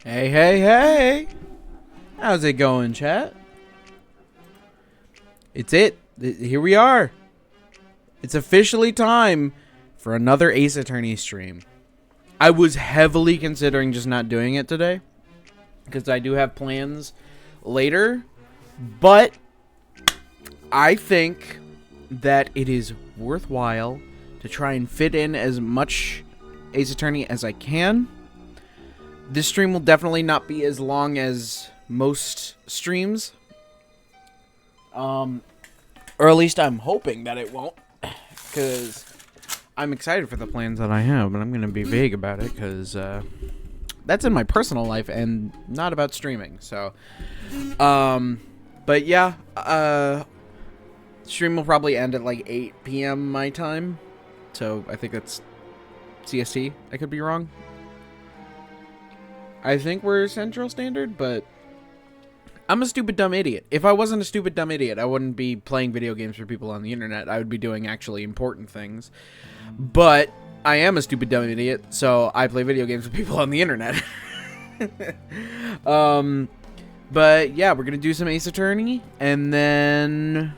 Hey, hey, hey! How's it going, chat? Here we are. It's officially time for another Ace Attorney stream. I was heavily considering just not doing it today, because I do have plans later, but I think that it is worthwhile to try and fit in as much Ace Attorney as I can. This stream will definitely not be as long as most streams. Or at least I'm hoping that it won't. Because I'm excited for the plans that I have, but I'm going to be vague about it because that's in my personal life and not about streaming. So, but yeah, stream will probably end at like 8 p.m. my time. So I think that's CST. I could be wrong. I think we're Central Standard, but I'm a stupid dumb idiot. If I wasn't a stupid dumb idiot, I wouldn't be playing video games for people on the internet. I would be doing actually important things. But I am a stupid dumb idiot, so I play video games with people on the internet. But yeah, we're gonna do some Ace Attorney, and then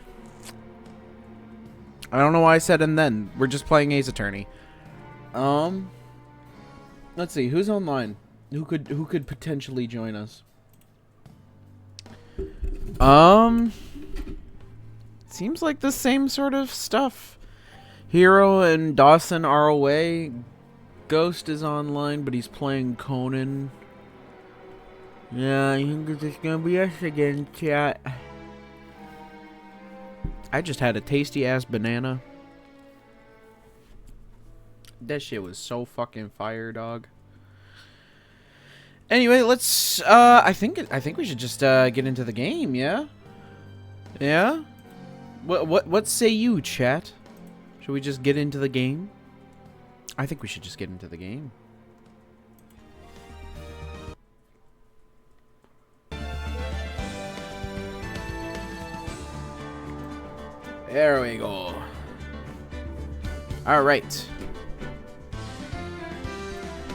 I don't know why I said and then. We're just playing Ace Attorney. Let's see, who's online? Who could potentially join us? Seems like the same sort of stuff. Hero and Dawson are away. Ghost is online, but he's playing Conan. Yeah, I think it's just gonna be us again, chat. I just had a tasty-ass banana. That shit was so fucking fire, dog. Anyway, let's, I think we should just, get into the game, yeah? Yeah? What say you, chat? Should we just get into the game? I think we should just get into the game. There we go. Alright.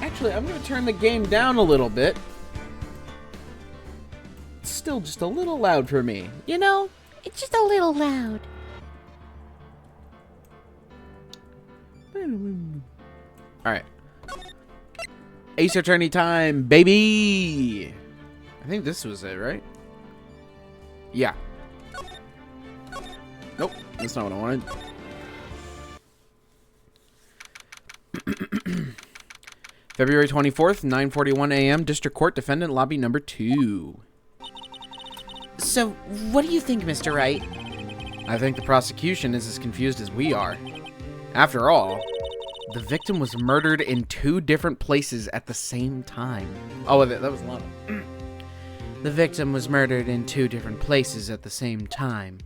Actually, I'm going to turn the game down a little bit. It's still just a little loud for me. You know? It's just a little loud. Alright. Ace Attorney time, baby! I think this was it, right? Yeah. Nope, that's not what I wanted. February 24th, 9:41 a.m. District Court, Defendant Lobby number 2. So, what do you think, Mr. Wright? I think the prosecution is as confused as we are. After all, the victim was murdered in 2 different places at the same time. Oh, that was Lana. The victim was murdered in 2 different places at the same time.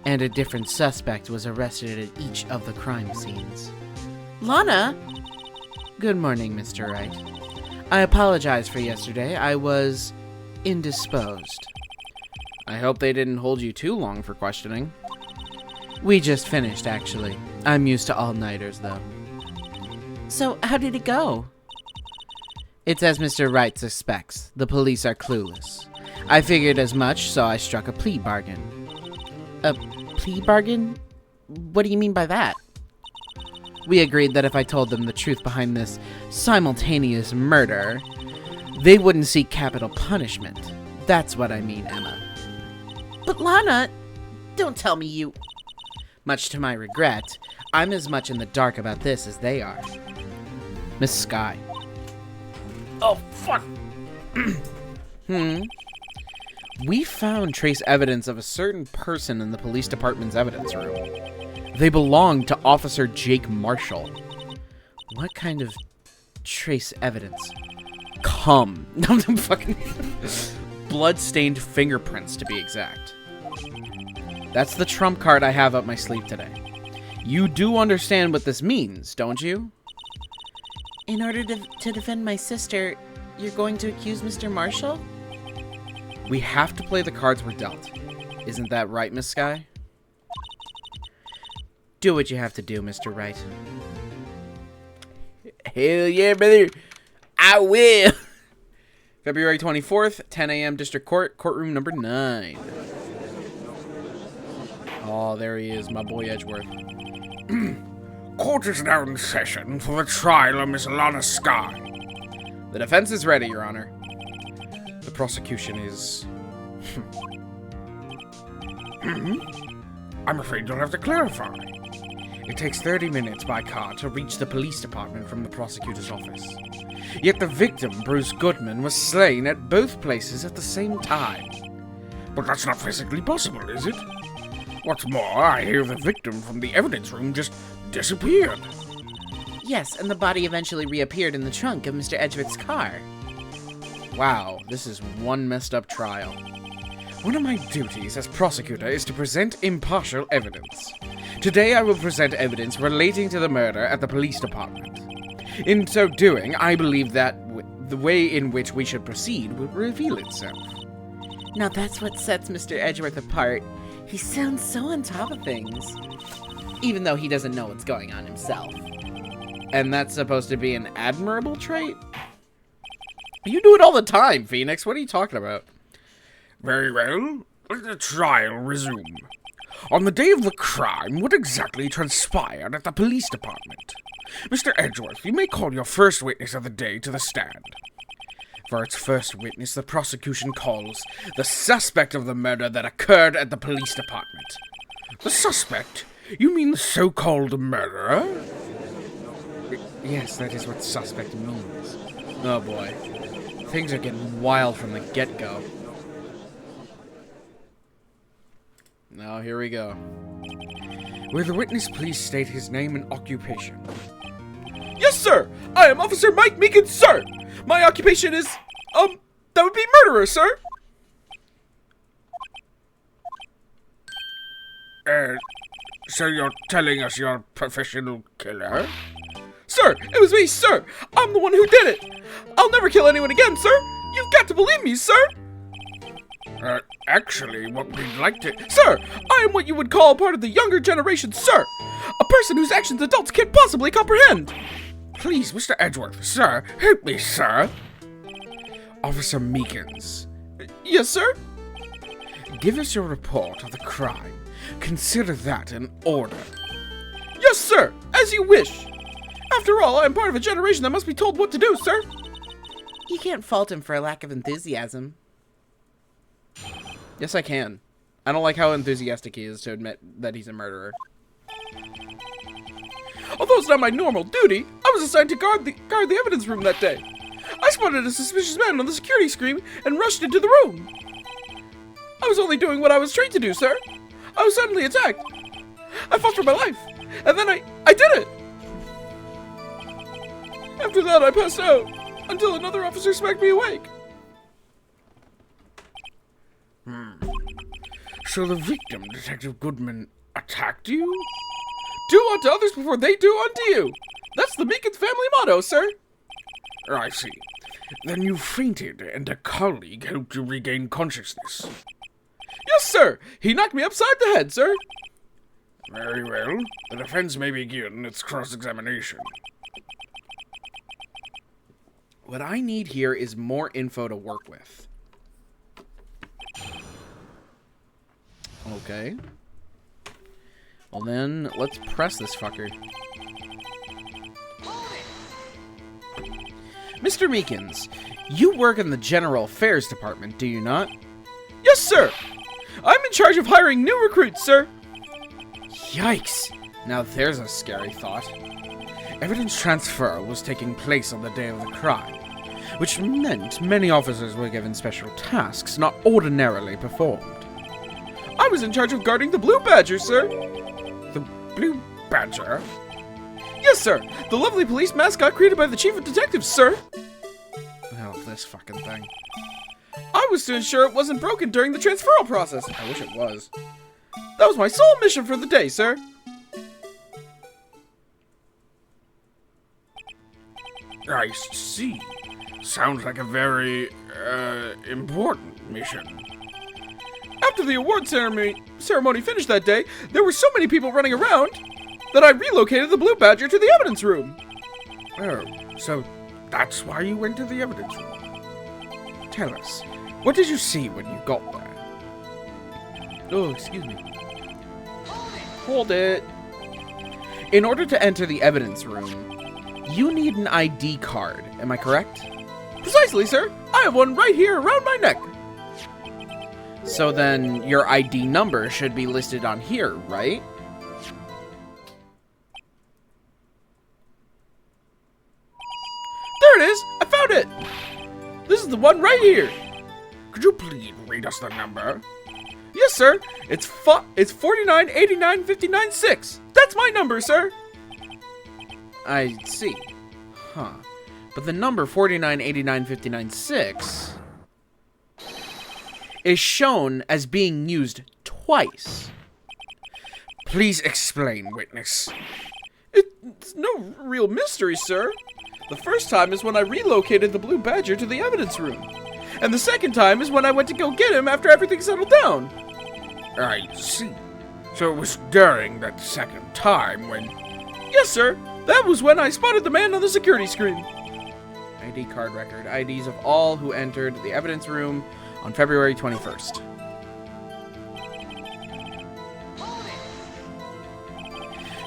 And a different suspect was arrested at each of the crime scenes. Lana? Good morning, Mr. Wright. I apologize for yesterday. I was indisposed. I hope they didn't hold you too long for questioning. We just finished, actually. I'm used to all-nighters, though. So, how did it go? It's as Mr. Wright suspects. The police are clueless. I figured as much, so I struck a plea bargain. A plea bargain? What do you mean by that? We agreed that if I told them the truth behind this simultaneous murder, they wouldn't seek capital punishment. That's what I mean, Emma. But Lana, don't tell me you... Much to my regret, I'm as much in the dark about this as they are. Miss Sky. Oh, fuck! We found trace evidence of a certain person in the police department's evidence room. They belong to Officer Jake Marshall. What kind of trace evidence? Cum. Fucking blood-stained fingerprints, to be exact. That's the trump card I have up my sleeve today. You do understand what this means, don't you? In order to defend my sister, you're going to accuse Mr. Marshall? We have to play the cards we're dealt. Isn't that right, Miss Sky? Do what you have to do, Mr. Wright. Hell yeah, brother. I will. February 24th, 10 a.m. District Court, courtroom number 9. Oh, there he is, my boy Edgeworth. Court is now in session for the trial of Miss Lana Sky. The defense is ready, Your Honor. The prosecution is... I'm afraid you'll have to clarify. It takes 30 minutes by car to reach the police department from the prosecutor's office. Yet the victim, Bruce Goodman, was slain at both places at the same time. But that's not physically possible, is it? What's more, I hear the victim from the evidence room just disappeared. Yes, and the body eventually reappeared in the trunk of Mr. Edgeworth's car. Wow, this is one messed up trial. One of my duties as prosecutor is to present impartial evidence. Today I will present evidence relating to the murder at the police department. In so doing, I believe that the way in which we should proceed will reveal itself. Now that's what sets Mr. Edgeworth apart. He sounds so on top of things. Even though he doesn't know what's going on himself. And that's supposed to be an admirable trait? You do it all the time, Phoenix. What are you talking about? Very well. Let the trial resume. On the day of the crime, what exactly transpired at the police department? Mr. Edgeworth, you may call your first witness of the day to the stand. For its first witness, the prosecution calls the suspect of the murder that occurred at the police department. The suspect? You mean the so-called murderer? Yes, that is what suspect means. Oh boy. Things are getting wild from the get-go. Now, here we go. Will the witness please state his name and occupation? Yes, sir! I am Officer Mike Meekins, sir! My occupation is, that would be murderer, sir! So you're telling us you're a professional killer? Sir, it was me, sir! I'm the one who did it! I'll never kill anyone again, sir! You've got to believe me, sir! Actually, what we'd like to... Sir, I am what you would call part of the younger generation, sir! A person whose actions adults can't possibly comprehend! Please, Mr. Edgeworth, sir, help me, sir! Officer Meekins. Yes, sir? Give us your report of the crime. Consider that an order. Yes, sir! As you wish! After all, I am part of a generation that must be told what to do, sir! You can't fault him for a lack of enthusiasm. Yes, I can. I don't like how enthusiastic he is to admit that he's a murderer. Although it's not my normal duty, I was assigned to guard the evidence room that day. I spotted a suspicious man on the security screen and rushed into the room. I was only doing what I was trained to do, sir. I was suddenly attacked. I fought for my life, and then I did it. After that, I passed out until another officer smacked me awake. So the victim, Detective Goodman, attacked you? Do unto others before they do unto you. That's the Meekins family motto, sir. I see. Then you fainted, and a colleague helped you regain consciousness. Yes, sir. He knocked me upside the head, sir. Very well. The defense may begin its cross-examination. What I need here is more info to work with. Okay. Well then, let's press this fucker. Mr. Meekins, you work in the General Affairs Department, do you not? Yes, sir! I'm in charge of hiring new recruits, sir! Yikes! Now there's a scary thought. Evidence transfer was taking place on the day of the crime, Which meant many officers were given special tasks not ordinarily performed. I was in charge of guarding the Blue Badger, sir! The Blue Badger? Yes, sir! The lovely police mascot created by the Chief of Detectives, sir! Oh, this fucking thing. I was to ensure it wasn't broken during the transferal process. I wish it was. That was my sole mission for the day, sir. I see. Sounds like a very, important mission. After the award ceremony finished that day, there were so many people running around that I relocated the Blue Badger to the evidence room. Oh, so that's why you went to the evidence room. Tell us, what did you see when you got there? Oh, excuse me. Hold it. In order to enter the evidence room, you need an ID card. Am I correct? Precisely, sir. I have one right here around my neck. So then your ID number should be listed on here, right? There it is! I found it! This is the one right here. Could you please read us the number? Yes, sir. It's 49895996. That's my number, sir. I see. Huh. But the number 49895996 is shown as being used twice. Please explain, witness. It's no real mystery, sir. The first time is when I relocated the Blue Badger to the evidence room. And the second time is when I went to go get him after everything settled down. I see. So it was during that second time when... Yes, sir. That was when I spotted the man on the security screen. ID card record. IDs of all who entered the evidence room on February 21st.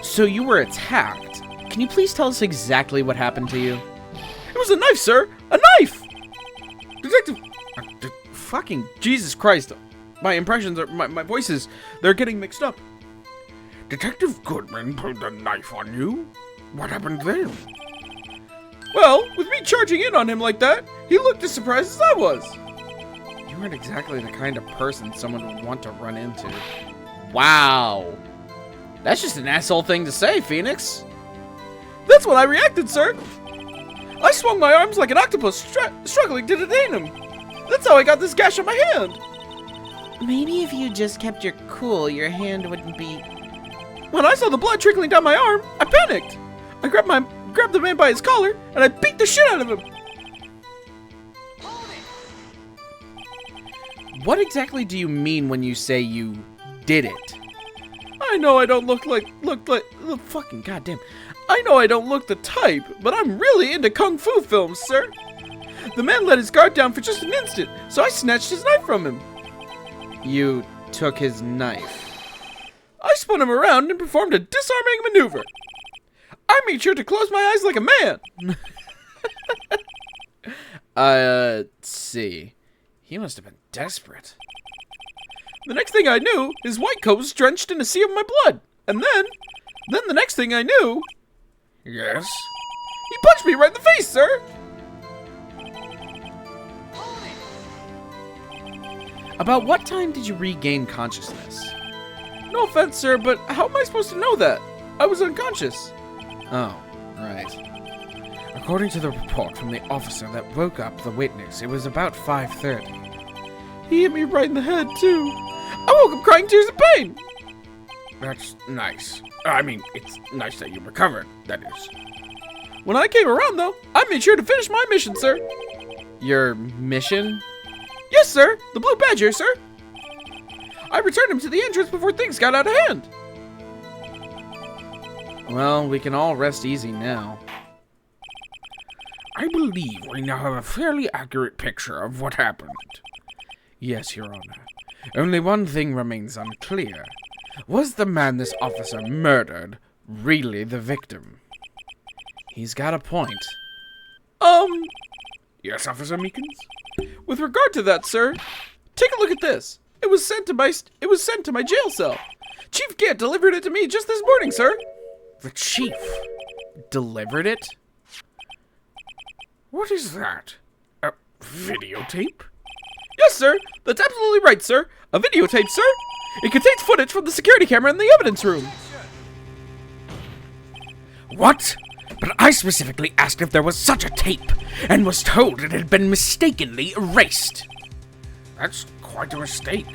So you were attacked. Can you please tell us exactly what happened to you? It was a knife, sir! A knife! Detective... fucking Jesus Christ. My impressions are... My voices, they're getting mixed up. Detective Goodman pulled a knife on you? What happened then? Well, with me charging in on him like that, he looked as surprised as I was. You aren't exactly the kind of person someone would want to run into. Wow. That's just an asshole thing to say, Phoenix. That's when I reacted, sir. I swung my arms like an octopus, struggling to detain him. That's how I got this gash on my hand. Maybe if you just kept your cool, your hand wouldn't be... When I saw the blood trickling down my arm, I panicked. I grabbed the man by his collar, and I beat the shit out of him. What exactly do you mean when you say you did it? I know I don't look fucking goddamn. I know I don't look the type, but I'm really into kung fu films, sir. The man let his guard down for just an instant, so I snatched his knife from him. You took his knife. I spun him around and performed a disarming maneuver. I made sure to close my eyes like a man. See. He must have been desperate. The next thing I knew, his white coat was drenched in a sea of my blood. And then the next thing I knew... Yes? He punched me right in the face, sir! About what time did you regain consciousness? No offense, sir, but how am I supposed to know that? I was unconscious. Oh, right. According to the report from the officer that woke up the witness, it was about 5:30. He hit me right in the head, too. I woke up crying tears of pain. That's nice. I mean, it's nice that you recovered, that is. When I came around, though, I made sure to finish my mission, sir. Your mission? Yes, sir. The Blue Badger, sir. I returned him to the entrance before things got out of hand. Well, we can all rest easy now. I believe we now have a fairly accurate picture of what happened. Yes, Your Honor. Only one thing remains unclear. Was the man this officer murdered really the victim? He's got a point. Yes, Officer Meekins? With regard to that, sir, take a look at this. It was sent to my jail cell. Chief Gant delivered it to me just this morning, sir. The chief Delivered it? What is that? A videotape? Yes, sir. That's absolutely right, sir. A videotape, sir. It contains footage from the security camera in the evidence room. What? But I specifically asked if there was such a tape, and was told it had been mistakenly erased. That's quite a mistake.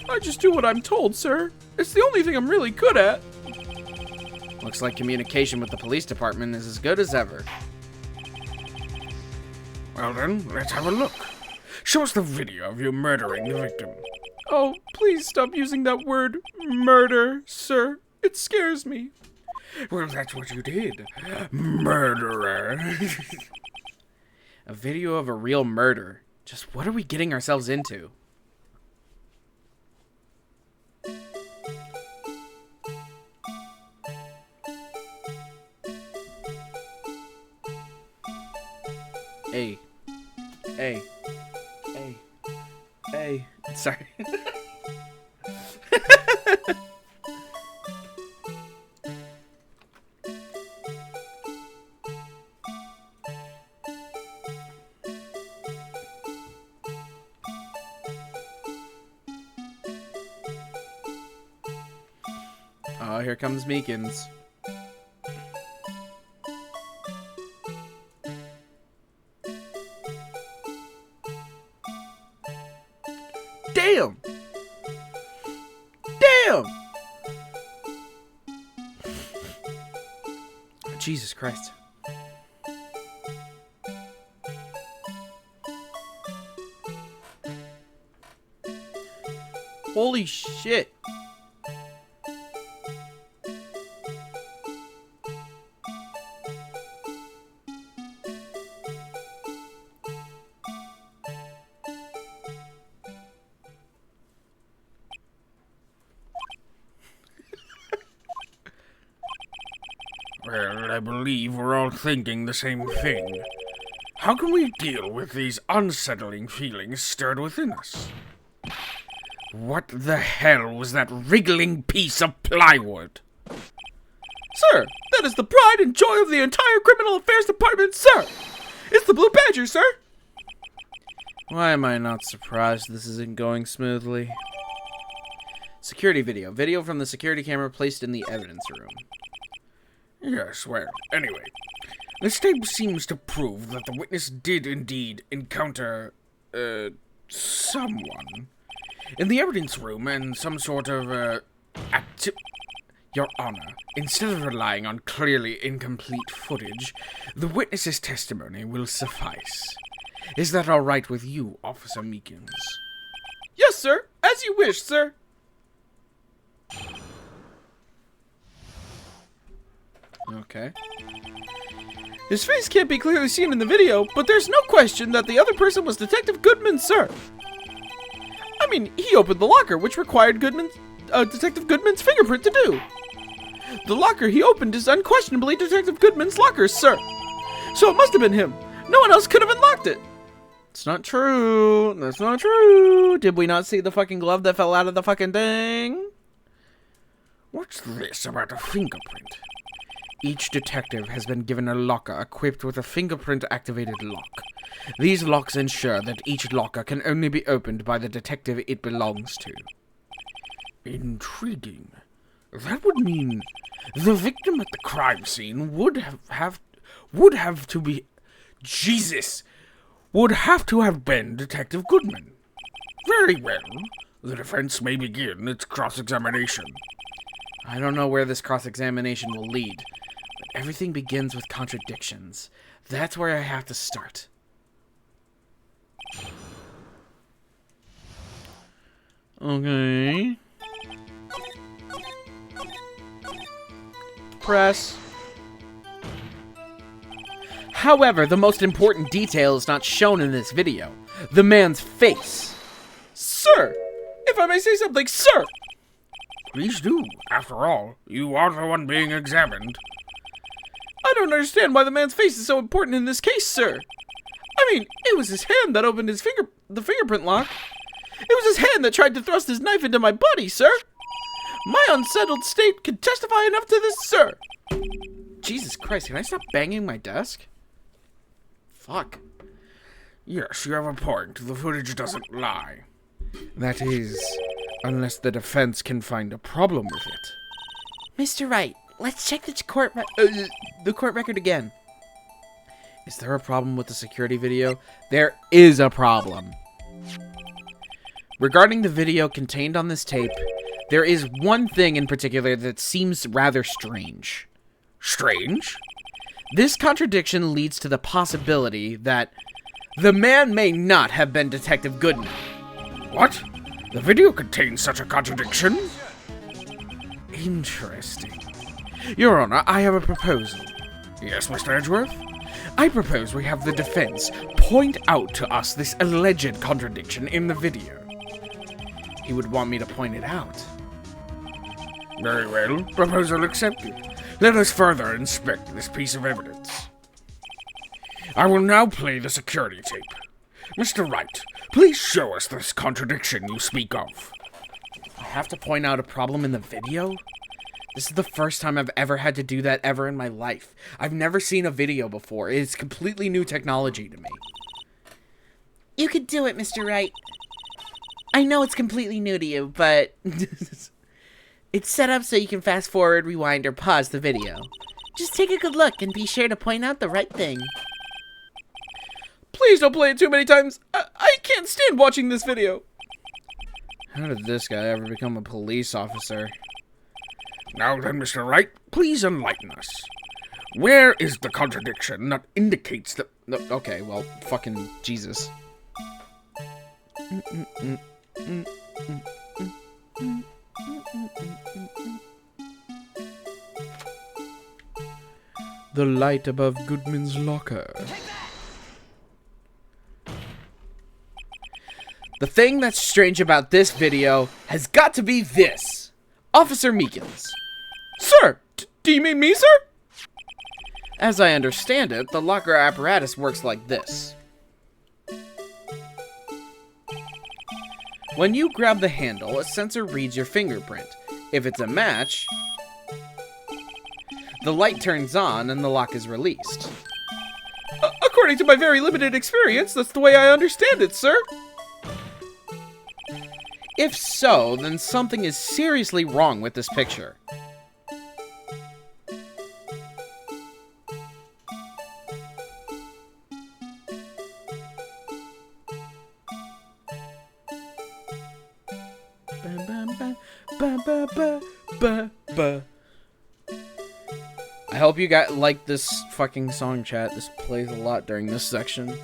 I just do what I'm told, sir. It's the only thing I'm really good at. Looks like communication with the police department is as good as ever. Well then, let's have a look. Show us the video of you murdering the victim. Oh, please stop using that word, murder, sir. It scares me. Well, that's what you did. Murderer. A video of a real murder. Just what are we getting ourselves into? Hey. Sorry. Oh, here comes Meekins. Damn! Damn! Jesus Christ. Holy shit. Well, I believe we're all thinking the same thing. How can we deal with these unsettling feelings stirred within us? What the hell was that wriggling piece of plywood? Sir, that is the pride and joy of the entire Criminal Affairs Department, sir! It's the Blue Badger, sir! Why am I not surprised this isn't going smoothly? Security video. Video from the security camera placed in the evidence room. Yes, well, anyway. This tape seems to prove that the witness did indeed encounter, someone in the evidence room and some sort of, Your Honor, instead of relying on clearly incomplete footage, the witness's testimony will suffice. Is that all right with you, Officer Meekins? Yes, sir! As you wish, sir! Okay. His face can't be clearly seen in the video, but there's no question that the other person was Detective Goodman, sir. I mean, he opened the locker, which required Detective Goodman's fingerprint to do. The locker he opened is unquestionably Detective Goodman's locker, sir. So it must have been him. No one else could have unlocked it. It's not true. That's not true. Did we not see the fucking glove that fell out of the fucking thing? What's this about a fingerprint? Each detective has been given a locker equipped with a fingerprint-activated lock. These locks ensure that each locker can only be opened by the detective it belongs to. Intriguing. That would mean the victim at the crime scene would have to have been Detective Goodman. Very well. The defense may begin its cross-examination. I don't know where this cross-examination will lead, but everything begins with contradictions. That's where I have to start. Okay. Press. However, the most important detail is not shown in this video. The man's face. Sir! If I may say something, sir! Please do. After all, you are the one being examined. I don't understand why the man's face is so important in this case, sir. I mean, it was his hand that opened the fingerprint lock. It was his hand that tried to thrust his knife into my body, sir. My unsettled state could testify enough to this, sir. Jesus Christ, can I stop banging my desk? Fuck. Yes, you have a point. The footage doesn't lie. That is, unless the defense can find a problem with it. Mr. Wright, let's check the court record again. Is there a problem with the security video? There is a problem. Regarding the video contained on this tape, there is one thing in particular that seems rather strange. Strange? This contradiction leads to the possibility that the man may not have been Detective Goodman. What? The video contains such a contradiction? Interesting. Your Honor, I have a proposal. Yes, Mr. Edgeworth? I propose we have the defense point out to us this alleged contradiction in the video. He would want me to point it out. Very well. Proposal accepted. Let us further inspect this piece of evidence. I will now play the security tape. Mr. Wright, please show us this contradiction you speak of. I have to point out a problem in the video? This is the first time I've ever had to do that ever in my life. I've never seen a video before. It's completely new technology to me. You could do it, Mr. Wright. I know it's completely new to you, but it's set up so you can fast forward, rewind, or pause the video. Just take a good look and be sure to point out the right thing. Please don't play it too many times. I can't stand watching this video. How did this guy ever become a police officer? Now then, Mr. Wright, please enlighten us. Where is the contradiction that indicates that... No, okay, well, fucking Jesus. The light above Goodman's locker. The thing that's strange about this video has got to be this. Officer Meekins. Sir! Do you mean me, sir? As I understand it, the locker apparatus works like this. When you grab the handle, a sensor reads your fingerprint. If it's a match, the light turns on and the lock is released. According to my very limited experience, that's the way I understand it, sir. If so, then something is seriously wrong with this picture. I hope you guys like this fucking song, chat. This plays a lot during this section.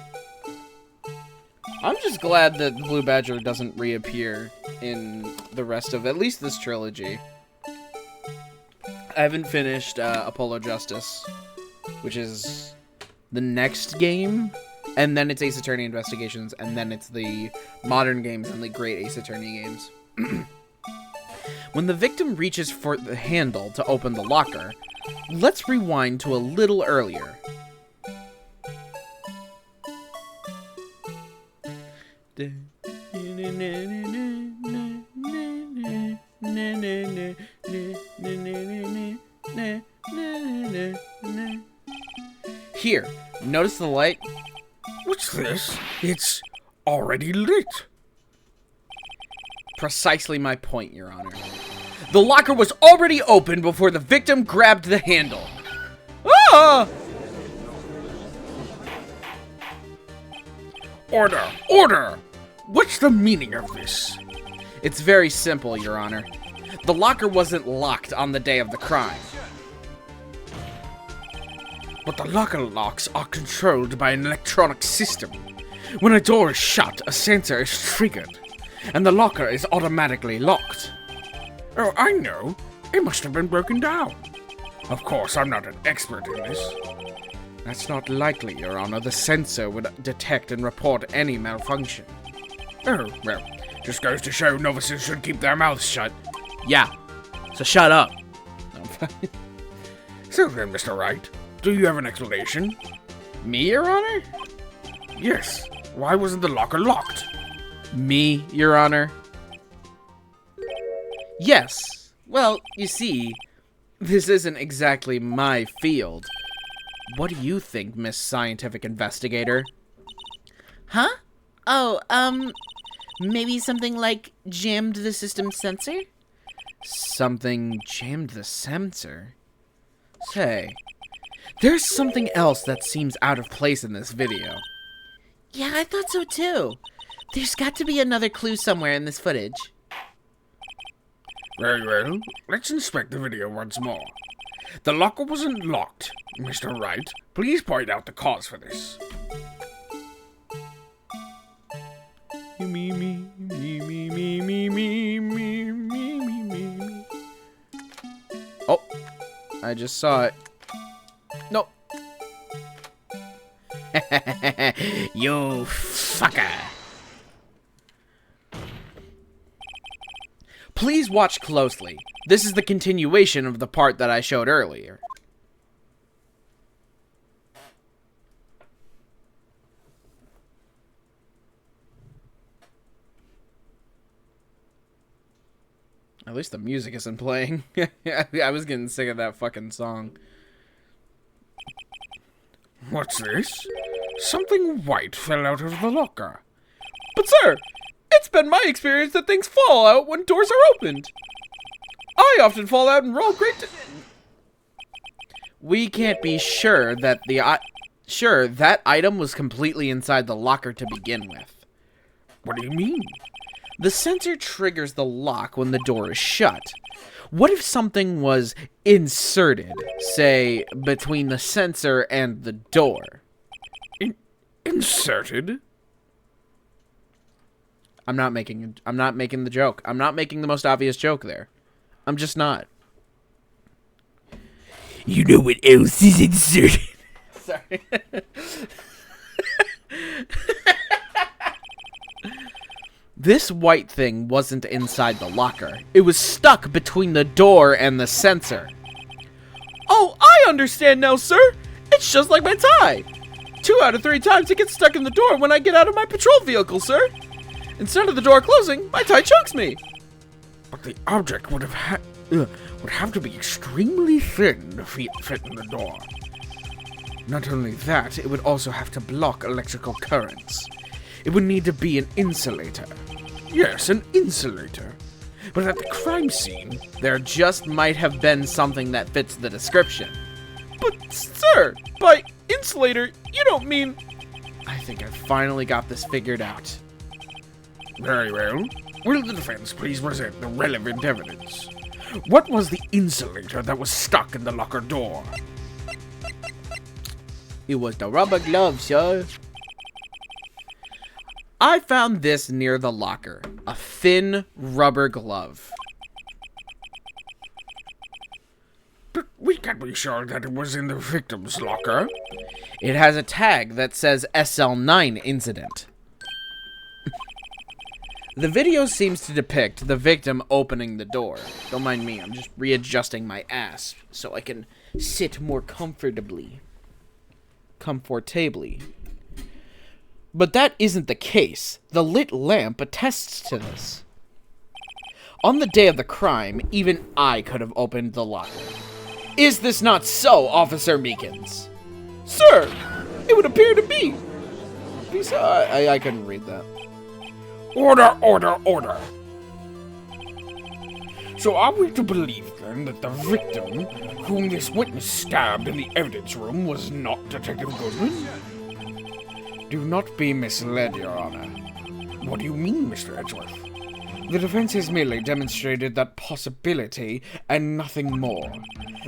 I'm just glad that Blue Badger doesn't reappear in the rest of at least this trilogy. I haven't finished Apollo Justice, which is the next game, and then it's Ace Attorney Investigations, and then it's the modern games and the great Ace Attorney games. When the victim reaches for the handle to open the locker, let's rewind to a little earlier. Here, notice the light? What's this? It's already lit. Precisely my point, Your Honor. The locker was already open before the victim grabbed the handle. Ah! Order! Order! What's the meaning of this? It's very simple, Your Honor. The locker wasn't locked on the day of the crime. But the locker locks are controlled by an electronic system. When a door is shut, a sensor is triggered, and the locker is automatically locked. Oh, I know. It must have been broken down. Of course, I'm not an expert in this. That's not likely, Your Honor. The sensor would detect and report any malfunction. Oh, well, just goes to show novices should keep their mouths shut. Yeah, so shut up. So then, Mr. Wright, do you have an explanation? Me, Your Honor? Yes. Why wasn't the locker locked? Me, Your Honor? Yes. Well, you see, this isn't exactly my field. What do you think, Miss Scientific Investigator? Huh? Oh, maybe something like jammed the system sensor? Something jammed the sensor? Say, there's something else that seems out of place in this video. Yeah, I thought so too. There's got to be another clue somewhere in this footage. Very well. Let's inspect the video once more. The locker wasn't locked. Mr. Wright, please point out the cause for this. Oh, I just saw it. Nope. You fucker. Please watch closely. This is the continuation of the part that I showed earlier. At least the music isn't playing. I was getting sick of that fucking song. What's this? Something white fell out of the locker. But sir, it's been my experience that things fall out when doors are opened. I often fall out and roll great. We can't be sure that that item was completely inside the locker to begin with. What do you mean? The sensor triggers the lock when the door is shut. What if something was inserted, say, between the sensor and the door? Inserted? I'm not making the joke. I'm not making the most obvious joke there. I'm just not. You know what else is inserted? Sorry. This white thing wasn't inside the locker. It was stuck between the door and the sensor. Oh, I understand now, sir. It's just like my tie. 2 out of 3 times it gets stuck in the door when I get out of my patrol vehicle, sir. Instead of the door closing, my tie chokes me. But the object would have to be extremely thin to fit in the door. Not only that, it would also have to block electrical currents. It would need to be an insulator. Yes, an insulator. But at the crime scene, There just might have been something that fits the description. But, sir, by insulator, you don't mean... I think I finally got this figured out. very well. Will the defense please present the relevant evidence? What was the insulator that was stuck in the locker door? It was the rubber glove, sir. I found this near the locker. A thin rubber glove. But we can't be sure that it was in the victim's locker. It has a tag that says SL9 incident. The video seems to depict the victim opening the door. Don't mind me, I'm just readjusting my ass so I can sit more comfortably. But that isn't the case. The lit lamp attests to this. On the day of the crime, even I could have opened the locker. Is this not so, Officer Meekins? Sir, it would appear to be. I couldn't read that. Order, order, order. So are we to believe then that the victim, whom this witness stabbed in the evidence room, was not Detective Goodman? Do not be misled, Your Honor. What do you mean, Mr. Edgeworth? The defense has merely demonstrated that possibility and nothing more.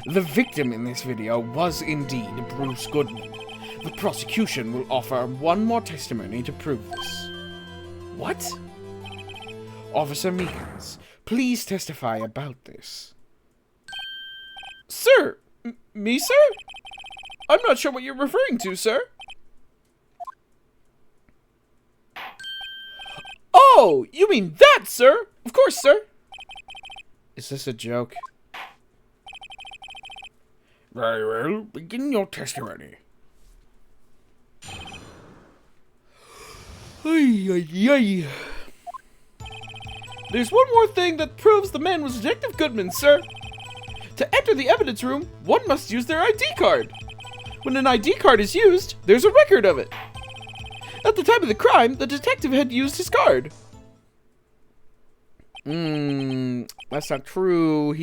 The victim in this video was indeed Bruce Goodman. The prosecution will offer one more testimony to prove this. What? Officer Meekins, please testify about this. Sir? Me, sir? I'm not sure what you're referring to, sir. Oh, you mean that, sir? Of course, sir. Is this a joke? Very well, begin your testimony. Ay. There's one more thing that proves the man was Detective Goodman, sir. To enter the evidence room, one must use their ID card. When an ID card is used, there's a record of it. At the time of the crime, the detective had used his card. That's not true.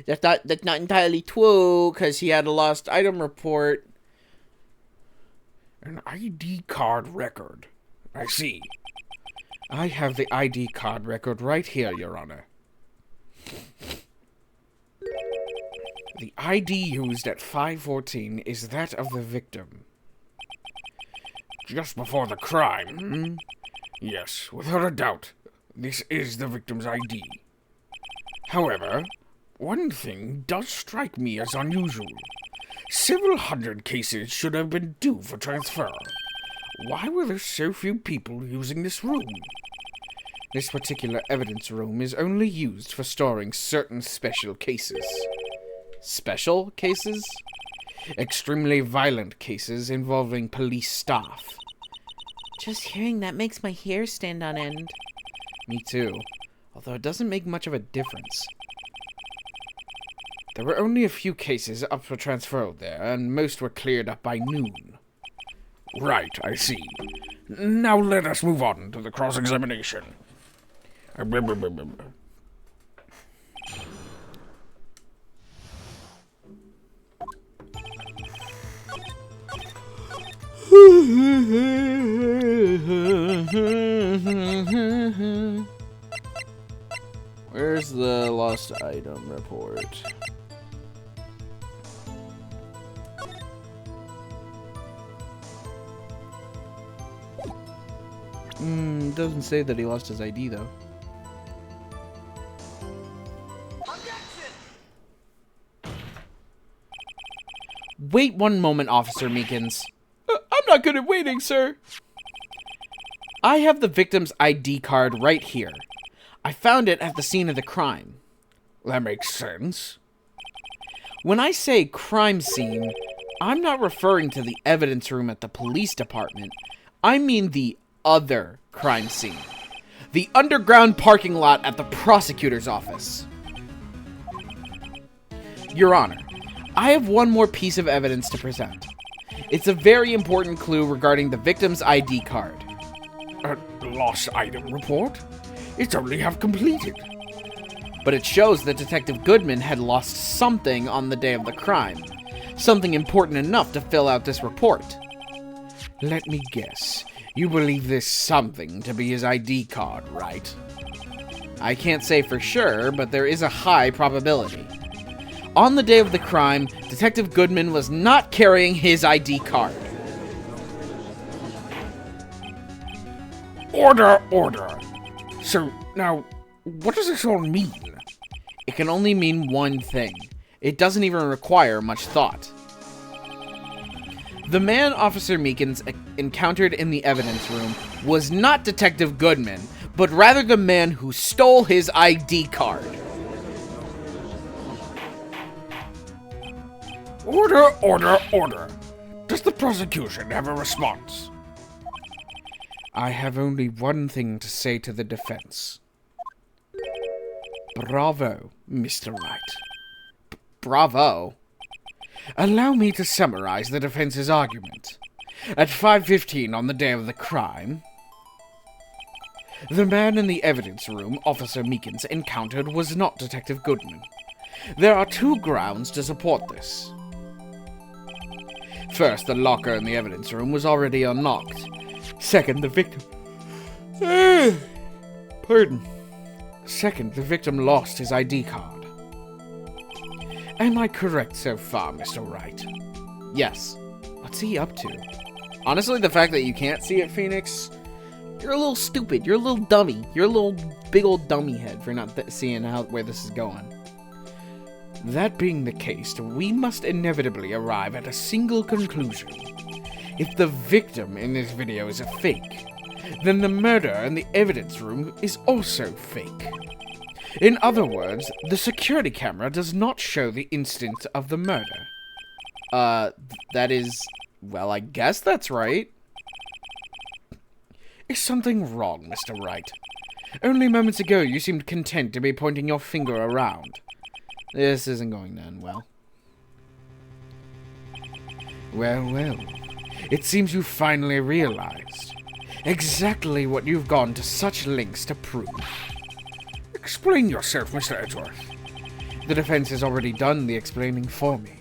That's not entirely true, because he had a lost item report. An ID card record. I see. I have the ID card record right here, Your Honor. The ID used at 5:14 is that of the victim. Just before the crime? Yes, without a doubt. This is the victim's ID. However, one thing does strike me as unusual. Several hundred cases should have been due for transfer. Why were there so few people using this room? This particular evidence room is only used for storing certain special cases. Special cases? Extremely violent cases involving police staff. Just hearing that makes my hair stand on end. Me too, although it doesn't make much of a difference. There were only a few cases up for transfer there, and most were cleared up by noon. Right, I see. Now let us move on to the cross-examination. Where's the lost item report? Doesn't say that he lost his ID though. Wait one moment, Officer Meekins. I'm not good at waiting, sir. I have the victim's ID card right here. I found it at the scene of the crime. That makes sense. When I say crime scene, I'm not referring to the evidence room at the police department. I mean the other crime scene. The underground parking lot at the prosecutor's office. Your Honor, I have one more piece of evidence to present. It's a very important clue regarding the victim's ID card. A lost item report? It's only half completed. But it shows that Detective Goodman had lost something on the day of the crime. Something important enough to fill out this report. Let me guess. You believe this something to be his ID card, right? I can't say for sure, but there is a high probability. On the day of the crime, Detective Goodman was not carrying his ID card. Order, order. So, now, what does this all mean? It can only mean one thing. It doesn't even require much thought. The man Officer Meekins encountered in the evidence room was not Detective Goodman, but rather the man who stole his ID card. Order, order, order. Does the prosecution have a response? I have only one thing to say to the defense. Bravo, Mr. Wright. Bravo. Allow me to summarize the defense's argument. At 5:15 on the day of the crime, the man in the evidence room Officer Meekins encountered was not Detective Goodman. There are two grounds to support this. First, the locker in the evidence room was already unlocked. Second, the victim... Pardon. Second, the victim lost his ID card. Am I correct so far, Mr. Wright? Yes. What's he up to? Honestly, the fact that you can't see it, Phoenix, you're a little stupid. You're a little dummy. You're a little big old dummy head for not seeing where this is going. That being the case, we must inevitably arrive at a single conclusion. If the victim in this video is a fake, then the murder in the evidence room is also fake. In other words, the security camera does not show the instant of the murder. That is... well, I guess that's right. Is something wrong, Mr. Wright? Only moments ago you seemed content to be pointing your finger around. This isn't going to end well. Well, well. It seems you finally realized exactly what you've gone to such lengths to prove. Explain yourself, Mr. Edgeworth. The defense has already done the explaining for me.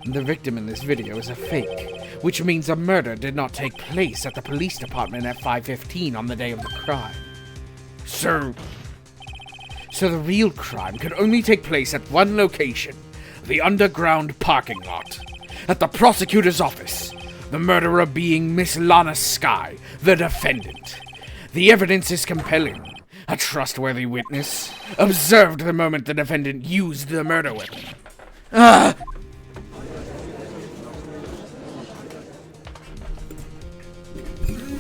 The victim in this video is a fake, which means a murder did not take place at the police department at 5:15 on the day of the crime. So the real crime could only take place at one location, the underground parking lot, at the prosecutor's office, the murderer being Miss Lana Skye, the defendant. The evidence is compelling. A trustworthy witness observed the moment the defendant used the murder weapon.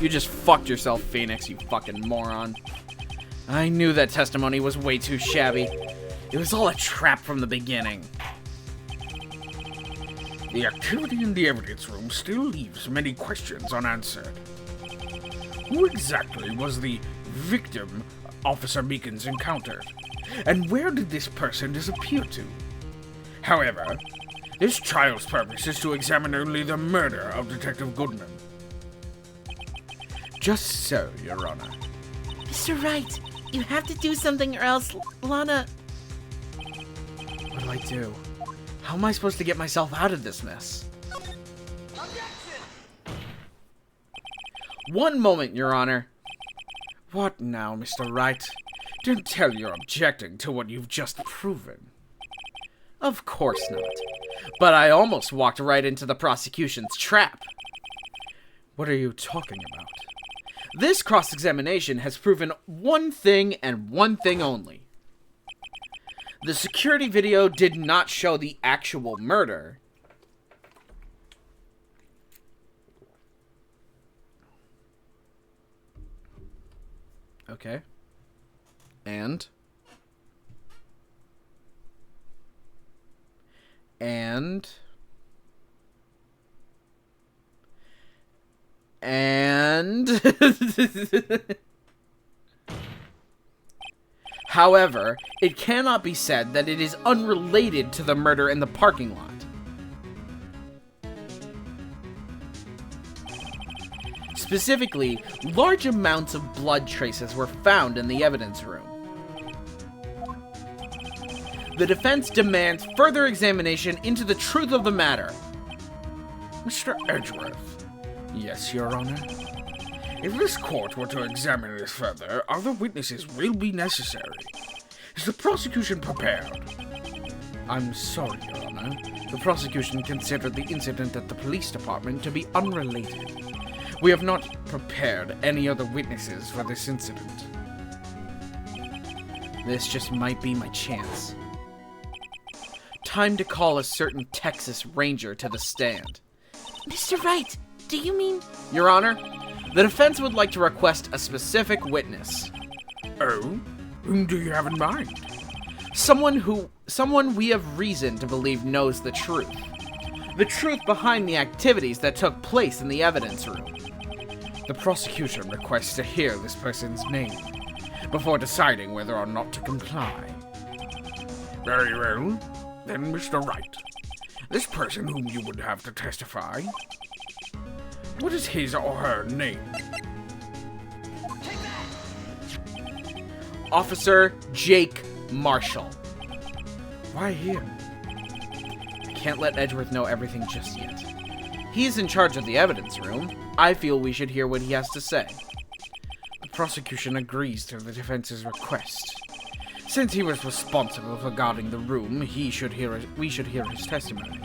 You just fucked yourself, Phoenix, you fucking moron. I knew that testimony was way too shabby. It was all a trap from the beginning. The activity in the evidence room still leaves many questions unanswered. Who exactly was the victim Officer Meekins encountered? And where did this person disappear to? However, this trial's purpose is to examine only the murder of Detective Goodman. Just so, Your Honor. Mr. Wright, you have to do something or else Lana... What do I do? How am I supposed to get myself out of this mess? One moment, Your Honor. What now, Mr. Wright? Don't tell you're objecting to what you've just proven. Of course not. But I almost walked right into the prosecution's trap. What are you talking about? This cross-examination has proven one thing and one thing only. The security video did not show the actual murder. Okay. And And... However, it cannot be said that it is unrelated to the murder in the parking lot. Specifically, large amounts of blood traces were found in the evidence room. The defense demands further examination into the truth of the matter. Mr. Edgeworth. Yes, Your Honor. If this court were to examine this further, other witnesses will be necessary. Is the prosecution prepared? I'm sorry, Your Honor. The prosecution considered the incident at the police department to be unrelated. We have not prepared any other witnesses for this incident. This just might be my chance. Time to call a certain Texas Ranger to the stand. Mr. Wright, do you mean... Your Honor, the defense would like to request a specific witness. Oh? Whom do you have in mind? Someone we have reason to believe knows the truth. The truth behind the activities that took place in the evidence room. The prosecution requests to hear this person's name before deciding whether or not to comply. Very well. Then, Mr. Wright, this person whom you would have to testify, what is his or her name? Officer Jake Marshall. Why him? I can't let Edgeworth know everything just yet. He is in charge of the evidence room. I feel we should hear what he has to say. The prosecution agrees to the defense's request. Since he was responsible for guarding the room, we should hear his testimony.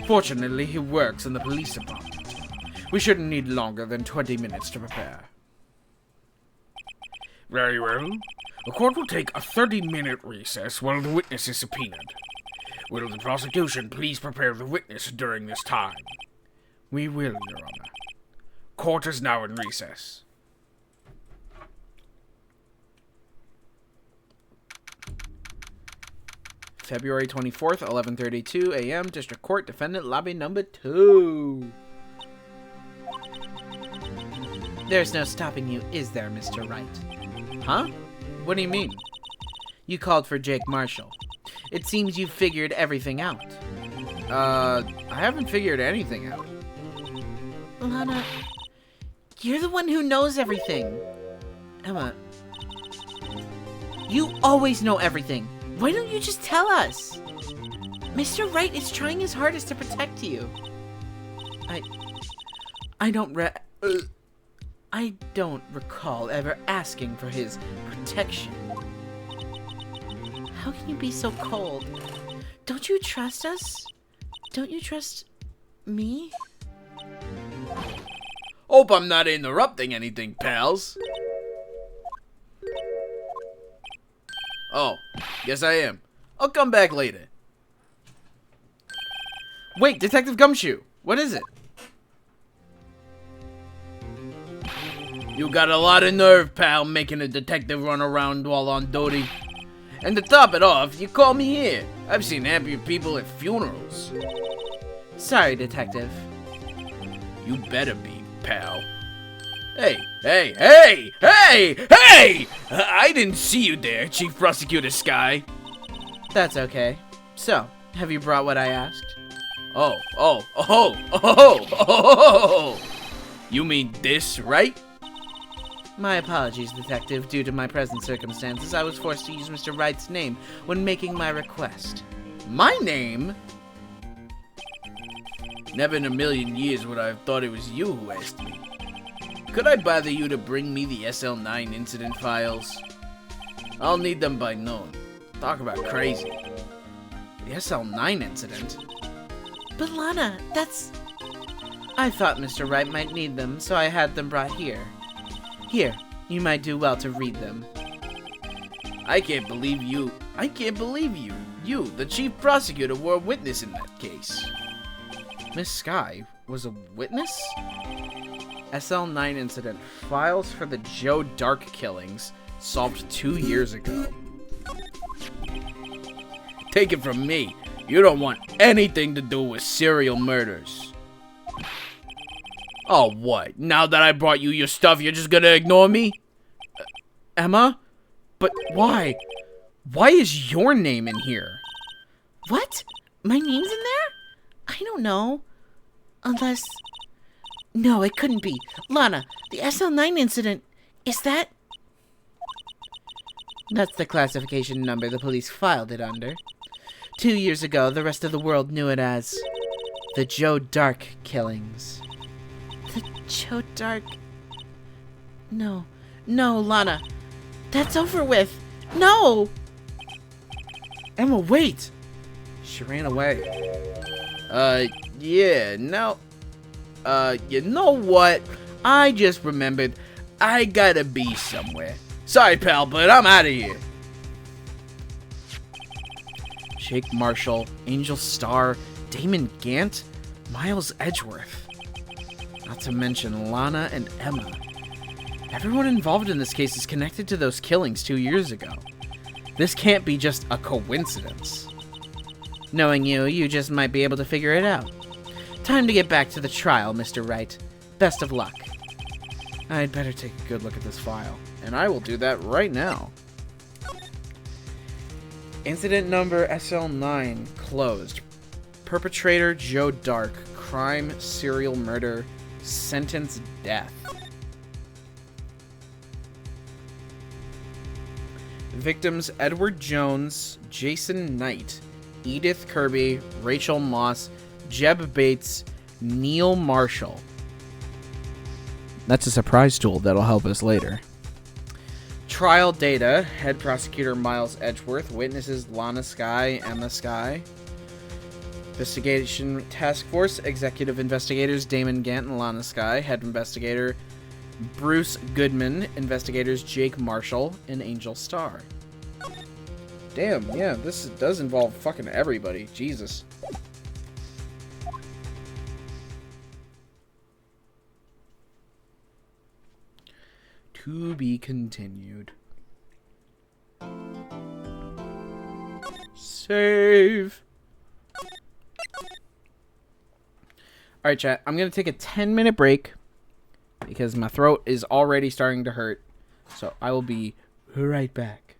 Fortunately, he works in the police department. We shouldn't need longer than 20 minutes to prepare. Very well. The court will take a 30-minute recess while the witness is subpoenaed. Will the prosecution please prepare the witness during this time? We will, Your Honor. Court is now in recess. February 24th, 11:32 a.m. District Court, Defendant Lobby Number 2. There's no stopping you, is there, Mr. Wright? Huh? What do you mean? You called for Jake Marshall. It seems you figured everything out. I haven't figured anything out. Lana, you're the one who knows everything. Emma, you always know everything. Why don't you just tell us? Mr. Wright is trying his hardest to protect you. I don't recall ever asking for his protection. How can you be so cold? Don't you trust us? Don't you trust me? Hope I'm not interrupting anything, pals. Oh, yes I am. I'll come back later. Wait, Detective Gumshoe, what is it? You got a lot of nerve, pal, making a detective run around while on duty. And to top it off, you call me here. I've seen happier people at funerals. Sorry, Detective. You better be, pal. Hey! I didn't see you there, Chief Prosecutor Sky. That's okay. So, have you brought what I asked? Oh. You mean this, right? My apologies, Detective. Due to my present circumstances, I was forced to use Mr. Wright's name when making my request. My name? Never in a million years would I have thought it was you who asked me. Could I bother you to bring me the SL9 incident files? I'll need them by noon. Talk about crazy. The SL9 incident? But Lana, that's... I thought Mr. Wright might need them, so I had them brought here. Here, you might do well to read them. I can't believe you. You, the chief prosecutor, were a witness in that case. Miss Sky was a witness? SL9 incident. Files for the Joe Dark killings. Solved 2 years ago. Take it from me. You don't want anything to do with serial murders. Oh, what? Now that I brought you your stuff, you're just gonna ignore me? Emma? But why? Why is your name in here? What? My name's in there? I don't know. Unless... No, it couldn't be. Lana, the SL9 incident, is that... That's the classification number the police filed it under. 2 years ago, the rest of the world knew it as the Joe Dark killings. The Joe Dark... No, Lana. That's over with. No! Emma, wait! She ran away. Yeah, no. You know what? I just remembered I gotta be somewhere. Sorry, pal, but I'm out of here. Jake Marshall, Angel Starr, Damon Gant, Miles Edgeworth. Not to mention Lana and Emma. Everyone involved in this case is connected to those killings 2 years ago. This can't be just a coincidence. Knowing you, you just might be able to figure it out. Time to get back to the trial, Mr. Wright. Best of luck. I'd better take a good look at this file, and I will do that right now. Incident number SL9 closed. Perpetrator Joe Dark. Crime, serial murder, sentence death. Victims Edward Jones, Jason Knight, Edith Kirby, Rachel Moss, Jeb Bates, Neil Marshall. That's a surprise tool that'll help us later. Trial data, head prosecutor Miles Edgeworth, witnesses Lana Skye, Emma Skye. Investigation Task Force, executive investigators Damon Gant and Lana Skye, head investigator Bruce Goodman, investigators Jake Marshall, and Angel Starr. Damn, yeah, this does involve fucking everybody. Jesus. To be continued. Save. Alright, chat. I'm going to take a 10-minute break because my throat is already starting to hurt. So I will be right back.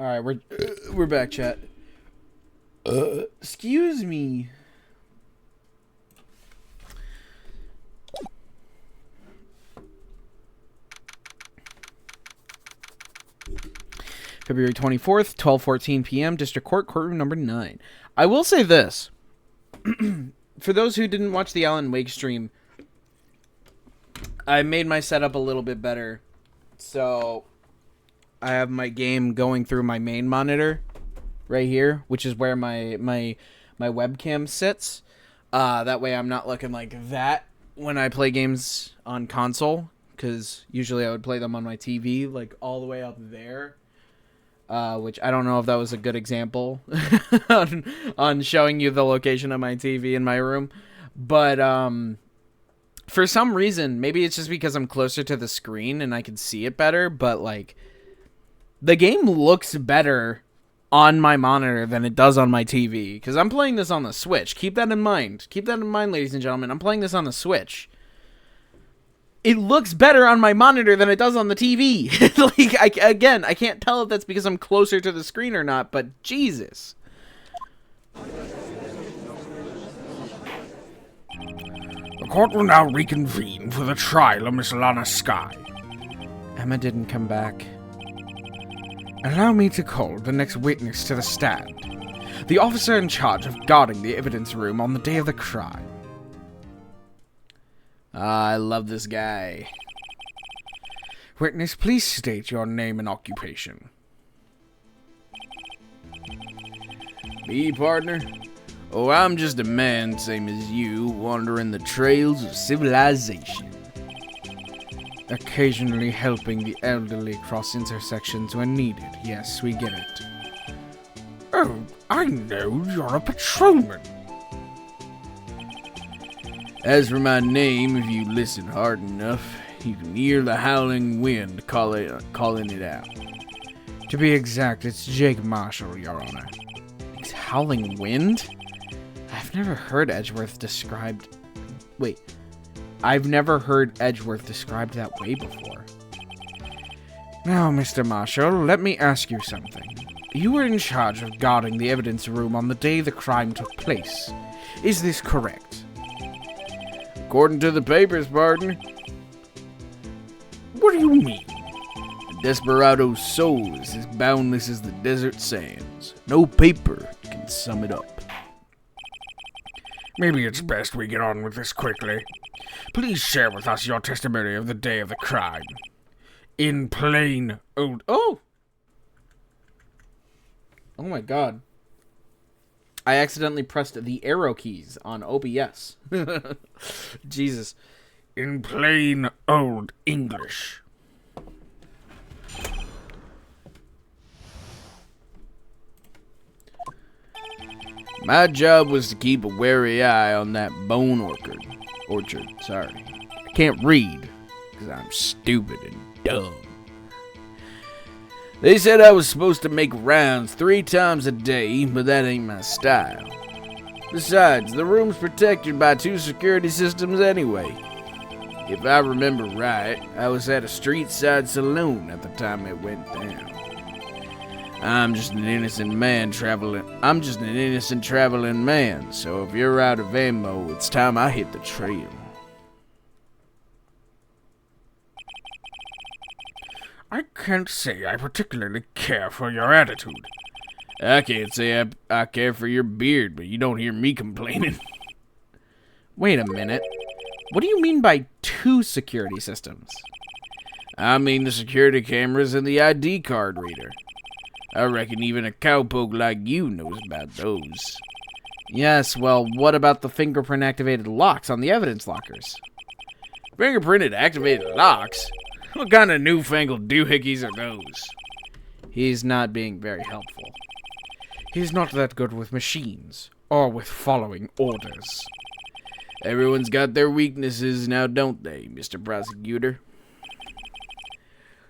All right, we're back, chat. Excuse me. February 24th, 12:14 p.m., District Court, courtroom number 9. I will say this. For those who didn't watch the Alan Wake stream, I made my setup a little bit better. So, I have my game going through my main monitor right here, which is where my webcam sits. That way I'm not looking like that when I play games on console, because usually I would play them on my TV, like all the way up there. Which I don't know if that was a good example on showing you the location of my TV in my room. But for some reason, maybe it's just because I'm closer to the screen and I can see it better, but like the game looks better on my monitor than it does on my TV, because I'm playing this on the Switch. Keep that in mind. Keep that in mind, ladies and gentlemen. I'm playing this on the Switch. It looks better on my monitor than it does on the TV. Like, I can't tell if that's because I'm closer to the screen or not, but Jesus. The court will now reconvene for the trial of Miss Lana Skye. Emma didn't come back. Allow me to call the next witness to the stand. The officer in charge of guarding the evidence room on the day of the crime. I love this guy. Witness, please state your name and occupation. Me, partner? Oh, I'm just a man, same as you, wandering the trails of civilization. Occasionally helping the elderly cross intersections when needed. Yes, we get it. Oh, I know you're a patrolman. As for my name, if you listen hard enough, you can hear the howling wind calling it out. To be exact, it's Jake Marshall, Your Honor. It's howling wind? I've never heard Edgeworth described... Wait. I've never heard Edgeworth described that way before. Now, Mr. Marshall, let me ask you something. You were in charge of guarding the evidence room on the day the crime took place. Is this correct? According to the papers, partner. What do you mean? A desperado's soul is as boundless as the desert sands. No paper can sum it up. Maybe it's best we get on with this quickly. Please share with us your testimony of the day of the crime. In plain old... Oh! Oh my god. I accidentally pressed the arrow keys on OBS. Jesus. In plain old English. My job was to keep a wary eye on that bone orchard. Sorry. I can't read because I'm stupid and dumb. They said I was supposed to make rounds 3 times a day, but that ain't my style. Besides, the room's protected by 2 security systems anyway. If I remember right, I was at a street side saloon at the time it went down. I'm just an innocent traveling man, so if you're out of ammo, it's time I hit the trail. I can't say I particularly care for your attitude. I can't say I care for your beard, but you don't hear me complaining. Wait a minute. What do you mean by 2 security systems? I mean the security cameras and the ID card reader. I reckon even a cowpoke like you knows about those. Yes, well, what about the fingerprint-activated locks on the evidence lockers? Fingerprinted activated locks? What kind of newfangled doohickeys are those? He's not being very helpful. He's not that good with machines, or with following orders. Everyone's got their weaknesses now, don't they, Mr. Prosecutor?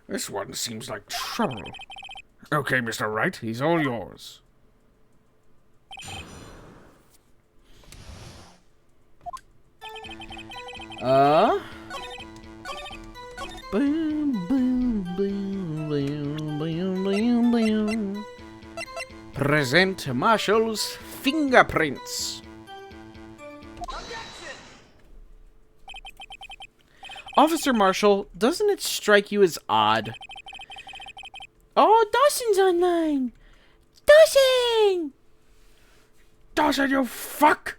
This one seems like trouble. Okay, Mr. Wright, he's all yours. Boom, boom, boom, boom, boom, boom, boom. Present Marshall's fingerprints. Officer Marshall, doesn't it strike you as odd? Oh, Dawson's online. Dawson! Dawson, you fuck!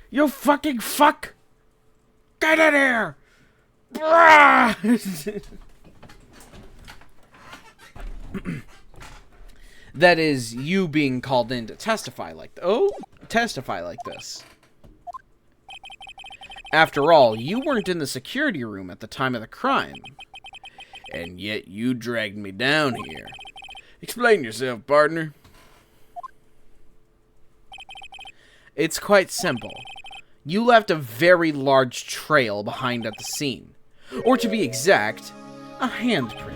You fucking fuck! Get in here! That is you being called in to testify like this. After all, you weren't in the security room at the time of the crime. And yet you dragged me down here. Explain yourself, partner. It's quite simple. You left a very large trail behind at the scene. Or to be exact, a handprint.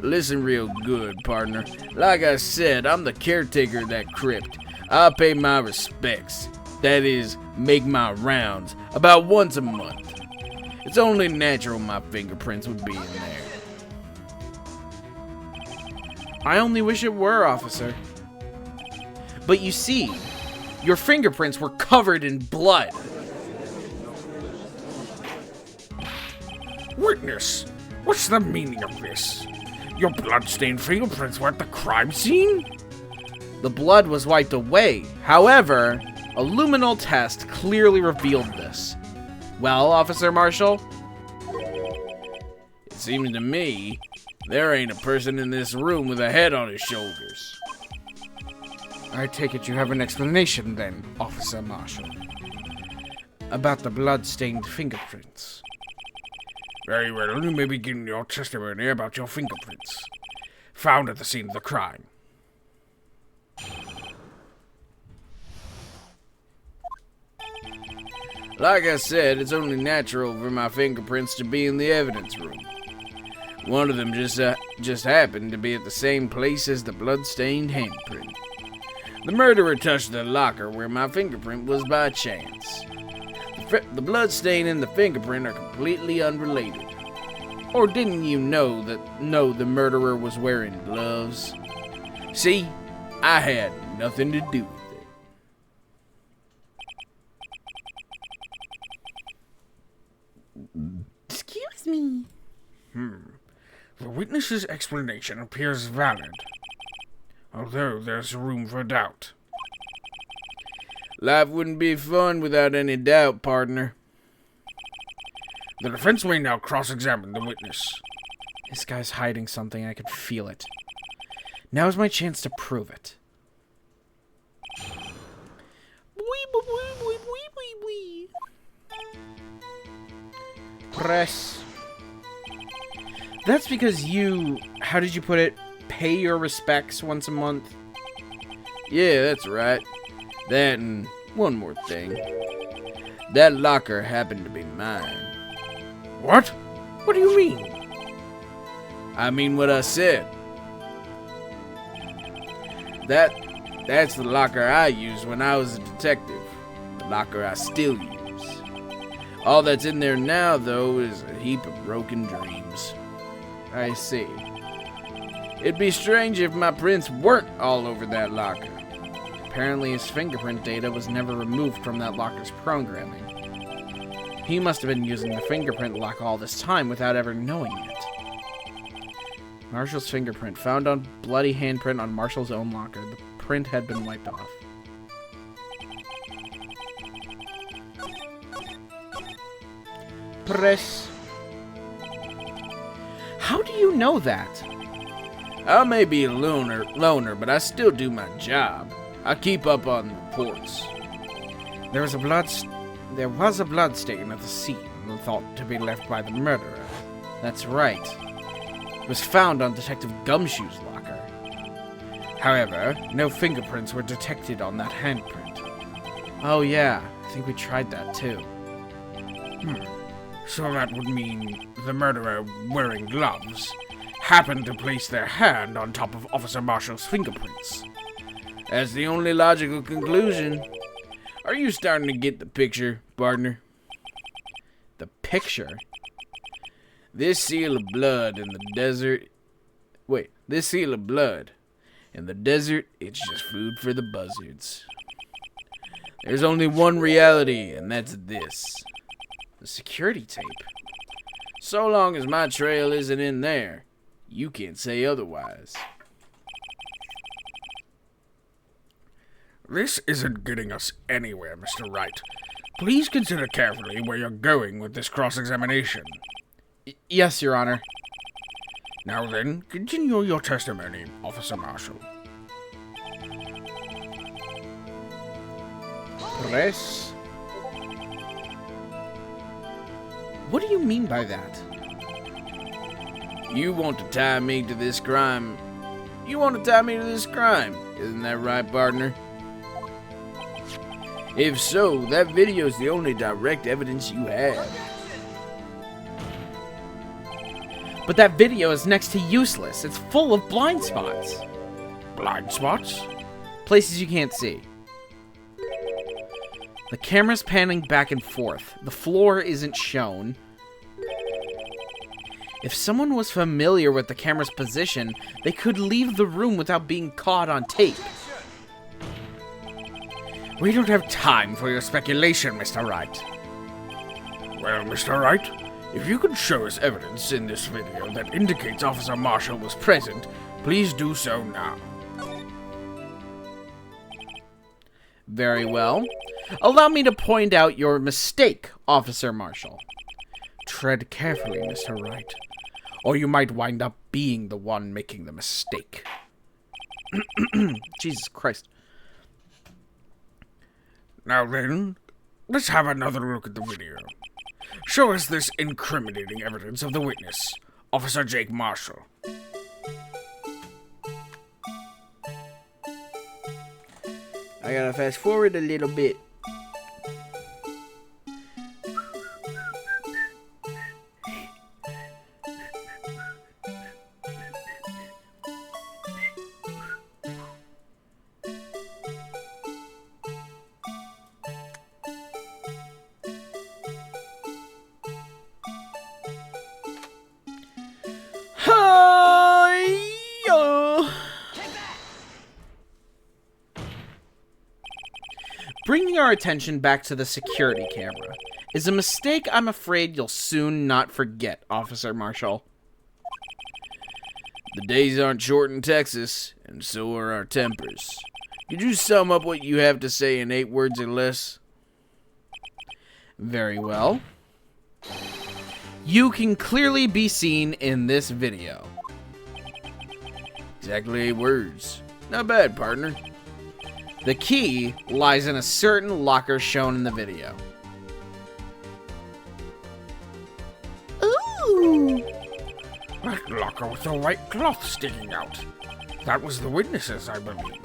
Listen real good, partner. Like I said, I'm the caretaker of that crypt. I pay my respects. That is, make my rounds about once a month. It's only natural my fingerprints would be in there. I only wish it were, officer. But you see, your fingerprints were covered in blood. Witness, what's the meaning of this? Your bloodstained fingerprints were at the crime scene? The blood was wiped away. However, a luminol test clearly revealed this. Well, Officer Marshall? It seems to me there ain't a person in this room with a head on his shoulders. I take it you have an explanation then, Officer Marshall, about the blood-stained fingerprints. Very well, you may begin your testimony about your fingerprints, found at the scene of the crime. Like I said, it's only natural for my fingerprints to be in the evidence room. One of them just happened to be at the same place as the blood-stained handprint. The murderer touched the locker where my fingerprint was by chance. The blood stain and the fingerprint are completely unrelated. Or didn't you know the murderer was wearing gloves? See, I had nothing to do with it. Excuse me. The witness's explanation appears valid, although there's room for doubt. Life wouldn't be fun without any doubt, partner. The defense may now cross-examine the witness. This guy's hiding something, I could feel it. Now's my chance to prove it. Press. That's because you, how did you put it, pay your respects once a month? Yeah, that's right. That and one more thing. That locker happened to be mine. What? What do you mean? I mean what I said. That's the locker I used when I was a detective. The locker I still use. All that's in there now, though, is a heap of broken dreams. I see. It'd be strange if my prints weren't all over that locker. Apparently his fingerprint data was never removed from that locker's programming. He must have been using the fingerprint lock all this time without ever knowing it. Marshall's fingerprint, found on bloody handprint on Marshall's own locker. The print had been wiped off. Press. How do you know that? I may be a loner, but I still do my job. I keep up on reports. There was a blood stain at the scene, thought to be left by the murderer. That's right. It was found on Detective Gumshoe's locker. However, no fingerprints were detected on that handprint. Oh yeah, I think we tried that too. So that would mean the murderer, wearing gloves, happened to place their hand on top of Officer Marshall's fingerprints. That's the only logical conclusion. Are you starting to get the picture, partner? The picture? This seal of blood in the desert... Wait, this seal of blood In the desert, it's just food for the buzzards. There's only one reality, and that's this. The security tape. So long as my trail isn't in there, you can't say otherwise. This isn't getting us anywhere, Mr. Wright. Please consider carefully where you're going with this cross-examination. Yes, Your Honor. Now then, continue your testimony, Officer Marshall. Press. What do you mean by that? You want to tie me to this crime. Isn't that right, partner? If so, that video is the only direct evidence you have. But that video is next to useless. It's full of blind spots. Blind spots? Places you can't see. The camera's panning back and forth. The floor isn't shown. If someone was familiar with the camera's position, they could leave the room without being caught on tape. We don't have time for your speculation, Mr. Wright. Well, Mr. Wright, if you could show us evidence in this video that indicates Officer Marshall was present, please do so now. Very well. Allow me to point out your mistake, Officer Marshall. Tread carefully, Mr. Wright, or you might wind up being the one making the mistake. Jesus Christ. Now then, let's have another look at the video. Show us this incriminating evidence of the witness, Officer Jake Marshall. I gotta fast forward a little bit. Bringing our attention back to the security camera is a mistake I'm afraid you'll soon not forget, Officer Marshall. The days aren't short in Texas, and so are our tempers. Could you sum up what you have to say in 8 words or less? Very well. You can clearly be seen in this video. Exactly 8 words. Not bad, partner. The key lies in a certain locker shown in the video. Ooh! That locker with the white cloth sticking out. That was the witness's, I believe.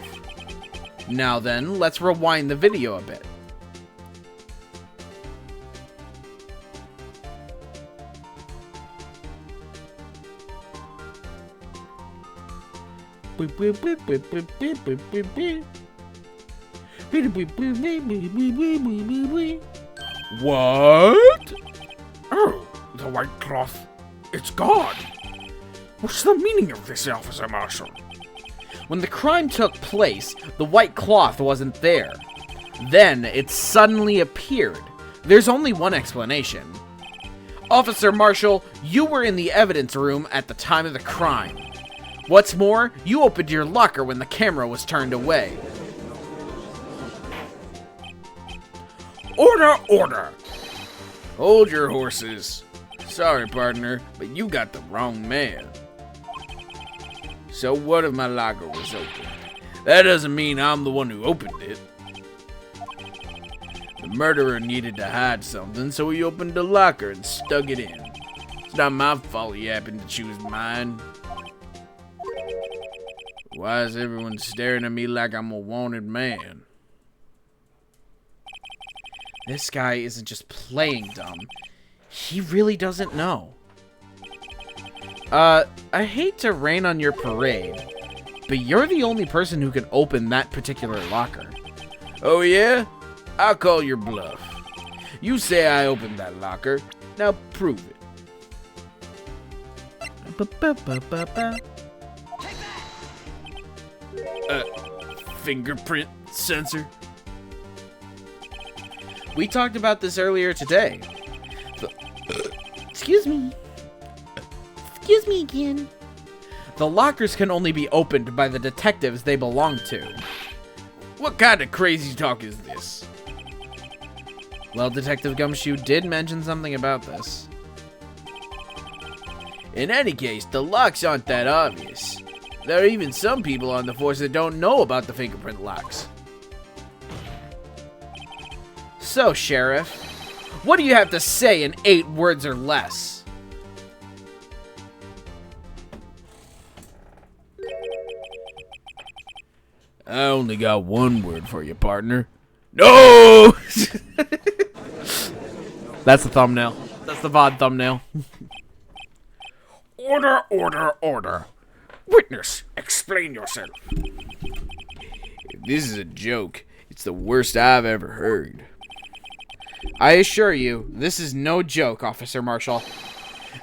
Now then, let's rewind the video a bit. What? Oh, the white cloth. It's gone. What's the meaning of this, Officer Marshall? When the crime took place, the white cloth wasn't there. Then it suddenly appeared. There's only one explanation. Officer Marshall, you were in the evidence room at the time of the crime. What's more, you opened your locker when the camera was turned away. Order, order! Hold your horses. Sorry, partner, but you got the wrong man. So what if my locker was open? That doesn't mean I'm the one who opened it. The murderer needed to hide something, so he opened the locker and stuck it in. It's not my fault he happened to choose mine. Why is everyone staring at me like I'm a wanted man? This guy isn't just playing dumb. He really doesn't know. I hate to rain on your parade, but you're the only person who can open that particular locker. Oh yeah? I'll call your bluff. You say I opened that locker. Now prove it. Fingerprint sensor? We talked about this earlier today. Excuse me. Excuse me again. The lockers can only be opened by the detectives they belong to. What kind of crazy talk is this? Well, Detective Gumshoe did mention something about this. In any case, the locks aren't that obvious. There are even some people on the force that don't know about the fingerprint locks. So, Sheriff, what do you have to say in 8 words or less? I only got one word for you, partner. No! That's the thumbnail. That's the VOD thumbnail. Order, order, order. Witness, explain yourself. If this is a joke, it's the worst I've ever heard. I assure you, this is no joke, Officer Marshall.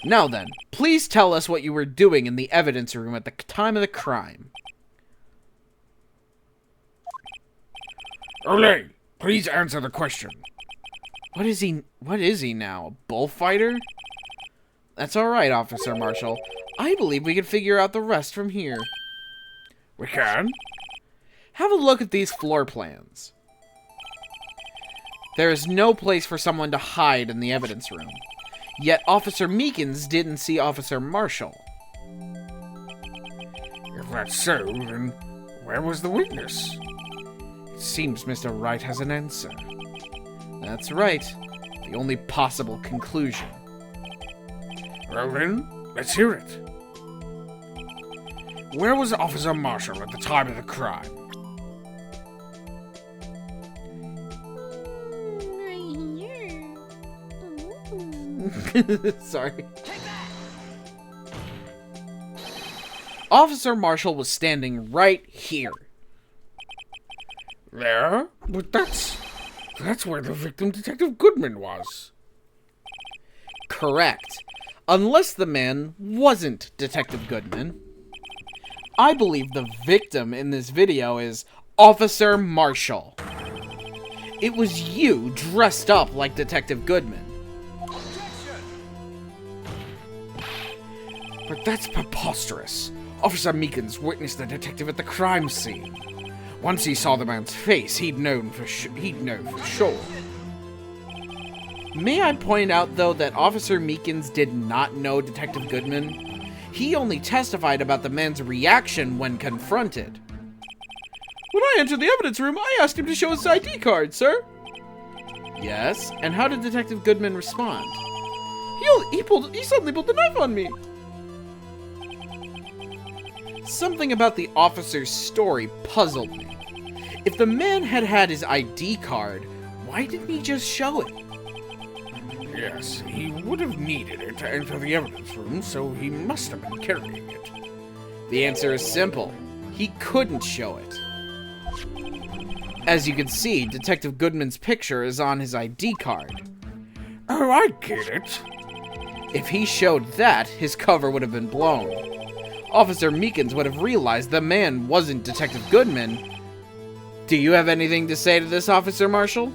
Now then, please tell us what you were doing in the evidence room at the time of the crime. Olay, please answer the question. What is he now, a bullfighter? That's alright, Officer Marshall. I believe we can figure out the rest from here. We can? Have a look at these floor plans. There is no place for someone to hide in the evidence room. Yet Officer Meekins didn't see Officer Marshall. If that's so, then where was the witness? It seems Mr. Wright has an answer. That's right. The only possible conclusion. Well then, let's hear it. Where was Officer Marshall at the time of the crime? Sorry. Officer Marshall was standing right here. There? But that's where the victim, Detective Goodman, was. Correct. Unless the man wasn't Detective Goodman. I believe the victim in this video is Officer Marshall. It was you dressed up like Detective Goodman. But that's preposterous. Officer Meekins witnessed the detective at the crime scene. Once he saw the man's face, he'd know for sure. May I point out, though, that Officer Meekins did not know Detective Goodman? He only testified about the man's reaction when confronted. When I entered the evidence room, I asked him to show his ID card, sir. Yes, and how did Detective Goodman respond? He suddenly pulled the knife on me. Something about the officer's story puzzled me. If the man had had his ID card, why didn't he just show it? Yes, he would have needed it to enter the evidence room, so he must have been carrying it. The answer is simple. He couldn't show it. As you can see, Detective Goodman's picture is on his ID card. Oh, I get it. If he showed that, his cover would have been blown. Officer Meekins would have realized the man wasn't Detective Goodman. Do you have anything to say to this, Officer Marshall?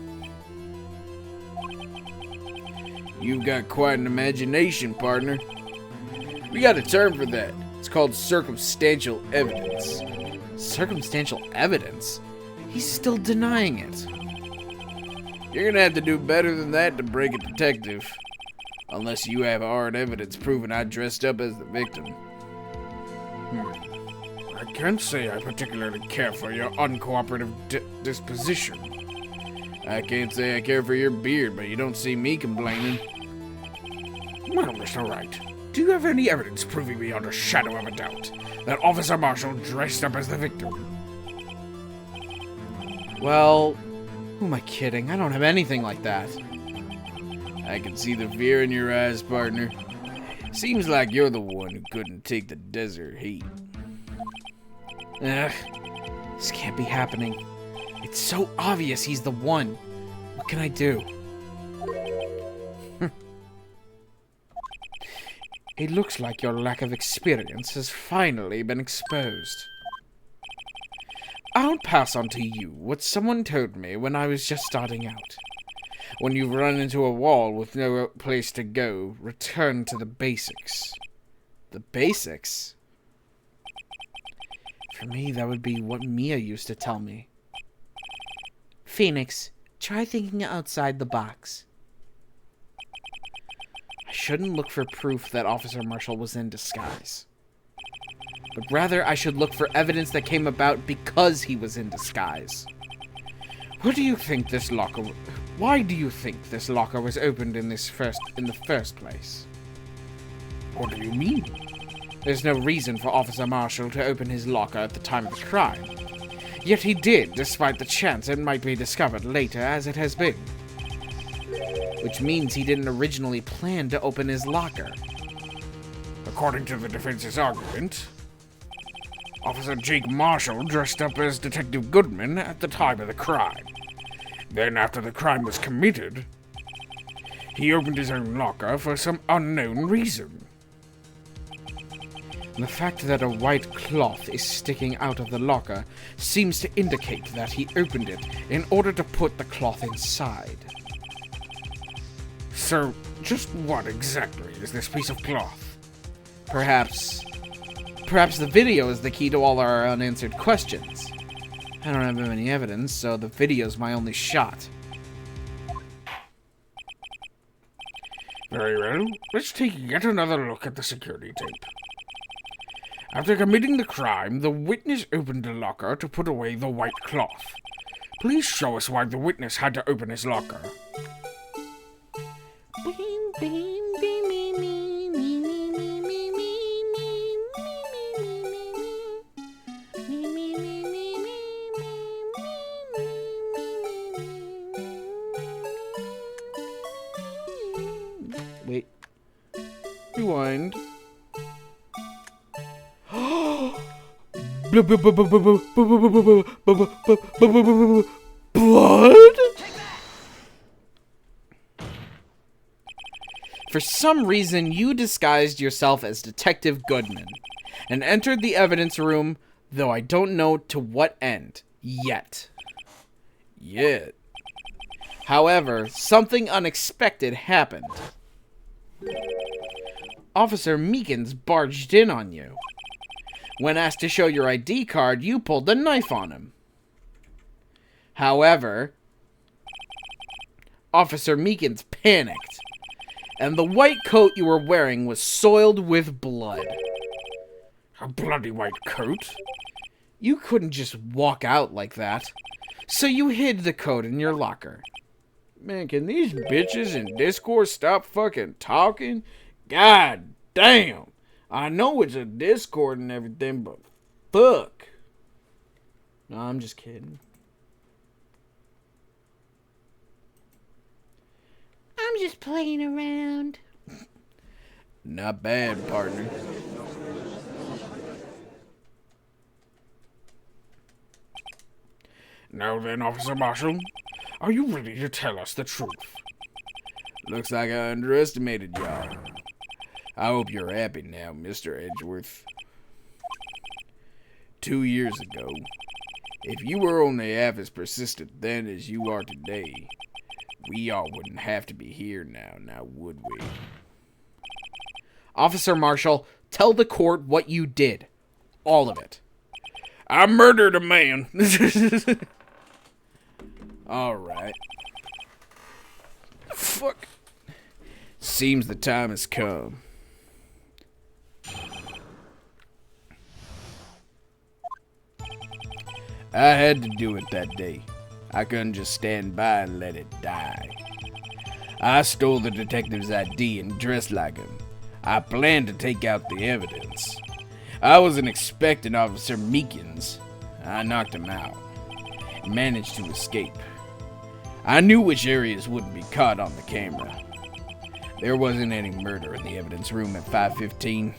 You've got quite an imagination, partner. We got a term for that. It's called circumstantial evidence. Circumstantial evidence? He's still denying it. You're gonna have to do better than that to break a detective. Unless you have hard evidence proving I dressed up as the victim. I can't say I particularly care for your uncooperative disposition. I can't say I care for your beard, but you don't see me complaining. Well, Mr. Wright, do you have any evidence proving beyond a shadow of a doubt that Officer Marshall dressed up as the victim? Well, who am I kidding? I don't have anything like that. I can see the fear in your eyes, partner. Seems like you're the one who couldn't take the desert heat. Ugh, this can't be happening. It's so obvious he's the one. What can I do? It looks like your lack of experience has finally been exposed. I'll pass on to you what someone told me when I was just starting out. When you've run into a wall with no place to go, return to the basics. The basics? For me, that would be what Mia used to tell me. Phoenix, try thinking outside the box. I shouldn't look for proof that Officer Marshall was in disguise. But rather, I should look for evidence that came about because he was in disguise. Why do you think this locker was opened in the first place? What do you mean? There's no reason for Officer Marshall to open his locker at the time of the crime. Yet he did, despite the chance it might be discovered later, as it has been. Which means he didn't originally plan to open his locker. According to the defense's argument, Officer Jake Marshall dressed up as Detective Goodman at the time of the crime. Then, after the crime was committed, he opened his own locker for some unknown reason. The fact that a white cloth is sticking out of the locker seems to indicate that he opened it in order to put the cloth inside. So, just what exactly is this piece of cloth? Perhaps the video is the key to all our unanswered questions. I don't have any evidence, so the video's my only shot. Very well, let's take yet another look at the security tape. After committing the crime, the witness opened the locker to put away the white cloth. Please show us why the witness had to open his locker. Wait. Rewind. Blood? For some reason, you disguised yourself as Detective Goodman and entered the evidence room, though I don't know to what end. Yet. However, something unexpected happened. Officer Meekins barged in on you. When asked to show your ID card, you pulled a knife on him. However, Officer Meekins panicked, and the white coat you were wearing was soiled with blood. A bloody white coat? You couldn't just walk out like that, so you hid the coat in your locker. Man, can these bitches in Discord stop fucking talking? God damn! I know it's a Discord and everything, but fuck. No, I'm just kidding. I'm just playing around. Not bad, partner. Now then, Officer Marshall, are you ready to tell us the truth? Looks like I underestimated y'all. I hope you're happy now, Mr. Edgeworth. 2 years ago, if you were only half as persistent then as you are today, we all wouldn't have to be here now would we? Officer Marshall, tell the court what you did. All of it. I murdered a man. Alright. Fuck. Seems the time has come. I had to do it that day. I couldn't just stand by and let it die. I stole the detective's ID and dressed like him. I planned to take out the evidence. I wasn't expecting Officer Meekins. I knocked him out and managed to escape. I knew which areas wouldn't be caught on the camera. There wasn't any murder in the evidence room at 5:15.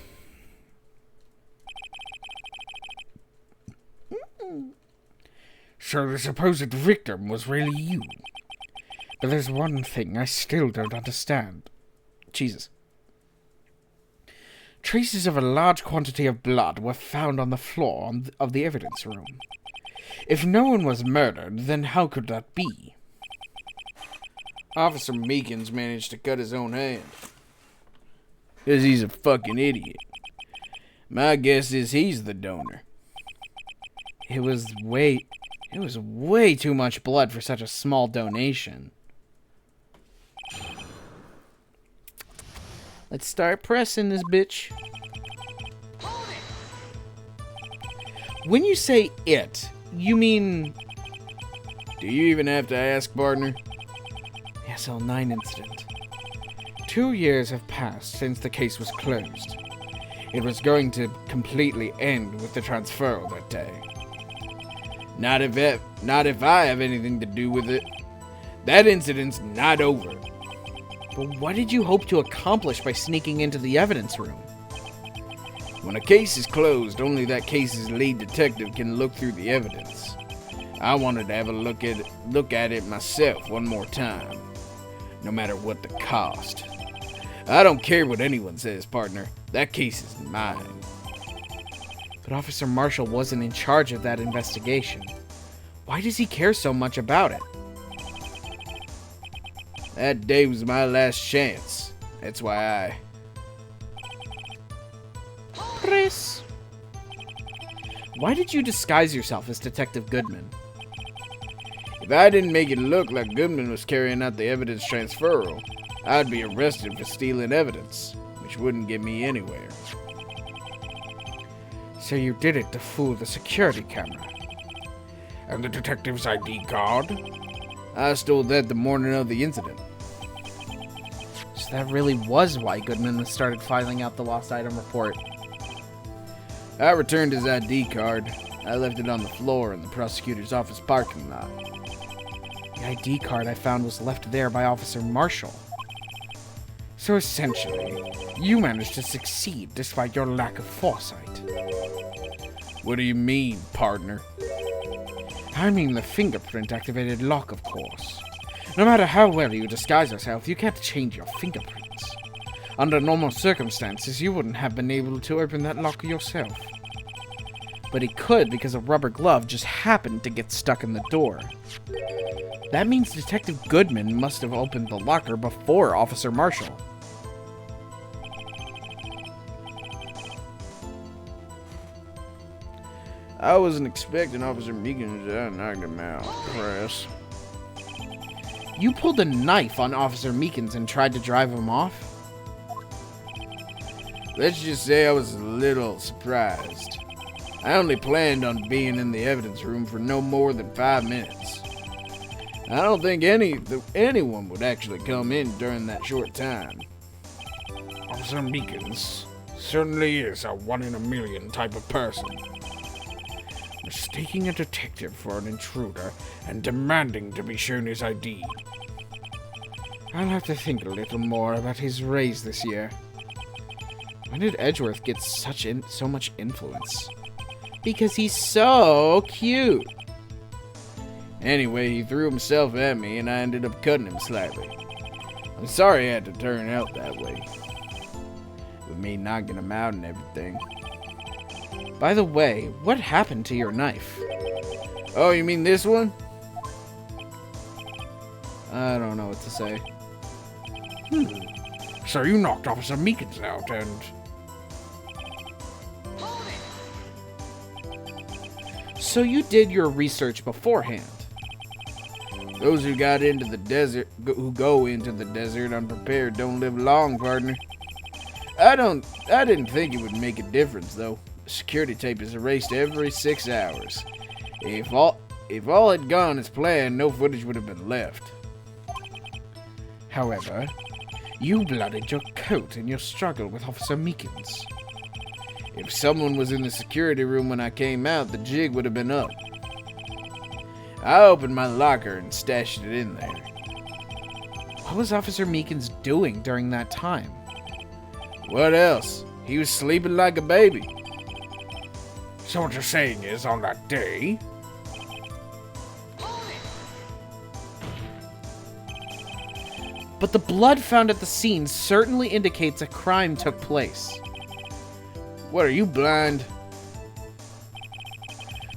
So the supposed victim was really you. But there's one thing I still don't understand. Jesus. Traces of a large quantity of blood were found on the floor of the evidence room. If no one was murdered, then how could that be? Officer Meekins managed to cut his own hand. 'Cause he's a fucking idiot. My guess is he's the donor. It was way too much blood for such a small donation. Let's start pressing this bitch. When you say it, you mean... Do you even have to ask, partner? SL9 incident. 2 years have passed since the case was closed. It was going to completely end with the transferal that day. Not if I have anything to do with it. That incident's not over. But what did you hope to accomplish by sneaking into the evidence room? When a case is closed, only that case's lead detective can look through the evidence. I wanted to have a look at it myself one more time, no matter what the cost. I don't care what anyone says, partner. That case is mine. But Officer Marshall wasn't in charge of that investigation. Why does he care so much about it? That day was my last chance. That's why I... Chris. Why did you disguise yourself as Detective Goodman? If I didn't make it look like Goodman was carrying out the evidence transferal, I'd be arrested for stealing evidence, which wouldn't get me anywhere. So you did it to fool the security camera. And the detective's ID card? I stole that the morning of the incident. So that really was why Goodman started filing out the lost item report. I returned his ID card. I left it on the floor in the prosecutor's office parking lot. The ID card I found was left there by Officer Marshall. So essentially, you managed to succeed despite your lack of foresight. What do you mean, partner? I mean the fingerprint-activated lock, of course. No matter how well you disguise yourself, you can't change your fingerprints. Under normal circumstances, you wouldn't have been able to open that lock yourself. But he could because a rubber glove just happened to get stuck in the door. That means Detective Goodman must have opened the locker before Officer Marshall. I wasn't expecting Officer Meekins to knock him out, Chris. You pulled a knife on Officer Meekins and tried to drive him off? Let's just say I was a little surprised. I only planned on being in the evidence room for no more than 5 minutes. I don't think anyone would actually come in during that short time. Officer Meekins certainly is a 1-in-a-million type of person. Mistaking a detective for an intruder and demanding to be shown his ID. I'll have to think a little more about his raise this year. When did Edgeworth get so much influence? Because he's so cute. Anyway, he threw himself at me and I ended up cutting him slightly. I'm sorry it had to turn out that way. With me knocking him out and everything. By the way, what happened to your knife? Oh, you mean this one? I don't know what to say. So you knocked Officer Meekins out and... So you did your research beforehand? Those who go into the desert unprepared don't live long, partner. I didn't think it would make a difference, though. Security tape is erased every 6 hours. If all had gone as planned, no footage would have been left. However, you blooded your coat in your struggle with Officer Meekins. If someone was in the security room when I came out, the jig would have been up. I opened my locker and stashed it in there. What was Officer Meekins doing during that time? What else? He was sleeping like a baby. So what you're saying is, on that day... But the blood found at the scene certainly indicates a crime took place. What, are you blind?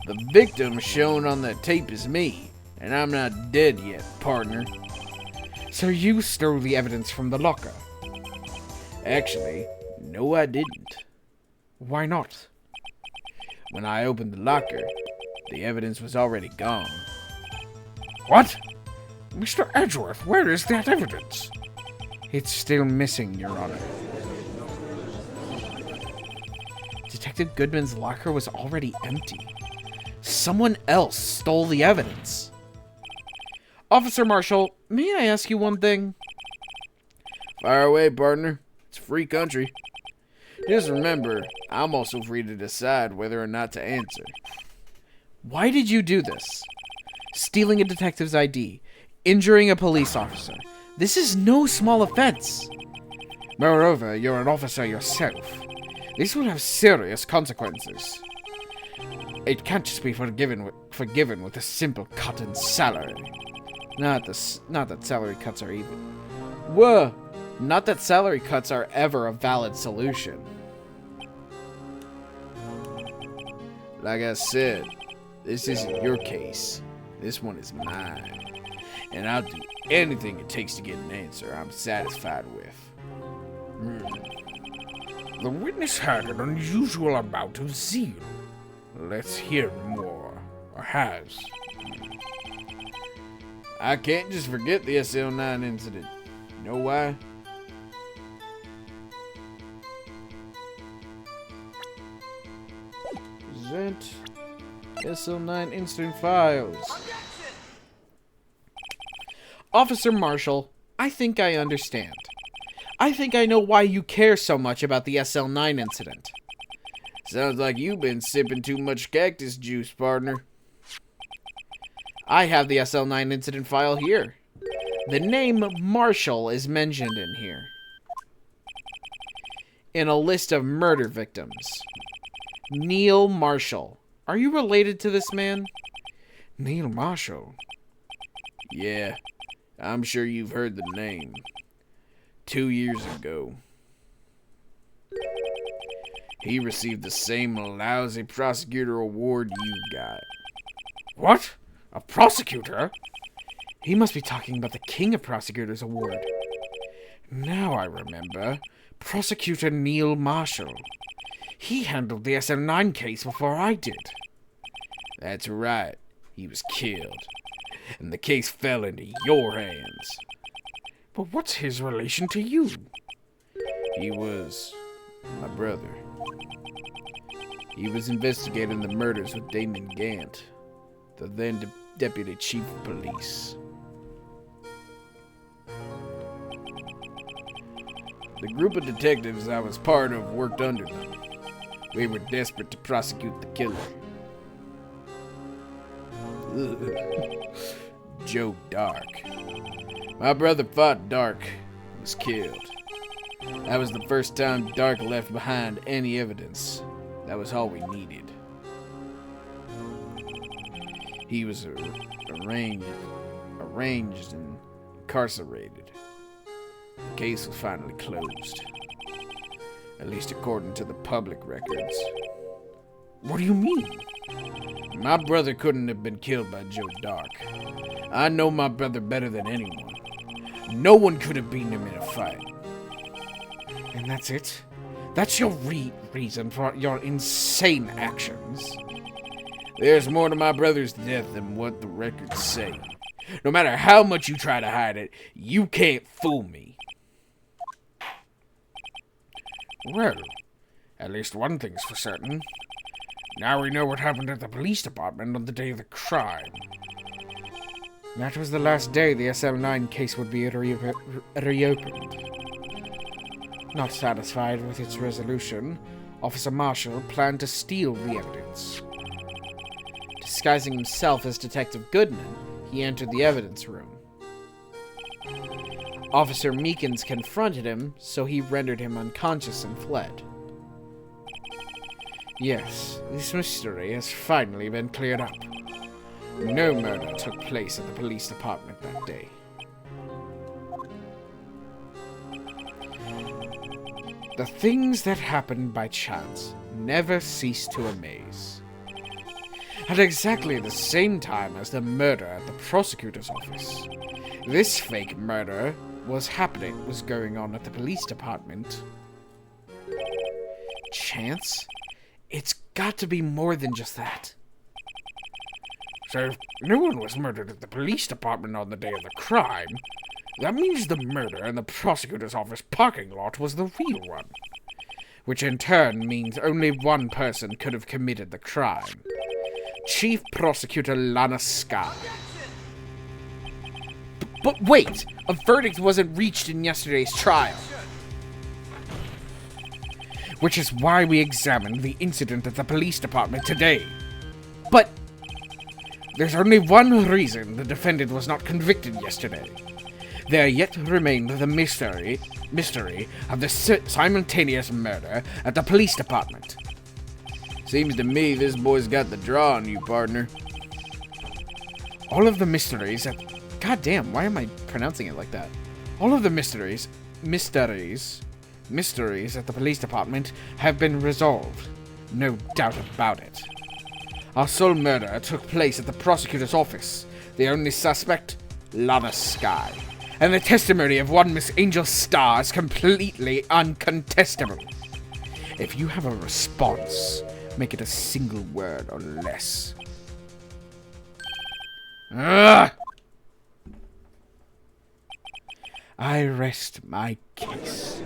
The victim shown on the tape is me, and I'm not dead yet, partner. So you stole the evidence from the locker? Actually, no I didn't. Why not? When I opened the locker, the evidence was already gone. What? Mr. Edgeworth, where is that evidence? It's still missing, Your Honor. Detective Goodman's locker was already empty. Someone else stole the evidence. Officer Marshall, may I ask you one thing? Fire away, partner. It's a free country. Just remember, I'm also free to decide whether or not to answer. Why did you do this? Stealing a detective's ID, injuring a police officer. This is no small offense. Moreover, you're an officer yourself. This will have serious consequences. It can't just be forgiven with a simple cut in salary. Not that salary cuts are even. Whoa! Not that salary cuts are ever a valid solution. Like I said, this isn't your case. This one is mine. And I'll do anything it takes to get an answer I'm satisfied with. The witness had an unusual amount of zeal. Let's hear more. Or has. I can't just forget the SL9 incident. You know why? Present SL9 incident files. Officer Marshall, I think I understand. I think I know why you care so much about the SL9 incident. Sounds like you've been sipping too much cactus juice, partner. I have the SL9 incident file here. The name Marshall is mentioned in here. In a list of murder victims. Neil Marshall. Are you related to this man? Neil Marshall? Yeah, I'm sure you've heard the name. 2 years ago, he received the same lousy prosecutor award you got. What? A prosecutor? He must be talking about the King of Prosecutors Award. Now I remember. Prosecutor Neil Marshall. He handled the SL9 case before I did. That's right. He was killed. And the case fell into your hands. But what's his relation to you? He was my brother. He was investigating the murders with Damon Gant, the then deputy chief of police. The group of detectives I was part of worked under them. We were desperate to prosecute the killer. Joe Dark. My brother fought Dark and was killed. That was the first time Dark left behind any evidence. That was all we needed. He was arraigned and incarcerated. The case was finally closed. At least according to the public records. What do you mean? My brother couldn't have been killed by Joe Dark. I know my brother better than anyone. No one could have beaten him in a fight. And that's it? That's your reason for your insane actions? There's more to my brother's death than what the records say. No matter how much you try to hide it, you can't fool me. Well, at least one thing's for certain. Now we know what happened at the police department on the day of the crime. That was the last day the SL9 case would be reopened. Not satisfied with its resolution, Officer Marshall planned to steal the evidence. Disguising himself as Detective Goodman, he entered the evidence room. Officer Meekins confronted him, so he rendered him unconscious and fled. Yes, this mystery has finally been cleared up. No murder took place at the police department that day. The things that happened by chance never cease to amaze. at exactly the same time as the murder at the prosecutor's office. This fake murder was going on at the police department. Chance? It's got to be more than just that. So if no one was murdered at the police department on the day of the crime, that means the murder in the prosecutor's office parking lot was the real one. Which in turn means only one person could have committed the crime. Chief Prosecutor Lana Sky. But wait! A verdict wasn't reached in yesterday's trial. Which is why we examined the incident at the police department today. But there's only one reason the defendant was not convicted yesterday. There yet remained the mystery of the simultaneous murder at the police department. Seems to me this boy's got the draw on you, partner. All of the mysteries at... God damn, why am I pronouncing it like that? All of the mysteries at the police department have been resolved. No doubt about it. Our sole murder took place at the prosecutor's office. The only suspect, Lana Sky. And the testimony of one Miss Angel Star is completely uncontestable. If you have a response, make it a single word or less. Ugh! I rest my case.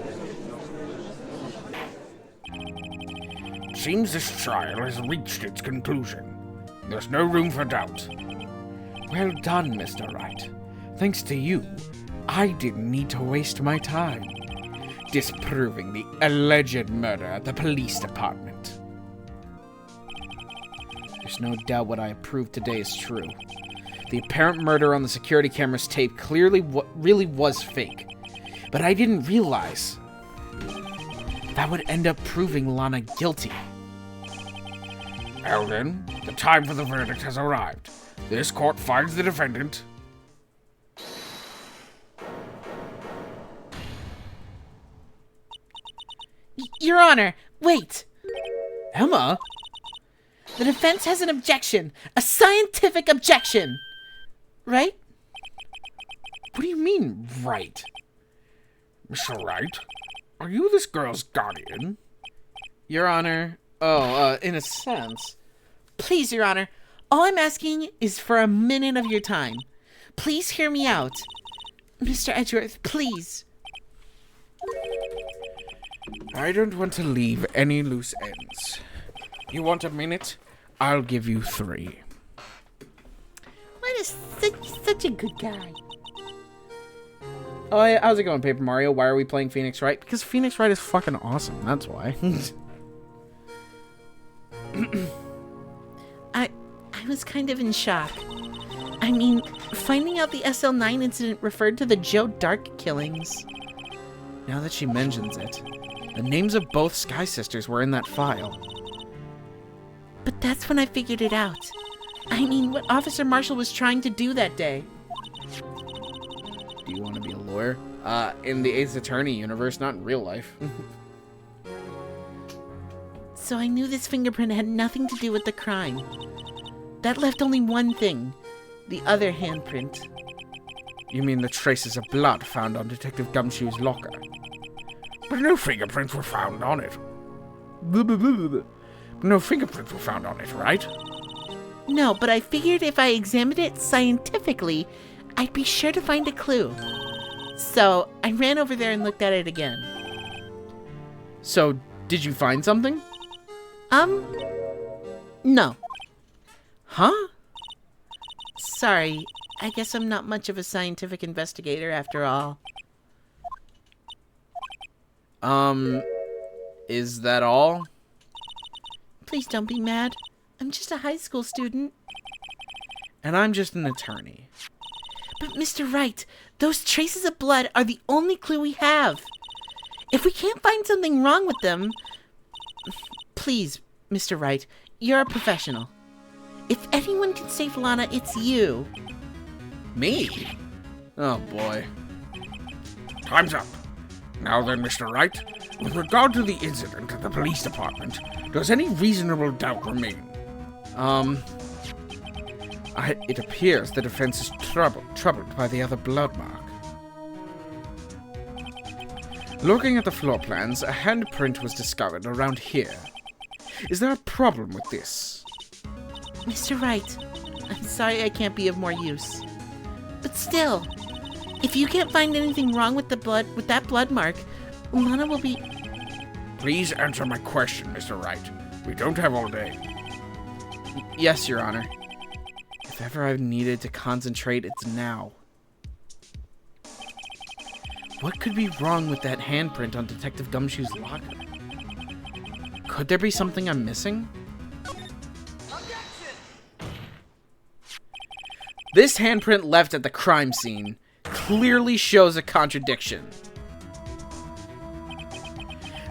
Seems this trial has reached its conclusion. There's no room for doubt. Well done, Mr. Wright. Thanks to you, I didn't need to waste my time disproving the alleged murder at the police department. There's no doubt what I proved today is true. The apparent murder on the security camera's tape clearly really was fake. But I didn't realize that would end up proving Lana guilty. Well then, the time for the verdict has arrived. This court finds the defendant... Your Honor, wait! Emma? The defense has an objection. A scientific objection! Right? What do you mean, right? Mr. Wright, are you this girl's guardian? Your Honor, in a sense. Please, Your Honor, all I'm asking is for a minute of your time. Please hear me out. Mr. Edgeworth, please. I don't want to leave any loose ends. You want a minute? I'll give you 3. What is such a good guy? Oh, how's it going, Paper Mario? Why are we playing Phoenix Wright? Because Phoenix Wright is fucking awesome. That's why. I was kind of in shock. I mean, finding out the SL9 incident referred to the Joe Dark killings. Now that she mentions it, the names of both Sky Sisters were in that file. But that's when I figured it out. I mean, what Officer Marshall was trying to do that day. Do you want to be a lawyer? In the Ace Attorney universe, not in real life. So I knew this fingerprint had nothing to do with the crime. That left only one thing. The other handprint. You mean the traces of blood found on Detective Gumshoe's locker? But no fingerprints were found on it. No fingerprints were found on it, right? No, but I figured if I examined it scientifically, I'd be sure to find a clue. So I ran over there and looked at it again. So, did you find something? No. Huh? Sorry, I guess I'm not much of a scientific investigator after all. Is that all? Please don't be mad. I'm just a high school student. And I'm just an attorney. But Mr. Wright, those traces of blood are the only clue we have. If we can't find something wrong with them... Please, Mr. Wright, you're a professional. If anyone can save Lana, it's you. Me? Oh boy. Time's up. Now then, Mr. Wright, with regard to the incident at the police department, does any reasonable doubt remain? It appears the defense is troubled by the other blood mark. Looking at the floor plans, a handprint was discovered around here. Is there a problem with this? Mr. Wright, I'm sorry I can't be of more use. But still, if you can't find anything wrong with that blood mark, Lana will be... Please answer my question, Mr. Wright. We don't have all day. Yes, Your Honor. If ever I've needed to concentrate, it's now. What could be wrong with that handprint on Detective Gumshoe's locker? Could there be something I'm missing? This handprint left at the crime scene clearly shows a contradiction.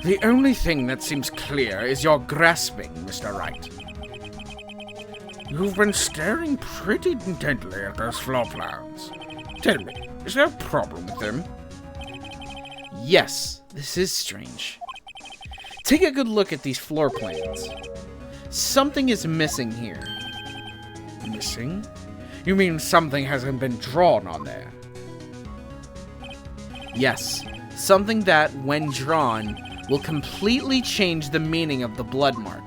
The only thing that seems clear is your grasping, Mr. Wright. You've been staring pretty intently at those floor plans. Tell me, is there a problem with them? Yes, this is strange. Take a good look at these floor plans. Something is missing here. Missing? You mean something hasn't been drawn on there? Yes, something that, when drawn, will completely change the meaning of the blood mark.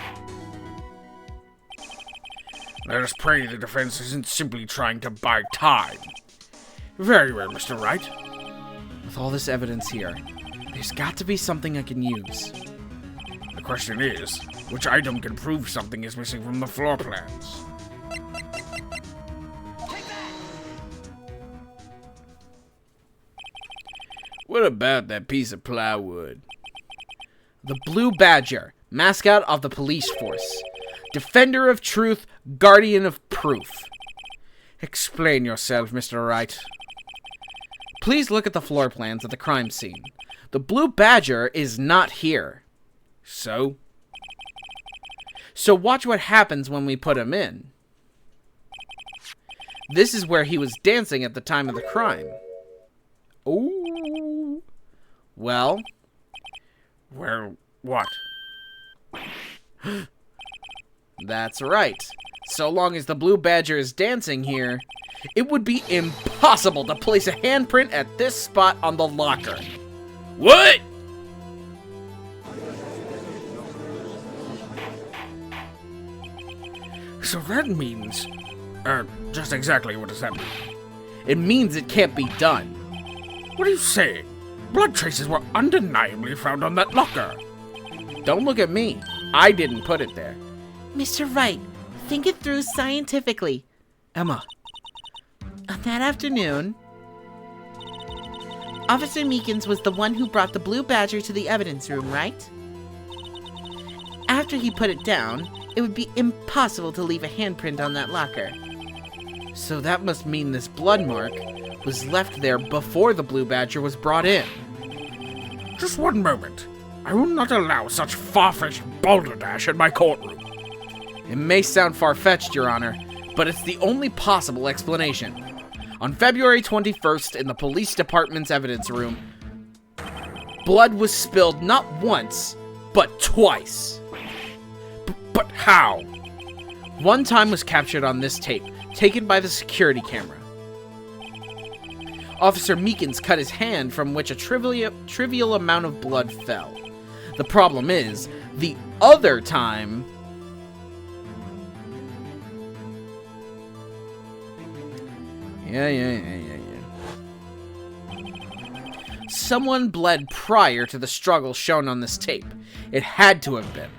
Let us pray the defense isn't simply trying to buy time. Very well, Mr. Wright. With all this evidence here, there's got to be something I can use. The question is, which item can prove something is missing from the floor plans? What about that piece of plywood? The Blue Badger, mascot of the police force. Defender of truth, guardian of proof. Explain yourself, Mr. Wright. Please look at the floor plans of the crime scene. The Blue Badger is not here. So? So watch what happens when we put him in. This is where he was dancing at the time of the crime. Ooh. Well, what? That's right. So long as the Blue Badger is dancing here, it would be impossible to place a handprint at this spot on the locker. What? So that means... just exactly what does that mean? It means it can't be done. What are you saying? Blood traces were undeniably found on that locker. Don't look at me. I didn't put it there. Mr. Wright, think it through scientifically. Emma. On that afternoon, Officer Meekins was the one who brought the Blue Badger to the evidence room, right? After he put it down, it would be impossible to leave a handprint on that locker. So that must mean this blood mark was left there before the Blue Badger was brought in. Just one moment. I will not allow such far-fetched balderdash in my courtroom. It may sound far-fetched, Your Honor, but it's the only possible explanation. On February 21st, in the police department's evidence room, blood was spilled not once, but twice. But how? One time was captured on this tape, taken by the security camera. Officer Meekins cut his hand, from which a trivial amount of blood fell. The problem is, the other time... Yeah. Someone bled prior to the struggle shown on this tape. It had to have been.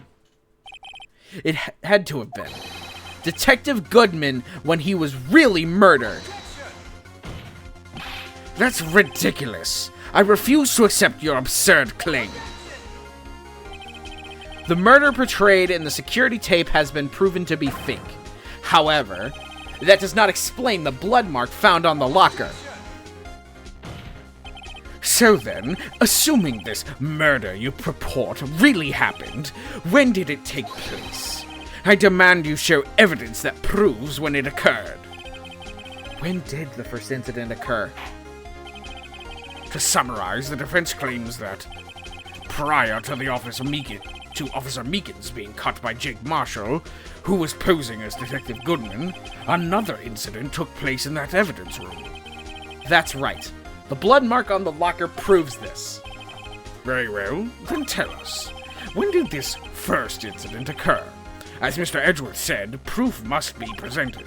Detective Goodman when he was really murdered. That's ridiculous. I refuse to accept your absurd claim. The murder portrayed in the security tape has been proven to be fake. However, that does not explain the blood mark found on the locker. So then, assuming this murder you purport really happened, when did it take place? I demand you show evidence that proves when it occurred. When did the first incident occur? To summarize, the defense claims that prior to the officer to Officer Meekins being cut by Jake Marshall, who was posing as Detective Goodman, another incident took place in that evidence room. That's right. The blood mark on the locker proves this. Very well, then tell us. When did this first incident occur? As Mr. Edgeworth said, proof must be presented.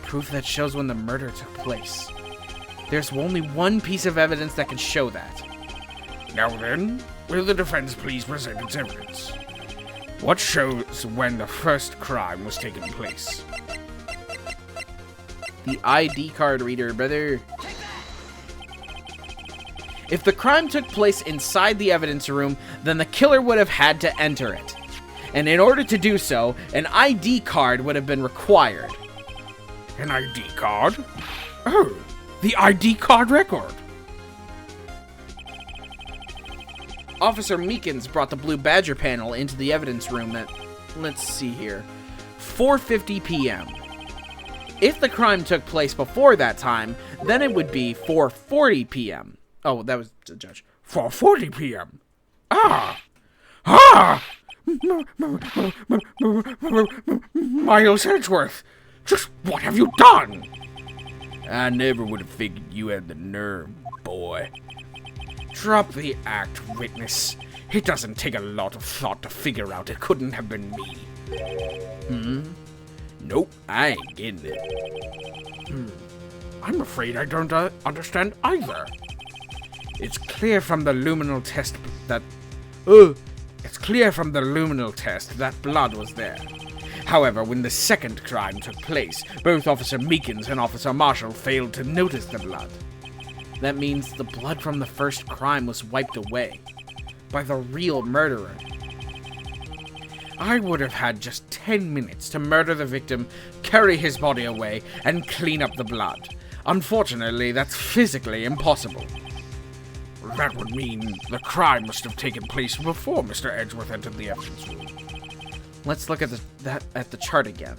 Proof that shows when the murder took place. There's only one piece of evidence that can show that. Now then, will the defense please present its evidence? What shows when the first crime was taking place? The ID card reader, brother. If the crime took place inside the evidence room, then the killer would have had to enter it. And in order to do so, an ID card would have been required. An ID card? Oh, the ID card record. Officer Meekins brought the Blue Badger panel into the evidence room at, let's see here, 4:50 p.m. If the crime took place before that time, then it would be 4:40 p.m. Oh, that was the judge. 4:40 p.m. Miles Edgeworth, just what have you done? I never would have figured you had the nerve, boy. Drop the act, witness. It doesn't take a lot of thought to figure out it couldn't have been me. Nope, I ain't getting it. I'm afraid I don't understand either. It's clear from the luminal test that... It's clear from the luminal test that blood was there. However, when the second crime took place, both Officer Meekins and Officer Marshall failed to notice the blood. That means the blood from the first crime was wiped away by the real murderer. I would have had just 10 minutes to murder the victim, carry his body away, and clean up the blood. Unfortunately, that's physically impossible. That would mean the crime must have taken place before Mr. Edgeworth entered the evidence room. Let's look at the chart again.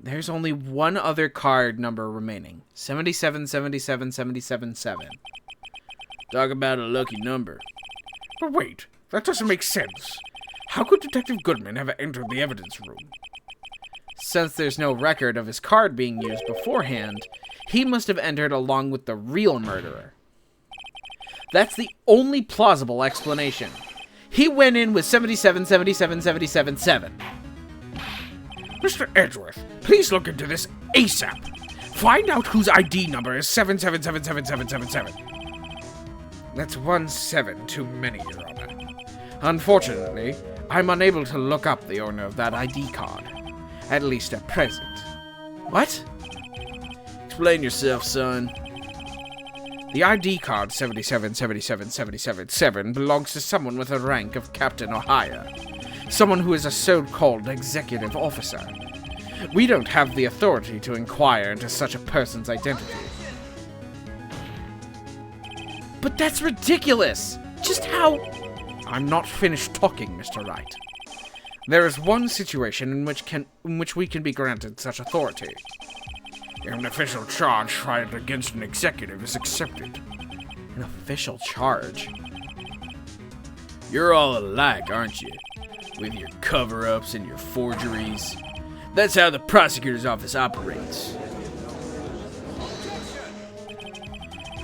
There's only one other card number remaining. 777777. Talk about a lucky number. But wait, that doesn't make sense. How could Detective Goodman have entered the evidence room? Since there's no record of his card being used beforehand, he must have entered along with the real murderer. That's the only plausible explanation. He went in with 77777777. Mr. Edgeworth, please look into this ASAP. Find out whose ID number is 77777777. That's 1 7 too many, Your Honor. Unfortunately, I'm unable to look up the owner of that ID card. At least at present. What? Explain yourself, son. The ID card 77777777 belongs to someone with a rank of captain or higher. Someone who is a so-called executive officer. We don't have the authority to inquire into such a person's identity. But that's ridiculous! Just how... I'm not finished talking, Mr. Wright. There is one situation in which we can be granted such authority. An official charge filed against an executive is accepted. An official charge? You're all alike, aren't you? With your cover-ups and your forgeries. That's how the prosecutor's office operates.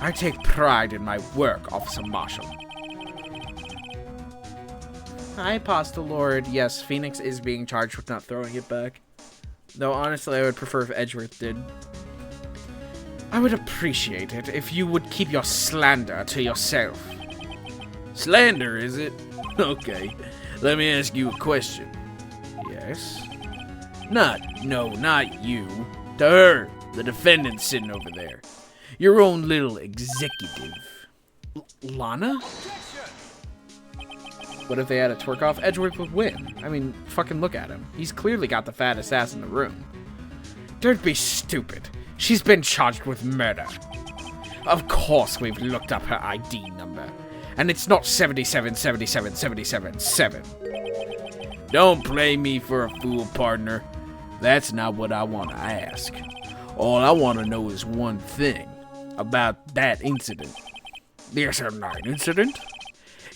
I take pride in my work, Officer Marshall. Hi, Pasta Lord. Yes, Phoenix is being charged with not throwing it back. Though, honestly, I would prefer if Edgeworth did. I would appreciate it if you would keep your slander to yourself. Slander, is it? Okay. Let me ask you a question. Yes? Not you. To her, the defendant sitting over there. Your own little executive. Lana? What if they had a twerk off? Edgeworth would win. I mean, fucking look at him. He's clearly got the fattest ass in the room. Don't be stupid. She's been charged with murder. Of course we've looked up her ID number. And it's not 77777777. Don't play me for a fool, partner. That's not what I want to ask. All I want to know is one thing about that incident. The SL9 incident?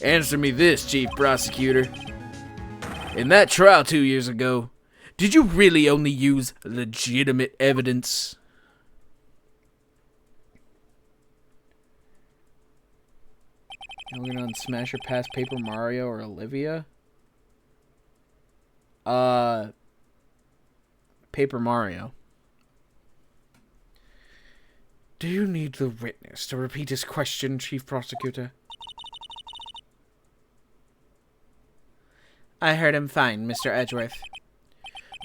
Answer me this, Chief Prosecutor. In that trial 2 years ago, did you really only use legitimate evidence? We're gonna smash or pass Paper Mario or Olivia? Paper Mario. Do you need the witness to repeat his question, Chief Prosecutor? I heard him fine, Mr. Edgeworth.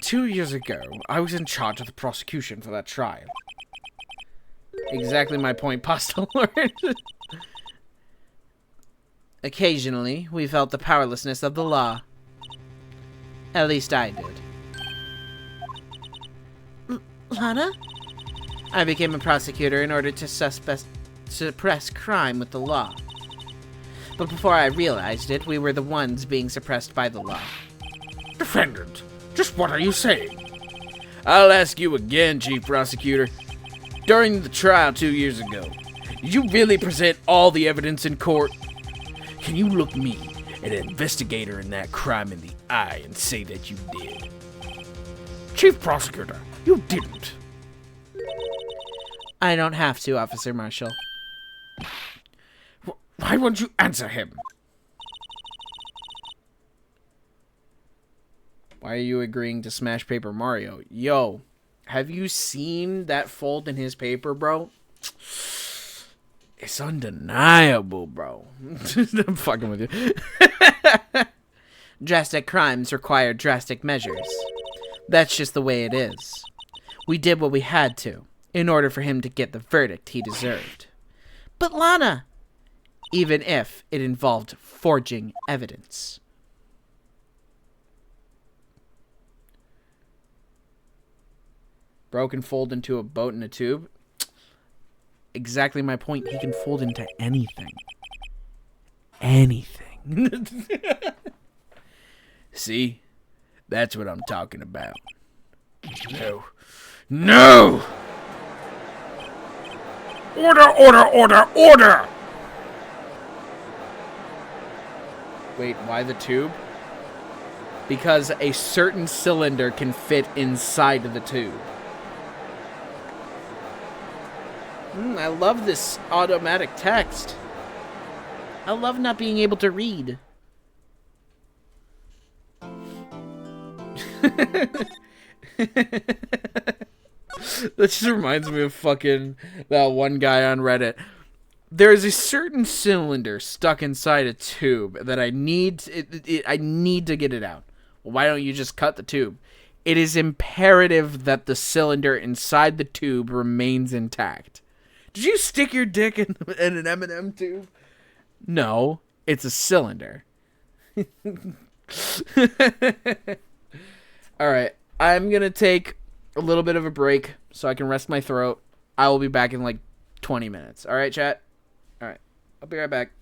2 years ago, I was in charge of the prosecution for that trial. Exactly my point, Postal Lord. Occasionally, we felt the powerlessness of the law. At least I did. Lana? I became a prosecutor in order to suppress crime with the law. But before I realized it, we were the ones being suppressed by the law. Defendant, just what are you saying? I'll ask you again, Chief Prosecutor. During the trial 2 years ago, did you really present all the evidence in court? Can you look me, an investigator in that crime, in the eye and say that you did? Chief Prosecutor, you didn't. I don't have to, Officer Marshall. Why won't you answer him? Why are you agreeing to smash Paper Mario? Yo, have you seen that fold in his paper, bro? It's undeniable, bro. I'm fucking with you. Drastic crimes require drastic measures. That's just the way it is. We did what we had to, in order for him to get the verdict he deserved. But Lana! Even if it involved forging evidence. Bro can fold into a boat in a tube. Exactly my point. He can fold into anything. Anything. See? That's what I'm talking about. No. No! Order, order, order, order! Wait, why the tube? Because a certain cylinder can fit inside of the tube. I love this automatic text. I love not being able to read. That just reminds me of fucking that one guy on Reddit. There is a certain cylinder stuck inside a tube that I need to get it out. Well, why don't you just cut the tube? It is imperative that the cylinder inside the tube remains intact. Did you stick your dick in an M&M tube? No, it's a cylinder. All right, I'm going to take a little bit of a break so I can rest my throat. I will be back in like 20 minutes. All right, chat? All right, I'll be right back.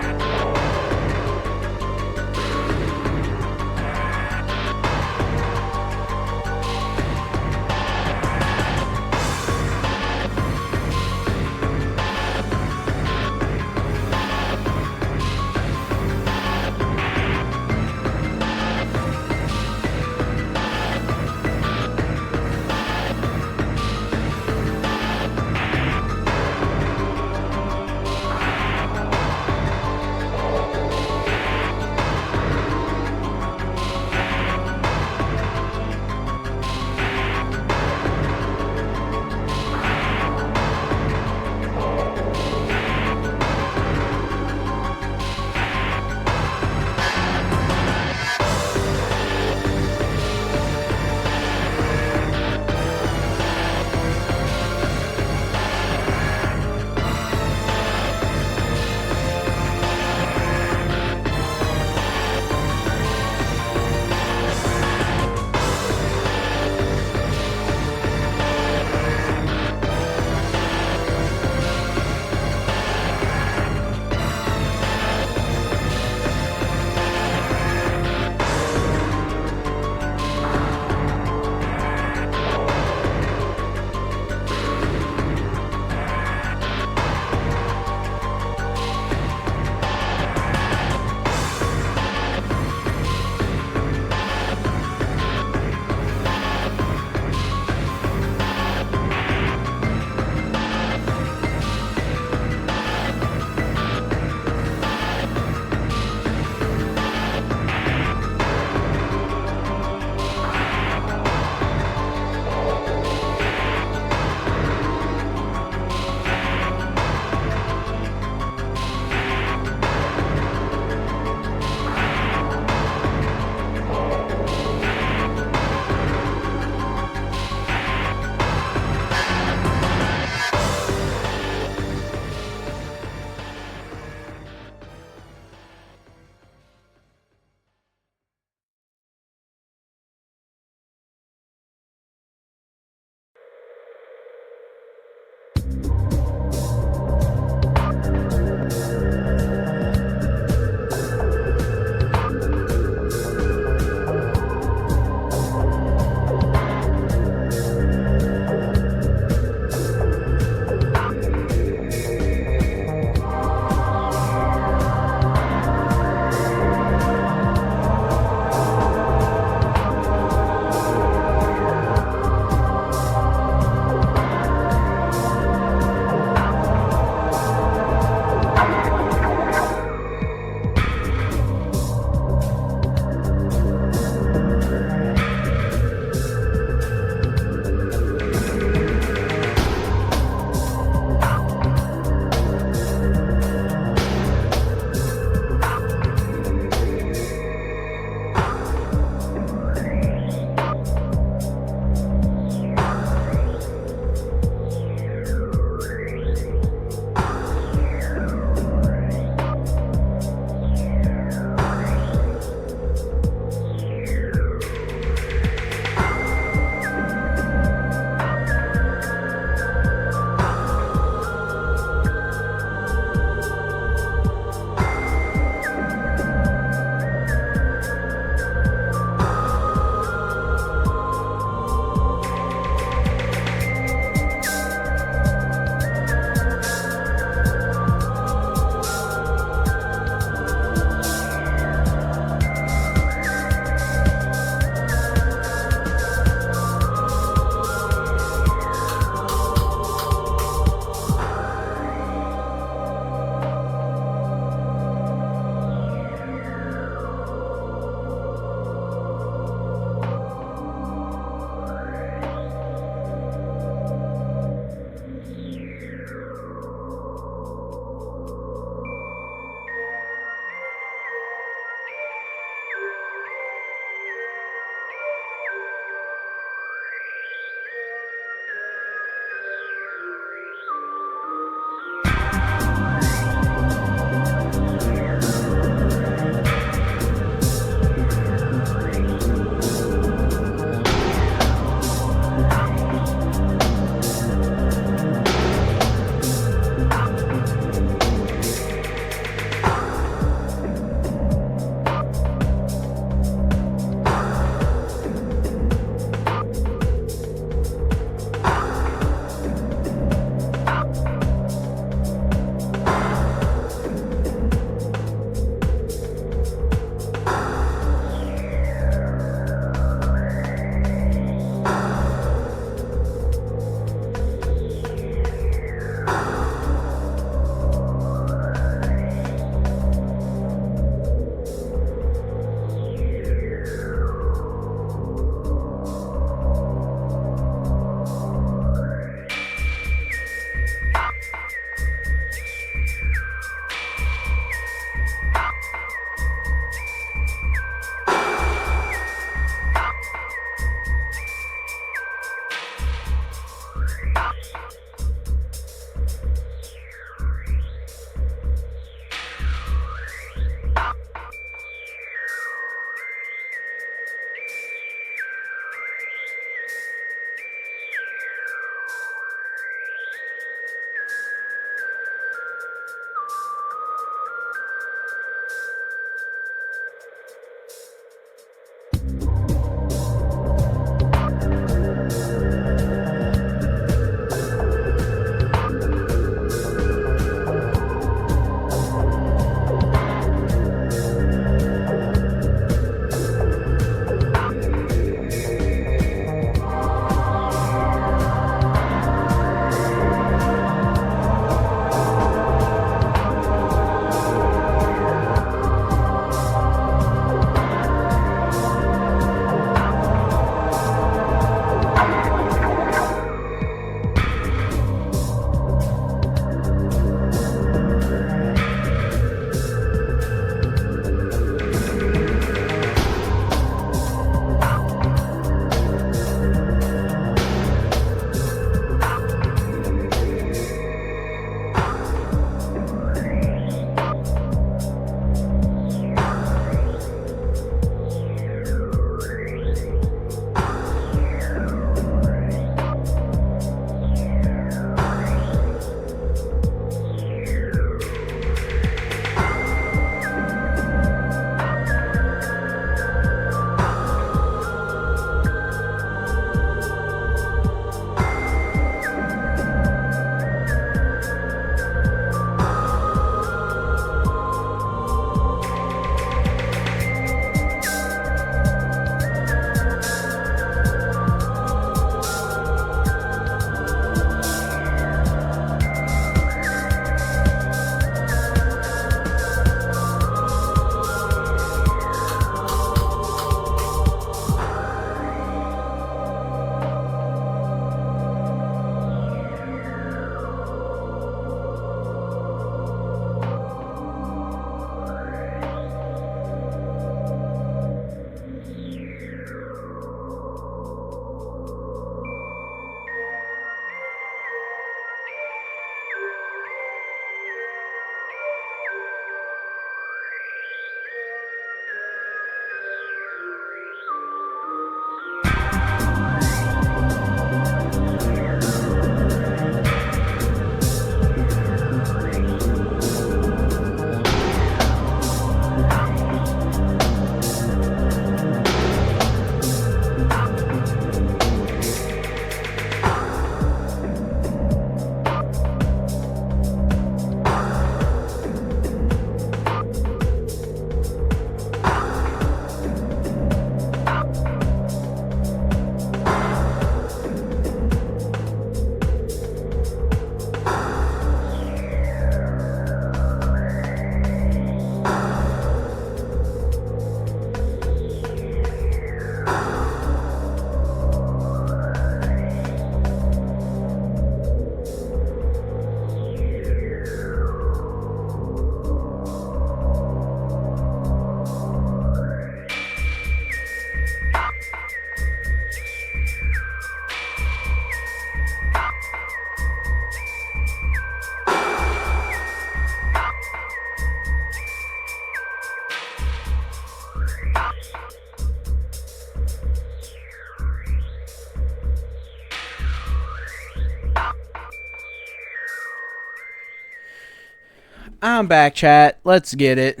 I'm back, chat. Let's get it.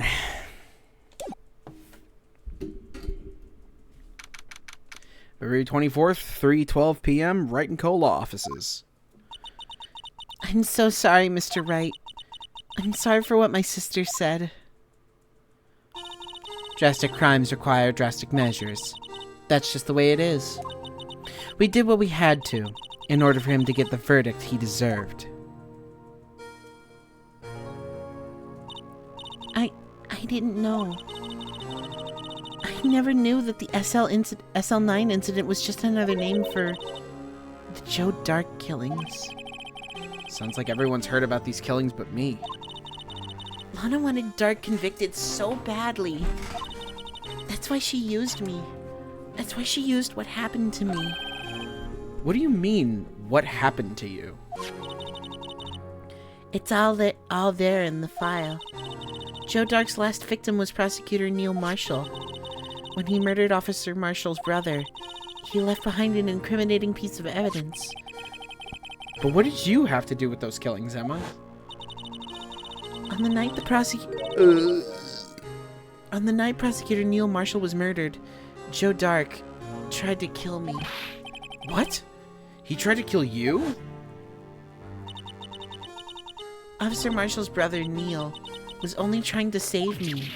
February 24th, 3:12 p.m., Wright & Co. Law Offices. I'm so sorry, Mr. Wright. I'm sorry for what my sister said. Drastic crimes require drastic measures. That's just the way it is. We did what we had to, in order for him to get the verdict he deserved. I didn't know. I never knew that the SL9 incident was just another name for the Joe Dark killings. Sounds like everyone's heard about these killings but me. Lana wanted Dark convicted so badly. That's why she used me. That's why she used what happened to me. What do you mean, what happened to you? It's all there in the file. Joe Dark's last victim was Prosecutor Neil Marshall. When he murdered Officer Marshall's brother, he left behind an incriminating piece of evidence. But what did you have to do with those killings, Emma? On the night Prosecutor Neil Marshall was murdered, Joe Dark tried to kill me. What? He tried to kill you? Officer Marshall's brother, Neil, was only trying to save me.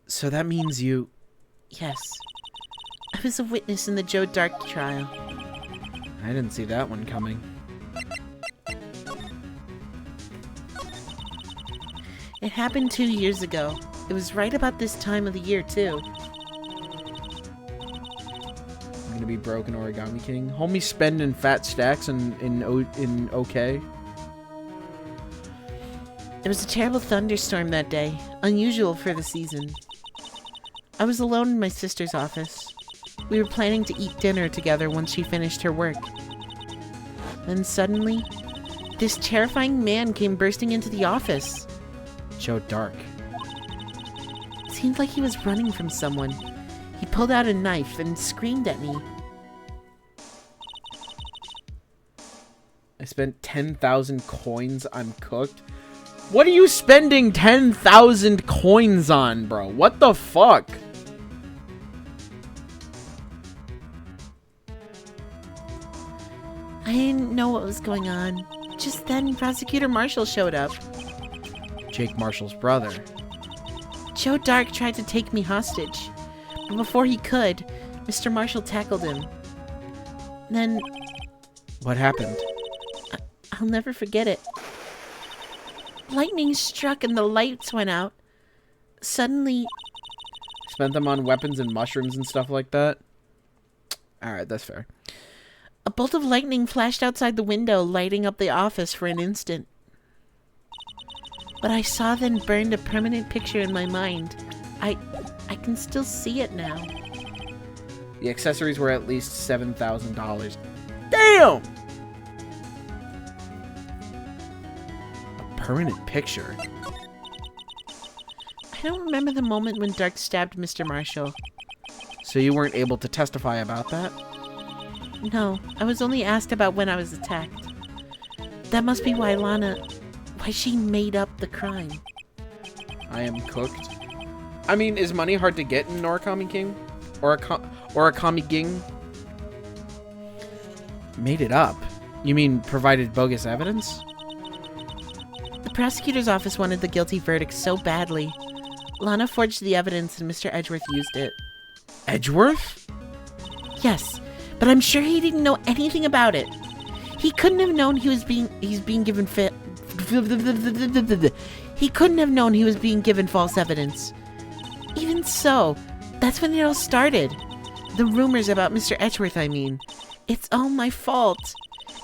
So that means you... Yes. I was a witness in the Joe Dark trial. I didn't see that one coming. It happened 2 years ago. It was right about this time of the year, too. I'm gonna be broke in Origami King. Homie spending fat stacks in OK. There was a terrible thunderstorm that day, unusual for the season. I was alone in my sister's office. We were planning to eat dinner together once she finished her work. Then suddenly, this terrifying man came bursting into the office. Joe Dark. It seemed like he was running from someone. He pulled out a knife and screamed at me. I spent 10,000 coins on cooked. What are you spending 10,000 coins on, bro? What the fuck? I didn't know what was going on. Just then, Prosecutor Marshall showed up. Jake Marshall's brother. Joe Dark tried to take me hostage. But before he could, Mr. Marshall tackled him. Then... What happened? I'll never forget it. Lightning struck and the lights went out. Suddenly... Spent them on weapons and mushrooms and stuff like that? Alright, that's fair. A bolt of lightning flashed outside the window, lighting up the office for an instant. But I saw then burned a permanent picture in my mind. I can still see it now. The accessories were at least $7,000. Damn! A permanent picture? I don't remember the moment when Dark stabbed Mr. Marshall. So you weren't able to testify about that? No, I was only asked about when I was attacked. That must be why why she made up the crime. I am cooked. I mean, is money hard to get in Origami King? Or Origami King? Made it up? You mean provided bogus evidence? The prosecutor's office wanted the guilty verdict so badly. Lana forged the evidence and Mr. Edgeworth used it. Edgeworth? Yes, but I'm sure he didn't know anything about it. He couldn't have known he was being given he couldn't have known he was being given false evidence. Even so, that's when it all started. The rumors about Mr. Edgeworth, I mean. It's all my fault.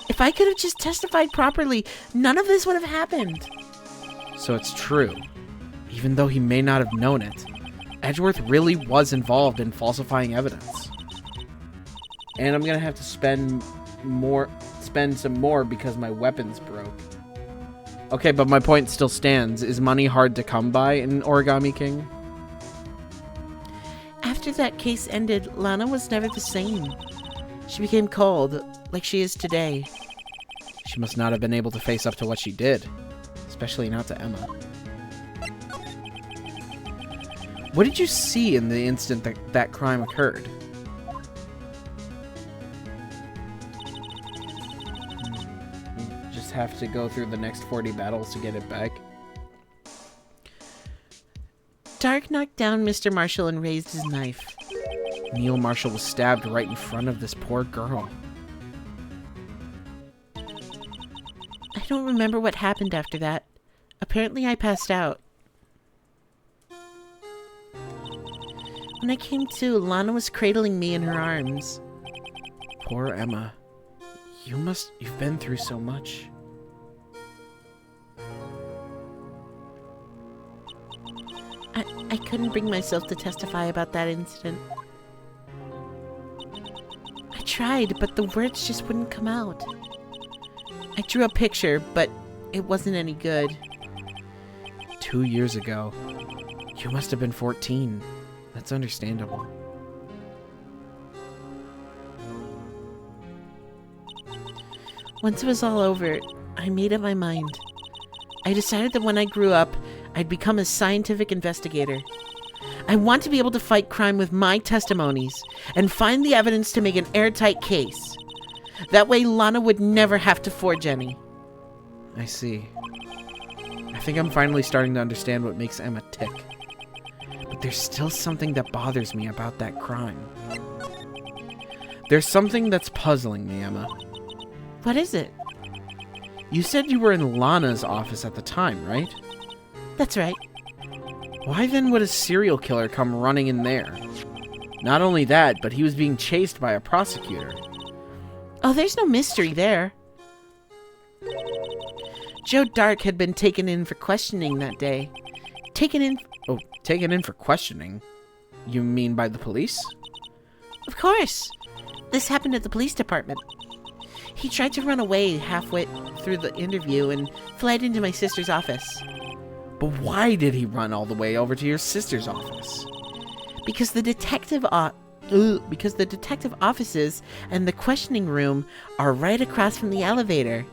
If I could have just testified properly, none of this would have happened. So it's true. Even though he may not have known it, Edgeworth really was involved in falsifying evidence. And I'm gonna have to spend some more because my weapon's broke. Okay, but my point still stands. Is money hard to come by in Origami King? After that case ended, Lana was never the same. She became cold, like she is today. She must not have been able to face up to what she did. especially not to Emma. What did you see in the instant that crime occurred? Just have to go through the next 40 battles to get it back. Dark knocked down Mr. Marshall and raised his knife. Neil Marshall was stabbed right in front of this poor girl. I don't remember what happened after that. Apparently I passed out. When I came to, Lana was cradling me in her arms. Poor Emma. You've been through so much. I couldn't bring myself to testify about that incident. I tried, but the words just wouldn't come out. I drew a picture, but it wasn't any good. 2 years ago. You must have been 14. That's understandable. Once it was all over, I made up my mind. I decided that when I grew up, I'd become a scientific investigator. I want to be able to fight crime with my testimonies and find the evidence to make an airtight case. That way Lana would never have to forge any. I see. I think I'm finally starting to understand what makes Emma tick. But there's still something that bothers me about that crime. There's something that's puzzling me, Emma. What is it? You said you were in Lana's office at the time, right? That's right. Why then would a serial killer come running in there? Not only that, but he was being chased by a prosecutor. Oh, there's no mystery there. Joe Dark had been taken in for questioning that day. Taken in for questioning? You mean by the police? Of course. This happened at the police department. He tried to run away halfway through the interview and fled into my sister's office. But why did he run all the way over to your sister's office? Because the detective offices and the questioning room are right across from the elevator.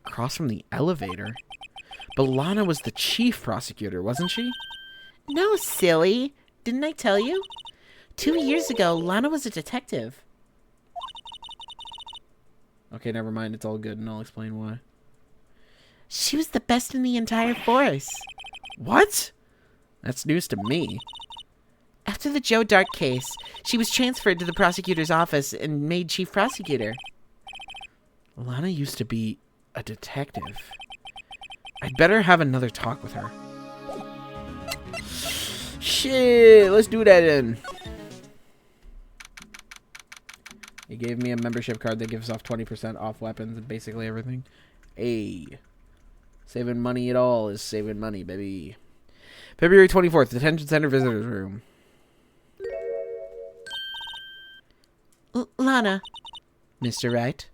Across from the elevator? But Lana was the chief prosecutor, wasn't she? No, silly. Didn't I tell you? 2 years ago, Lana was a detective. Okay, never mind. It's all good, and I'll explain why. She was the best in the entire force. What? That's news to me. After the Joe Dark case, she was transferred to the prosecutor's office and made chief prosecutor. Lana used to be a detective. I'd better have another talk with her. Shit, let's do that then. He gave me a membership card that gives off 20% off weapons and basically everything. Hey. Saving money at all is saving money, baby. February 24th, Detention Center Visitors Room. Lana. Mr. Wright,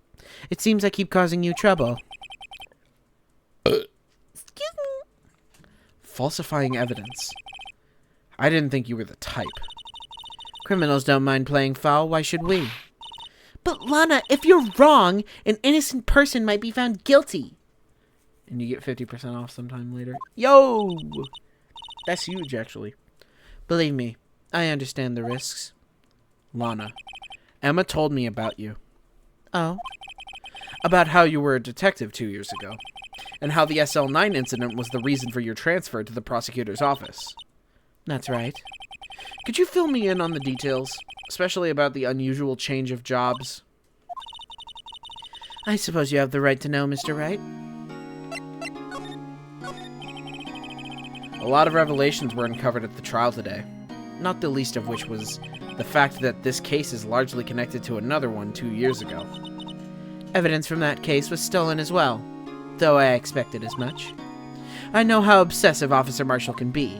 it seems I keep causing you trouble. Excuse me. Falsifying evidence. I didn't think you were the type. Criminals don't mind playing foul, why should we? But Lana, if you're wrong, an innocent person might be found guilty. And you get 50% off sometime later. Yo! That's huge, actually. Believe me, I understand the risks. Lana, Emma told me about you. Oh? About how you were a detective 2 years ago. And how the SL9 incident was the reason for your transfer to the prosecutor's office. That's right. Could you fill me in on the details? Especially about the unusual change of jobs? I suppose you have the right to know, Mr. Wright. A lot of revelations were uncovered at the trial today, not the least of which was the fact that this case is largely connected to another one 2 years ago. Evidence from that case was stolen as well, though I expected as much. I know how obsessive Officer Marshall can be.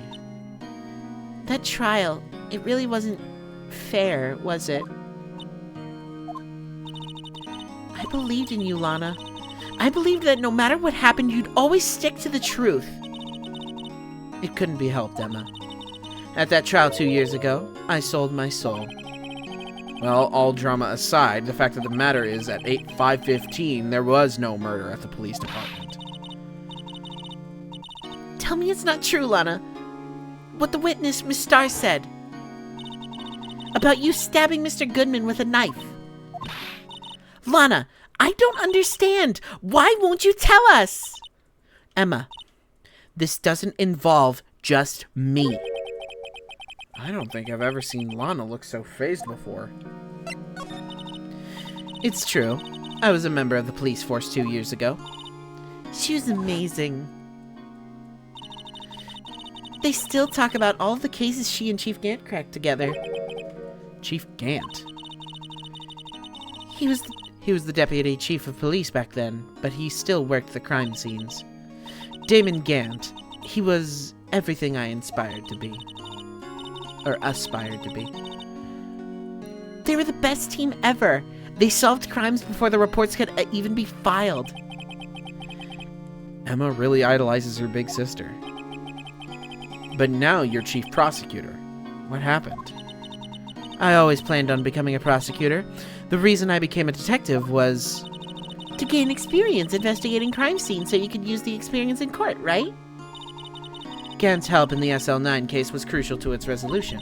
That trial, it really wasn't fair, was it? I believed in you, Lana. I believed that no matter what happened, you'd always stick to the truth. It couldn't be helped, Emma. At that trial 2 years ago, I sold my soul. Well, all drama aside, the fact of the matter is at 5:15 there was no murder at the police department. Tell me it's not true, Lana. What the witness, Miss Starr, said. About you stabbing Mr. Goodman with a knife. Lana, I don't understand. Why won't you tell us? Emma, this doesn't involve just me. I don't think I've ever seen Lana look so fazed before. It's true. I was a member of the police force 2 years ago. She was amazing. They still talk about all of the cases she and Chief Gant cracked together. Chief Gant? He was the deputy chief of police back then, but he still worked the crime scenes. Damon Gant, he was everything I inspired to be. Or aspired to be. They were the best team ever. They solved crimes before the reports could even be filed. Emma really idolizes her big sister. But now you're chief prosecutor. What happened? I always planned on becoming a prosecutor. The reason I became a detective was to gain experience investigating crime scenes so you could use the experience in court, right? Gant's help in the SL9 case was crucial to its resolution.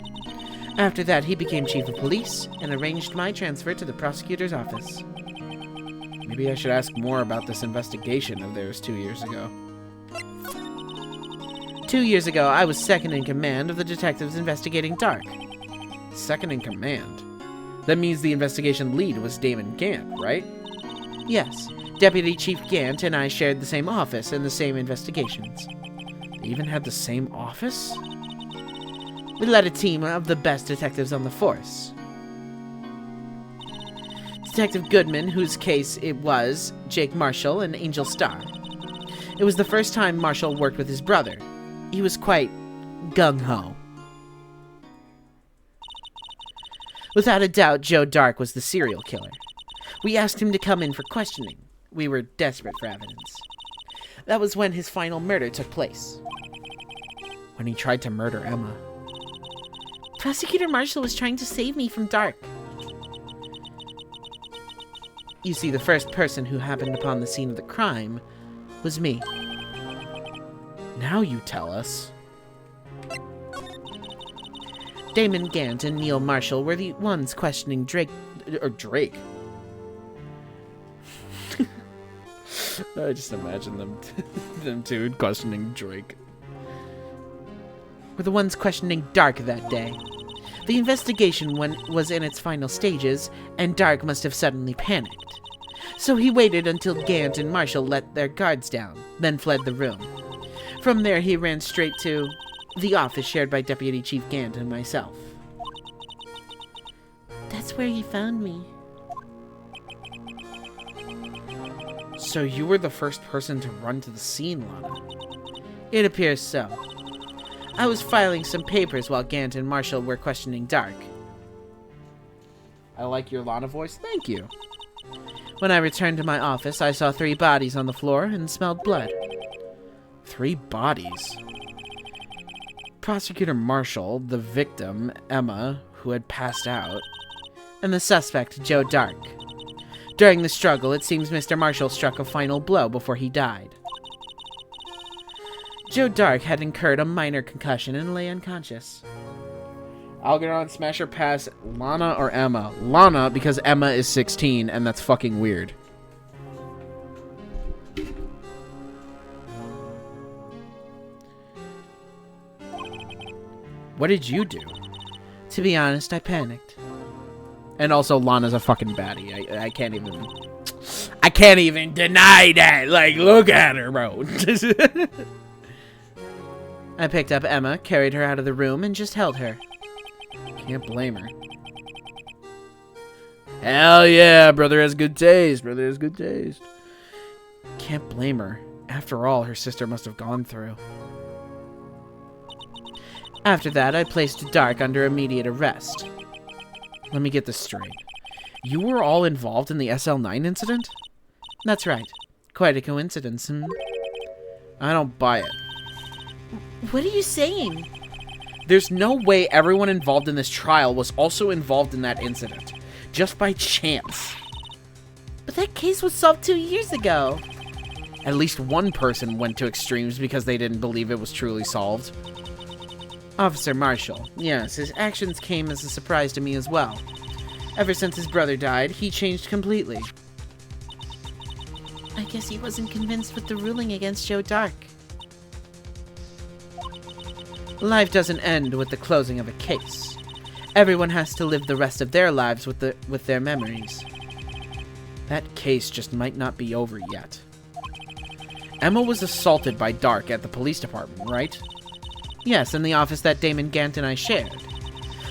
After that, he became chief of police and arranged my transfer to the prosecutor's office. Maybe I should ask more about this investigation of theirs 2 years ago. 2 years ago, I was second in command of the detectives investigating Dark. Second in command? That means the investigation lead was Damon Gant, right? Yes. Deputy Chief Gant and I shared the same office and the same investigations. They even had the same office? We led a team of the best detectives on the force. Detective Goodman, whose case it was, Jake Marshall, and Angel Starr. It was the first time Marshall worked with his brother. He was quite gung-ho. Without a doubt, Joe Dark was the serial killer. We asked him to come in for questioning. We were desperate for evidence. That was when his final murder took place. When he tried to murder Emma. Prosecutor Marshall was trying to save me from Dark. You see, the first person who happened upon the scene of the crime was me. Now you tell us. Damon Gant and Neil Marshall were the ones questioning Drake. I just imagine them two questioning Drake. Were the ones questioning Dark that day. The investigation was in its final stages, and Dark must have suddenly panicked. So he waited until Gant and Marshall let their guards down, then fled the room. From there, he ran straight to the office shared by Deputy Chief Gant and myself. That's where he found me. So you were the first person to run to the scene, Lana? It appears so. I was filing some papers while Gant and Marshall were questioning Dark. I like your Lana voice, thank you. When I returned to my office, I saw 3 bodies on the floor and smelled blood. 3 bodies? Prosecutor Marshall, the victim, Emma, who had passed out, and the suspect, Joe Dark. During the struggle, it seems Mr. Marshall struck a final blow before he died. Joe Dark had incurred a minor concussion and lay unconscious. Algernon Smasher Pass, Lana or Emma? Lana, because Emma is 16, and that's fucking weird. What did you do? To be honest, I panicked. And also, Lana's a fucking baddie. I can't even deny that. Like, look at her, bro. I picked up Emma, carried her out of the room, and just held her. Can't blame her. Hell yeah, brother has good taste. Brother has good taste. Can't blame her. After all, her sister must have gone through. After that, I placed Dark under immediate arrest. Let me get this straight. You were all involved in the SL9 incident? That's right. Quite a coincidence, I don't buy it. What are you saying? There's no way everyone involved in this trial was also involved in that incident. Just by chance. But that case was solved 2 years ago. At least one person went to extremes because they didn't believe it was truly solved. Officer Marshall. Yes, his actions came as a surprise to me as well. Ever since his brother died, he changed completely. I guess he wasn't convinced with the ruling against Joe Dark. Life doesn't end with the closing of a case. Everyone has to live the rest of their lives with their memories. That case just might not be over yet. Emma was assaulted by Dark at the police department, right? Yes, in the office that Damon Gant and I shared.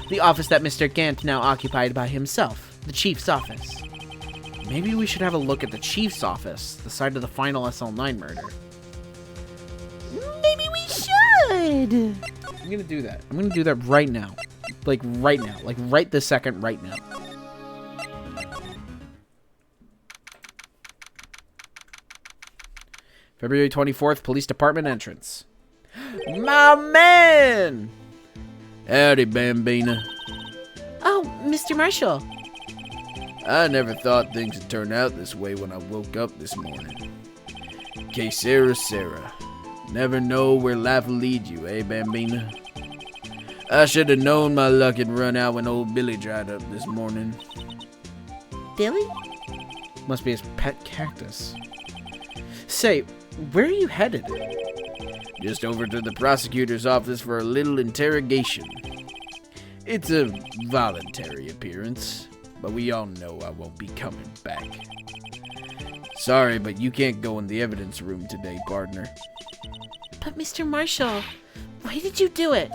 The office that Mr. Gant now occupied by himself, the chief's office. Maybe we should have a look at the chief's office, the site of the final SL9 murder. Maybe we should! I'm gonna do that. I'm gonna do that right now. Like, right now. Like, right this second, right now. February 24th, police department entrance. My man! Howdy, Bambina. Oh, Mr. Marshall. I never thought things would turn out this way when I woke up this morning. Que Sarah. Never know where life will lead you, eh, Bambina? I should have known my luck had run out when old Billy dried up this morning. Billy? Must be his pet cactus. Say, where are you headed? Just over to the prosecutor's office for a little interrogation. It's a voluntary appearance, but we all know I won't be coming back. Sorry, but you can't go in the evidence room today, partner. But Mr. Marshall, why did you do it?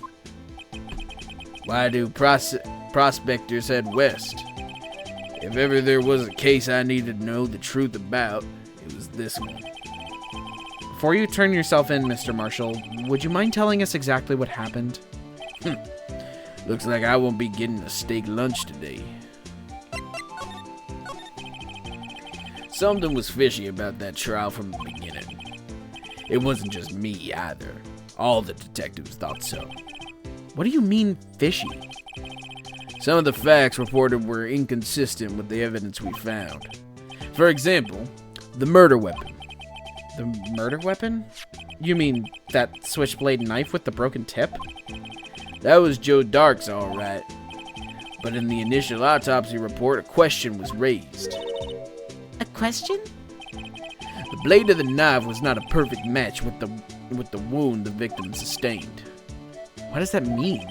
Why do prospectors head west? If ever there was a case I needed to know the truth about, it was this one. Before you turn yourself in, Mr. Marshall, would you mind telling us exactly what happened? Looks like I won't be getting a steak lunch today. Something was fishy about that trial from the beginning. It wasn't just me either. All the detectives thought so. What do you mean, fishy? Some of the facts reported were inconsistent with the evidence we found. For example, the murder weapon. The murder weapon? You mean that switchblade knife with the broken tip? That was Joe Dark's, all right. But in the initial autopsy report, a question was raised. A question? The blade of the knife was not a perfect match with the wound the victim sustained. What does that mean?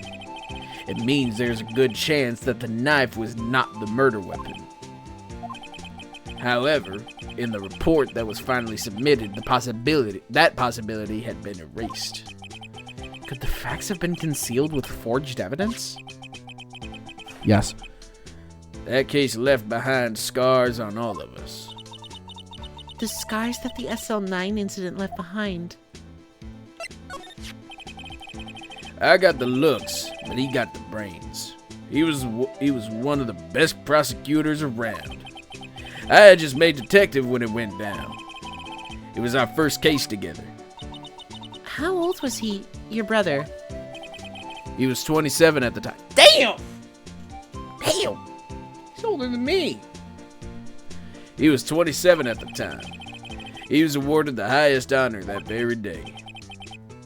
It means there's a good chance that the knife was not the murder weapon. However, in the report that was finally submitted, that possibility had been erased. Could the facts have been concealed with forged evidence? Yes. That case left behind scars on all of us. The scars that the SL9 incident left behind. I got the looks, but he got the brains. He was one of the best prosecutors around. I had just made detective when it went down. It was our first case together. How old was he, your brother? He was 27 at the time. Damn! He's older than me. He was 27 at the time. He was awarded the highest honor that very day.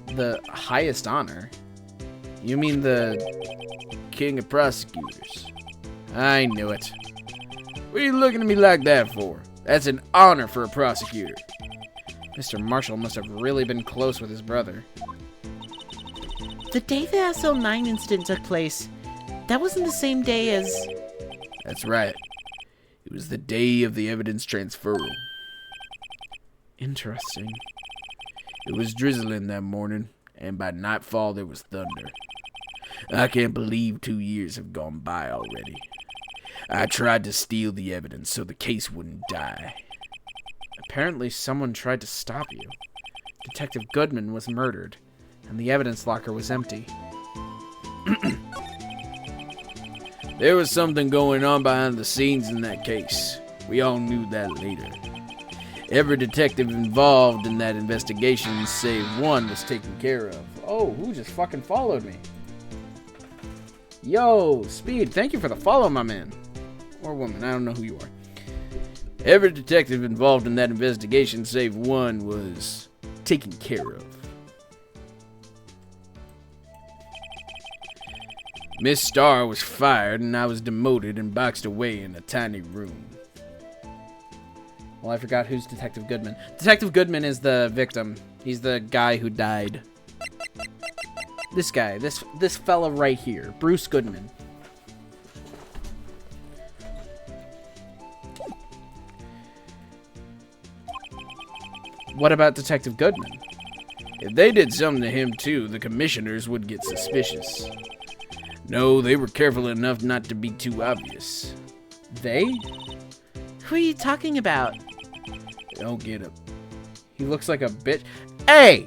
The highest honor? You mean the King of Prosecutors. I knew it. What are you looking at me like that for? That's an honor for a prosecutor. Mr. Marshall must have really been close with his brother. The day the SL9 incident took place, that wasn't the same day as... That's right. It was the day of the evidence transferal. Interesting. It was drizzling that morning, and by nightfall there was thunder. I can't believe 2 years have gone by already. I tried to steal the evidence so the case wouldn't die. Apparently someone tried to stop you. Detective Goodman was murdered, and the evidence locker was empty. There was something going on behind the scenes in that case. We all knew that later. Every detective involved in that investigation, save one, was taken care of. Oh, who just fucking followed me? Yo, Speed, thank you for the follow, my man. Or woman, I don't know who you are. Every detective involved in that investigation, save one, was taken care of. Miss Starr was fired, and I was demoted and boxed away in a tiny room. Well, I forgot who's Detective Goodman. Detective Goodman is the victim. He's the guy who died. This guy, this fella right here, Bruce Goodman. What about Detective Goodman? If they did something to him too, the commissioners would get suspicious. No, they were careful enough not to be too obvious. They? Who are you talking about? Don't get him. He looks like a bitch. Hey!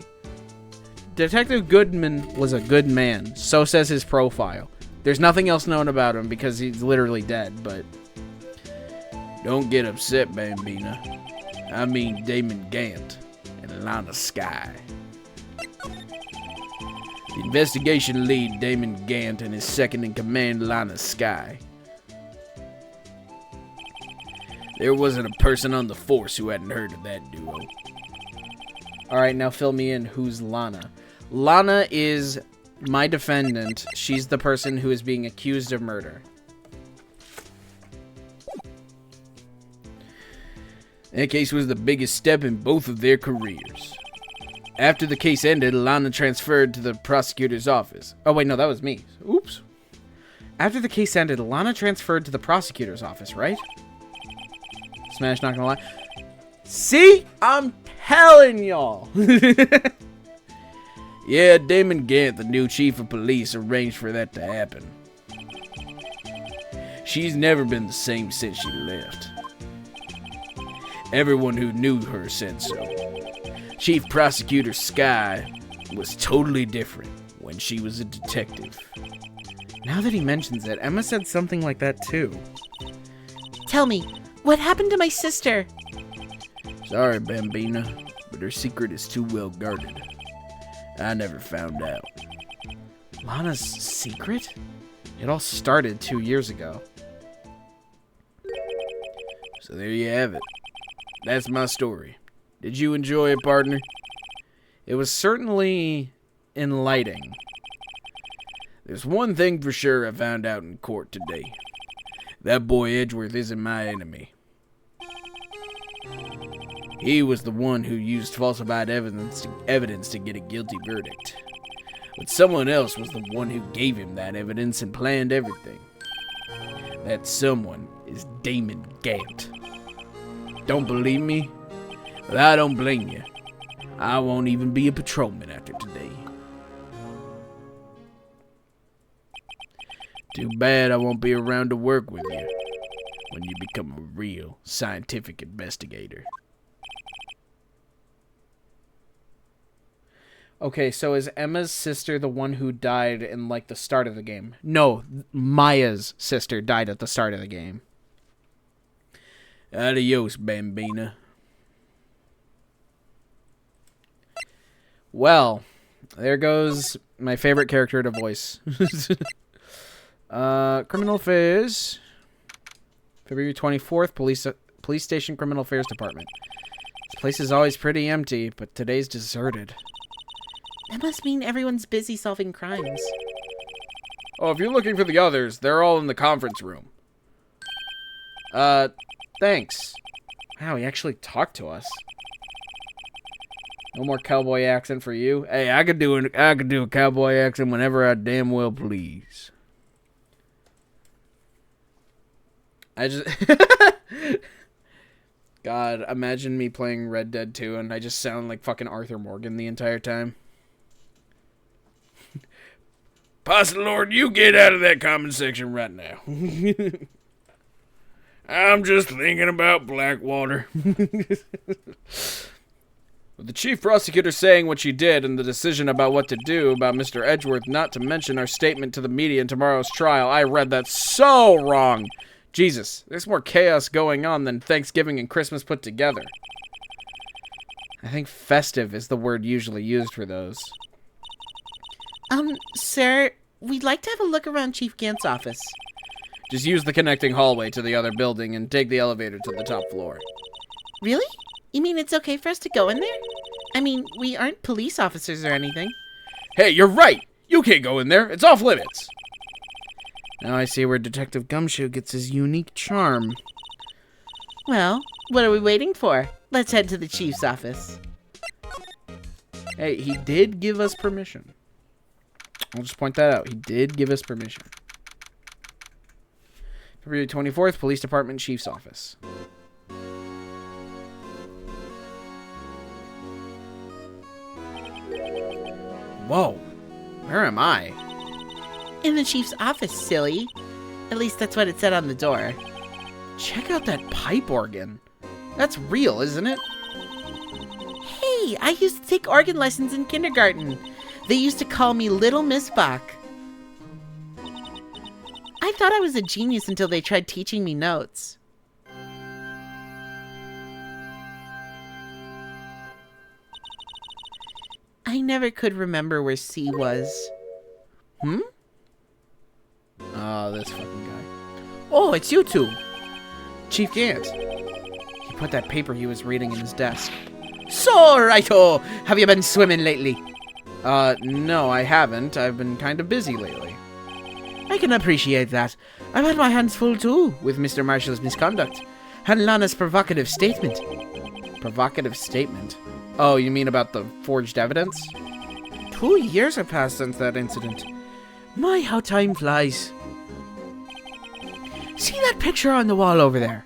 Detective Goodman was a good man. So says his profile. There's nothing else known about him because he's literally dead, but... Don't get upset, Bambina. I mean Damon Gant and Lana Skye. The investigation lead, Damon Gant, and his second-in-command, Lana Skye. There wasn't a person on the force who hadn't heard of that duo. Alright, now fill me in. Who's Lana? Lana is my defendant. She's the person who is being accused of murder. That case was the biggest step in both of their careers. After the case ended, Lana transferred to the prosecutor's office. Oh, wait, no, that was me. Oops. After the case ended, Lana transferred to the prosecutor's office, right? Smash, not gonna lie. See? I'm telling y'all. Yeah, Damon Gant, the new chief of police, arranged for that to happen. She's never been the same since she left. Everyone who knew her said so. Chief Prosecutor Skye was totally different when she was a detective. Now that he mentions it, Emma said something like that too. Tell me, what happened to my sister? Sorry, Bambina, but her secret is too well guarded. I never found out. Lana's secret? It all started 2 years ago. So there you have it. That's my story. Did you enjoy it, partner? It was certainly enlightening. There's one thing for sure I found out in court today. That boy Edgeworth isn't my enemy. He was the one who used falsified evidence to get a guilty verdict. But someone else was the one who gave him that evidence and planned everything. That someone is Damon Gant. Don't believe me? Well, I don't blame you. I won't even be a patrolman after today. Too bad I won't be around to work with you when you become a real scientific investigator. Okay, so is Emma's sister the one who died in, like, the start of the game? No, Maya's sister died at the start of the game. Adios, Bambina. Well, there goes my favorite character to voice. Criminal Affairs. February 24th, Police Station Criminal Affairs Department. This place is always pretty empty, but today's deserted. That must mean everyone's busy solving crimes. Oh, if you're looking for the others, they're all in the conference room. Thanks. Wow, he actually talked to us. No more cowboy accent for you. Hey, I could do a cowboy accent whenever I damn well please. I just God, imagine me playing Red Dead 2 and I just sound like fucking Arthur Morgan the entire time. Pasta Lord, you get out of that comment section right now. I'm just thinking about Blackwater. With the chief prosecutor saying what she did and the decision about what to do about Mr. Edgeworth not to mention our statement to the media in tomorrow's trial, I read that so wrong. Jesus, there's more chaos going on than Thanksgiving and Christmas put together. I think festive is the word usually used for those. Sir, we'd like to have a look around Chief Gant's office. Just use the connecting hallway to the other building and take the elevator to the top floor. Really? You mean it's okay for us to go in there? I mean, we aren't police officers or anything. Hey, you're right! You can't go in there. It's off limits. Now I see where Detective Gumshoe gets his unique charm. Well, what are we waiting for? Let's head to the chief's office. Hey, he did give us permission. I'll just point that out. He did give us permission. February 24th, Police Department Chief's Office. Whoa. Where am I? In the chief's office, silly. At least that's what it said on the door. Check out that pipe organ. That's real, isn't it? Hey, I used to take organ lessons in kindergarten. They used to call me Little Miss Bach. I thought I was a genius until they tried teaching me notes. I never could remember where C was. Oh, this fucking guy. Oh, it's you two. Chief Gant. He put that paper he was reading in his desk. So, righto! Have you been swimming lately? No, I haven't. I've been kind of busy lately. I can appreciate that. I've had my hands full too, with Mr. Marshall's misconduct. And Lana's provocative statement. Provocative statement? Oh, you mean about the forged evidence? 2 years have passed since that incident. My, how time flies. See that picture on the wall over there?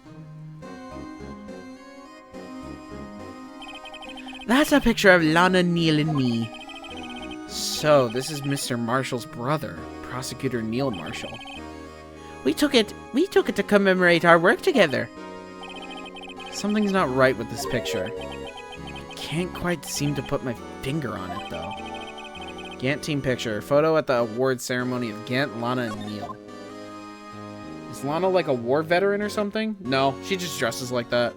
That's a picture of Lana, Neil, and me. So, this is Mr. Marshall's brother, Prosecutor Neil Marshall. We took it to commemorate our work together. Something's not right with this picture. Can't quite seem to put my finger on it, though. Gant team picture. Photo at the award ceremony of Gant, Lana, and Neil. Is Lana like a war veteran or something? No, she just dresses like that.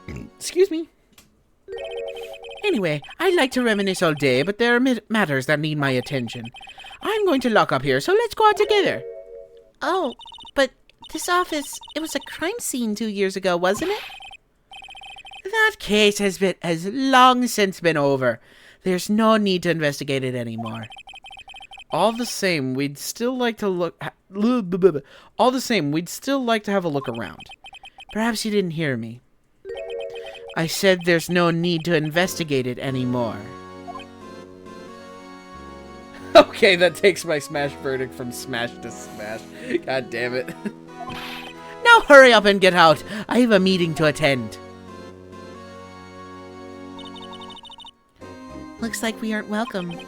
Excuse me. Anyway, I'd like to reminisce all day, but there are matters that need my attention. I'm going to lock up here, so let's go out together. Oh, but this office, it was a crime scene 2 years ago, wasn't it? That case has long since been over. There's no need to investigate it anymore. All the same, we'd still like to have a look around. Perhaps you didn't hear me. I said there's no need to investigate it anymore. Okay, that takes my smash verdict from smash to smash. God damn it. Now hurry up and get out. I have a meeting to attend. Looks like we aren't welcome.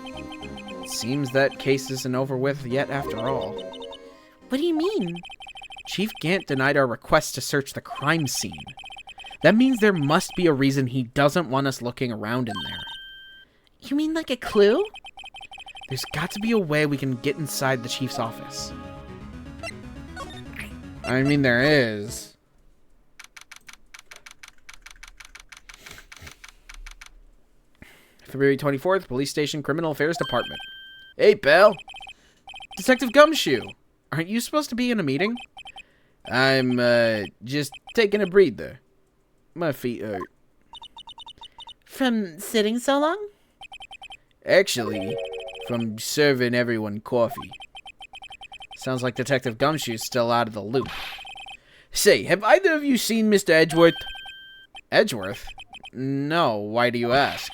Seems that case isn't over with yet after all. What do you mean? Chief Gant denied our request to search the crime scene. That means there must be a reason he doesn't want us looking around in there. You mean like a clue? There's got to be a way we can get inside the chief's office. I mean, there is. February 24th, Police Station Criminal Affairs Department. Hey, pal. Detective Gumshoe. Aren't you supposed to be in a meeting? I'm, just taking a breather. My feet hurt. From sitting so long? Actually, from serving everyone coffee. Sounds like Detective Gumshoe's still out of the loop. Say, have either of you seen Mr. Edgeworth? Edgeworth? No, why do you ask?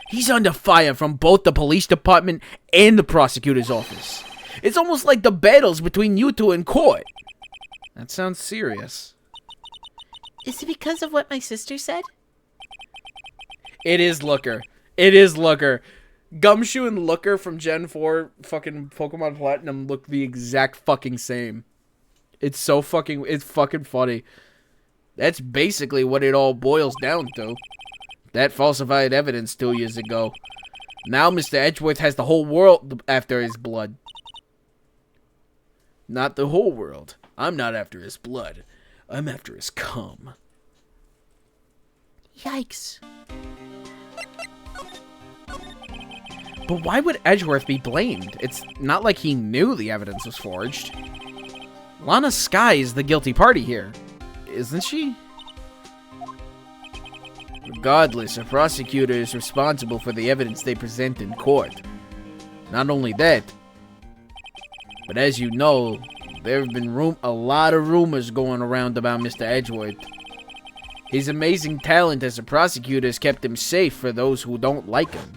He's under fire from both the police department and the prosecutor's office. It's almost like the battles between you two in court. That sounds serious. Is it because of what my sister said? It is Looker. It is Looker. Gumshoe and Looker from Gen 4 fucking Pokemon Platinum look the exact fucking same. It's fucking funny. That's basically what it all boils down to. That falsified evidence 2 years ago. Now Mr. Edgeworth has the whole world after his blood. Not the whole world. I'm not after his blood. I'm after his cum. Yikes. But why would Edgeworth be blamed? It's not like he knew the evidence was forged. Lana Skye is the guilty party here, isn't she? Regardless, a prosecutor is responsible for the evidence they present in court. Not only that, but as you know, there have been a lot of rumors going around about Mr. Edgeworth. His amazing talent as a prosecutor has kept him safe for those who don't like him.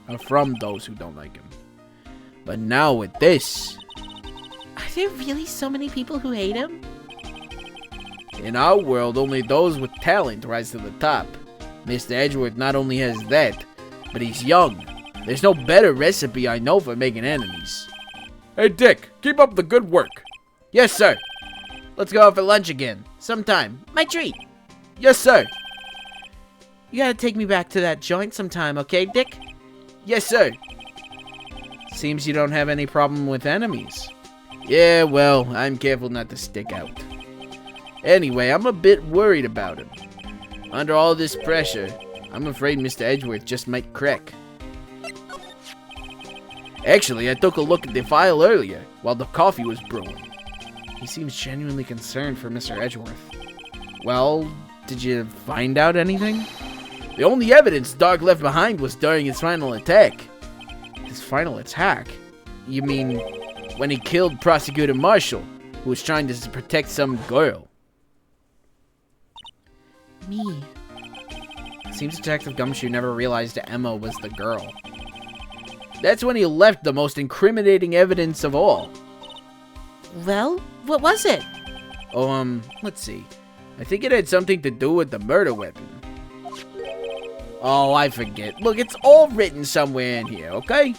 Or from those who don't like him. But now with this, Are there really so many people who hate him? in our world, only those with talent rise to the top. Mr. Edgeworth not only has that, but he's young. There's no better recipe I know for making enemies. Hey, Dick, keep up the good work. Yes, sir. Let's go out for lunch again. Sometime. My treat. Yes, sir. You gotta take me back to that joint sometime, okay, Dick? Yes, sir. Seems you don't have any problem with enemies. Yeah, well, I'm careful not to stick out. Anyway, I'm a bit worried about him. Under all this pressure, I'm afraid Mr. Edgeworth just might crack. Actually, I took a look at the file earlier while the coffee was brewing. He seems genuinely concerned for Mr. Edgeworth. Well, did you find out anything? The only evidence Dark left behind was during his final attack. His final attack? You mean when he killed Prosecutor Marshall, who was trying to protect some girl? Me. Seems Detective Gumshoe never realized Emma was the girl. That's when he left the most incriminating evidence of all. Well, what was it? Oh, let's see. I think it had something to do with the murder weapon. Oh, I forget. Look, it's all written somewhere in here, okay?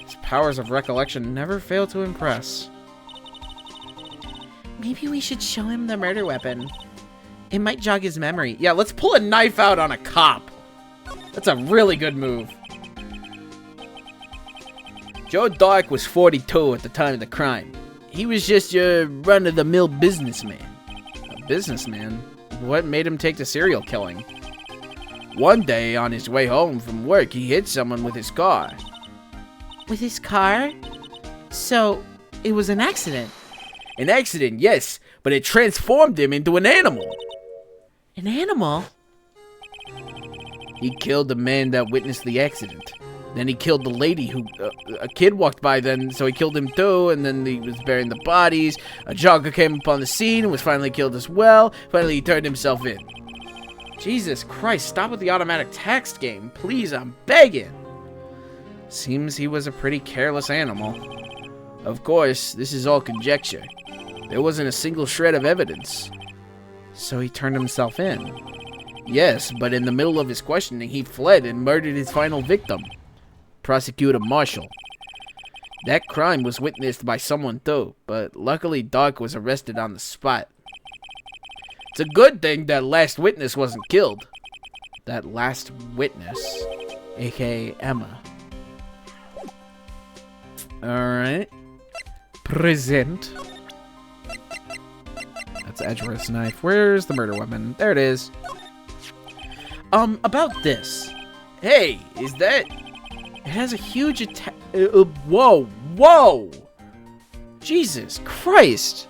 His powers of recollection never fail to impress. Maybe we should show him the murder weapon. It might jog his memory. Yeah, let's pull a knife out on a cop. That's a really good move. Joe Dark was 42 at the time of the crime. He was just your run-of-the-mill businessman. A businessman? What made him take to serial killing? One day, on his way home from work, he hit someone with his car. With his car? So, it was an accident. An accident, yes, but it transformed him into an animal. An animal? He killed the man that witnessed the accident. Then he killed the lady who... a kid walked by then, so he killed him too, and then he was burying the bodies. A jogger came upon the scene and was finally killed as well. Finally, he turned himself in. Jesus Christ, stop with the automatic text game. Please, I'm begging. Seems he was a pretty careless animal. Of course, this is all conjecture. There wasn't a single shred of evidence. So he turned himself in. Yes, but in the middle of his questioning, he fled and murdered his final victim, Prosecutor Marshall. That crime was witnessed by someone too, but luckily Dark was arrested on the spot. It's a good thing that last witness wasn't killed. That last witness, aka Emma. Alright. Present. That's Edgeworth's knife. Where's the murder weapon? There it is. About this. Hey, is that... It has a huge attack. Whoa, whoa! Jesus Christ!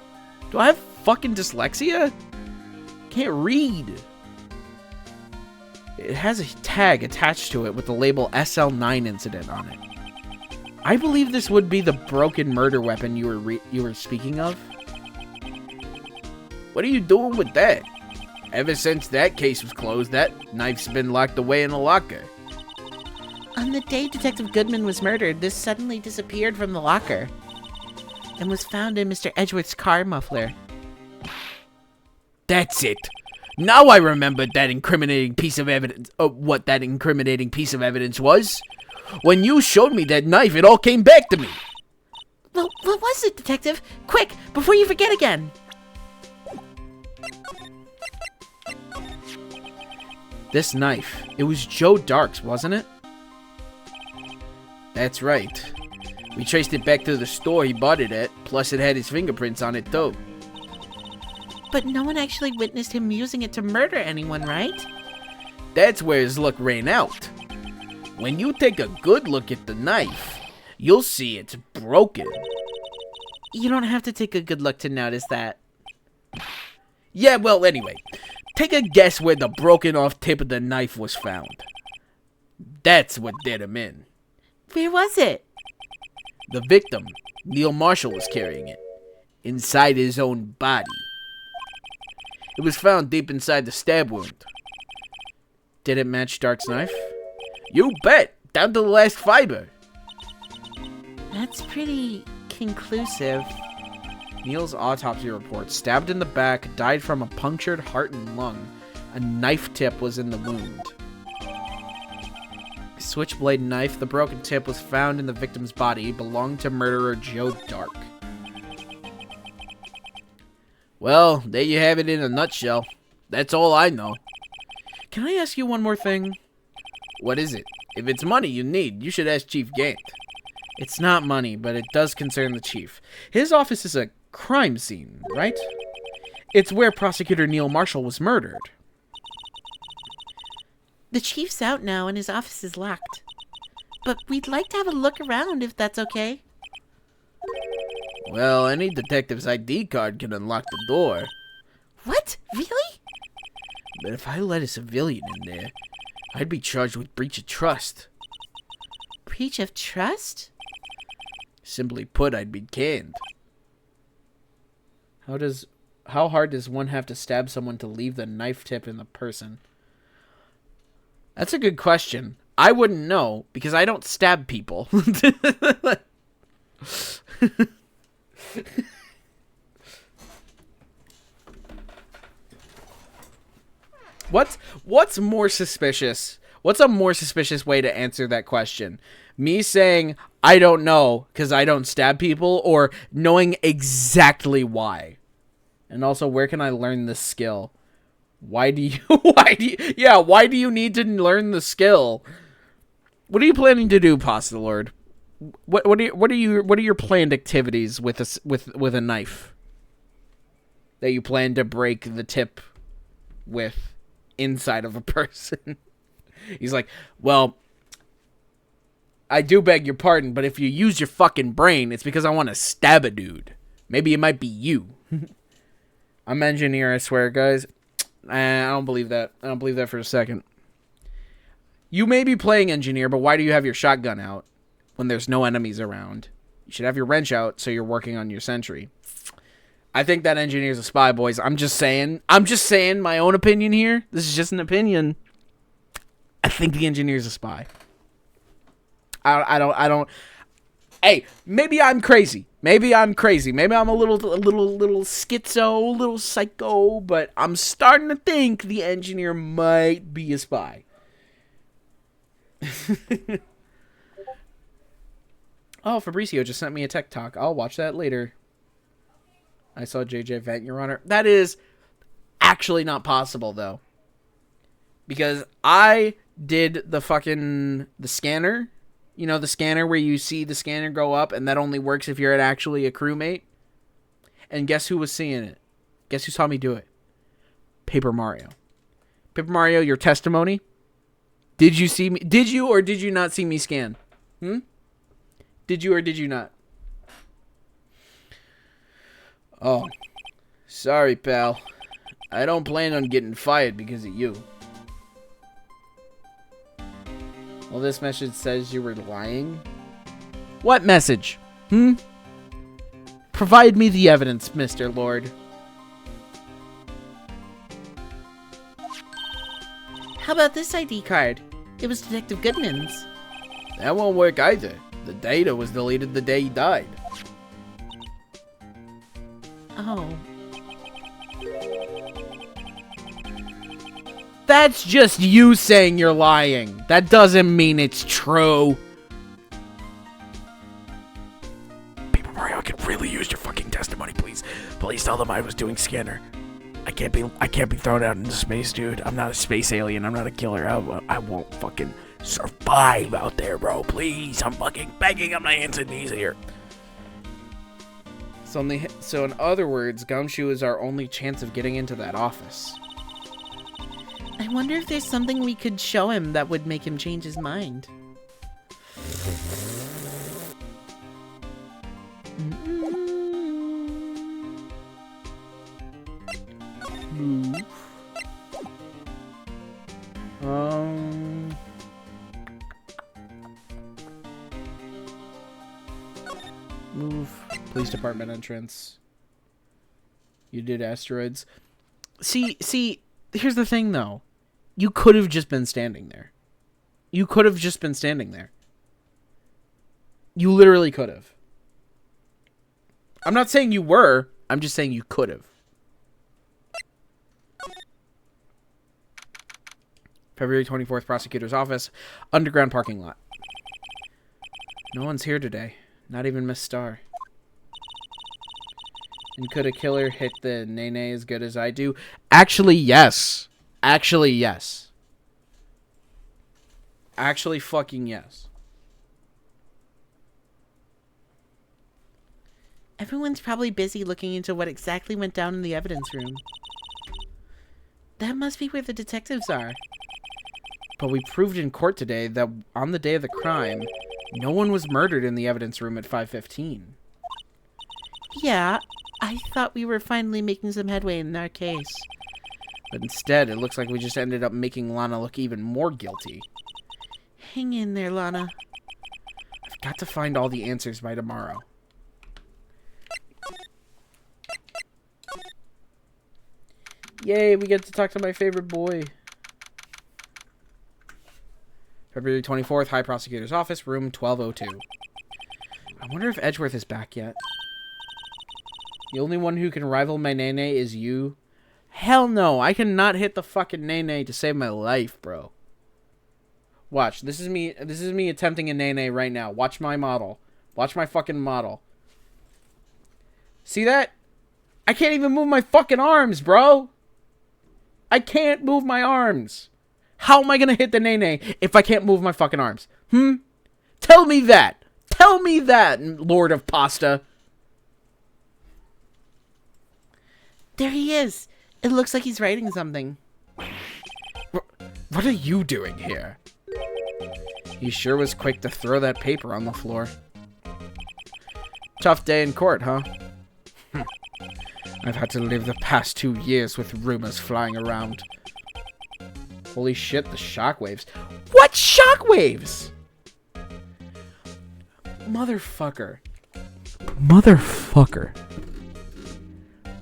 Do I have fucking dyslexia? Can't read. It has a tag attached to it with the label SL9 incident on it. I believe this would be the broken murder weapon you were speaking of. What are you doing with that? Ever since that case was closed, that knife's been locked away in a locker. On the day Detective Goodman was murdered, this suddenly disappeared from the locker and was found in Mr. Edgeworth's car muffler. That's it. Now I remember that incriminating piece of evidence. What that incriminating piece of evidence was. When you showed me that knife, it all came back to me. Well, what was it, Detective? Quick, before you forget again. This knife. It was Joe Dark's, wasn't it? That's right. We traced it back to the store he bought it at, plus it had his fingerprints on it too. But no one actually witnessed him using it to murder anyone, right? That's where his luck ran out. When you take a good look at the knife, you'll see it's broken. You don't have to take a good look to notice that. Yeah, well, anyway. Take a guess where the broken off tip of the knife was found. That's what did him in. Where was it? The victim, Neil Marshall, was carrying it. Inside his own body. It was found deep inside the stab wound. Did it match Stark's knife? You bet! Down to the last fiber. That's pretty conclusive. Neil's autopsy report: stabbed in the back, died from a punctured heart and lung. A knife tip was in the wound. Switchblade knife. The broken tip was found in the victim's body. Belonged to murderer Joe Dark. Well, there you have it in a nutshell. That's all I know. Can I ask you one more thing? What is it? If it's money you need, you should ask Chief Gant. It's not money, but it does concern the chief. His office is a crime scene, right? It's where Prosecutor Neil Marshall was murdered. The chief's out now and his office is locked. But we'd like to have a look around if that's okay. Well, any detective's ID card can unlock the door. What? Really? But if I let a civilian in there, I'd be charged with breach of trust. Breach of trust? Simply put, I'd be canned. How hard does one have to stab someone to leave the knife tip in the person? That's a good question. I wouldn't know because I don't stab people. What's more suspicious? What's a more suspicious way to answer that question? Me saying I don't know because I don't stab people, or knowing exactly why? And also, where can I learn this skill? Why do you need to learn the skill? What are you planning to do, Pasta Lord? What are your planned activities with a knife that you plan to break the tip with inside of a person? He's like, well, I do beg your pardon, but if you use your fucking brain, it's because I want to stab a dude. Maybe it might be you. I'm engineer, I swear, guys. I don't believe that. I don't believe that for a second. You may be playing engineer, but why do you have your shotgun out when there's no enemies around? You should have your wrench out so you're working on your sentry. I think that engineer's a spy, boys. I'm just saying my own opinion here. This is just an opinion. I think the engineer's a spy. I don't. Hey, maybe I'm crazy. Maybe I'm a little schizo, a little psycho, but I'm starting to think the engineer might be a spy. Oh, Fabricio just sent me a tech talk. I'll watch that later. I saw JJ vent, Your Honor. That is actually not possible, though. Because I did the scanner. You know, the scanner where you see the scanner go up, and that only works if you're actually a crewmate. And guess who was seeing it? Guess who saw me do it? Paper Mario. Paper Mario, your testimony? Did you see me? Did you or did you not see me scan? Did you or did you not? Oh, sorry, pal. I don't plan on getting fired because of you. Well, this message says you were lying. What message? Provide me the evidence, Mr. Lord. How about this ID card? It was Detective Goodman's. That won't work either. The data was deleted the day he died. Oh. That's just you saying you're lying. That doesn't mean it's true. Paper Mario, I could really use your fucking testimony, please. Please tell them I was doing scanner. I can't be thrown out into space, dude. I'm not a space alien. I'm not a killer. I won't fucking survive out there, bro. Please, I'm fucking begging on my hands and knees here. So in other words, Gumshoe is our only chance of getting into that office. I wonder if there's something we could show him that would make him change his mind. police department entrance. You did asteroids. See, here's the thing, though. You could have just been standing there. You could have just been standing there. You literally could have. I'm not saying you were. I'm just saying you could have. February 24th, prosecutor's office. Underground parking lot. No one's here today. Not even Miss Starr. And could a killer hit the nene as good as I do? Actually, yes. Actually, yes. Actually, fucking yes. Everyone's probably busy looking into what exactly went down in the evidence room. That must be where the detectives are. But we proved in court today that on the day of the crime, no one was murdered in the evidence room at 5:15. Yeah, I thought we were finally making some headway in our case. But instead, it looks like we just ended up making Lana look even more guilty. Hang in there, Lana. I've got to find all the answers by tomorrow. Yay, we get to talk to my favorite boy. February 24th, High Prosecutor's Office, room 1202. I wonder if Edgeworth is back yet. The only one who can rival my nene is you. Hell no, I cannot hit the fucking nene to save my life, bro. Watch, this is me attempting a nene right now. Watch my model. Watch my fucking model. See that? I can't even move my fucking arms, bro. I can't move my arms. How am I gonna hit the nene if I can't move my fucking arms? Tell me that. Tell me that, Lord of Pasta. There he is. It looks like he's writing something. What are you doing here? He sure was quick to throw that paper on the floor. Tough day in court, huh? I've had to live the past 2 years with rumors flying around. Holy shit, the shockwaves. What shockwaves? Motherfucker. Motherfucker.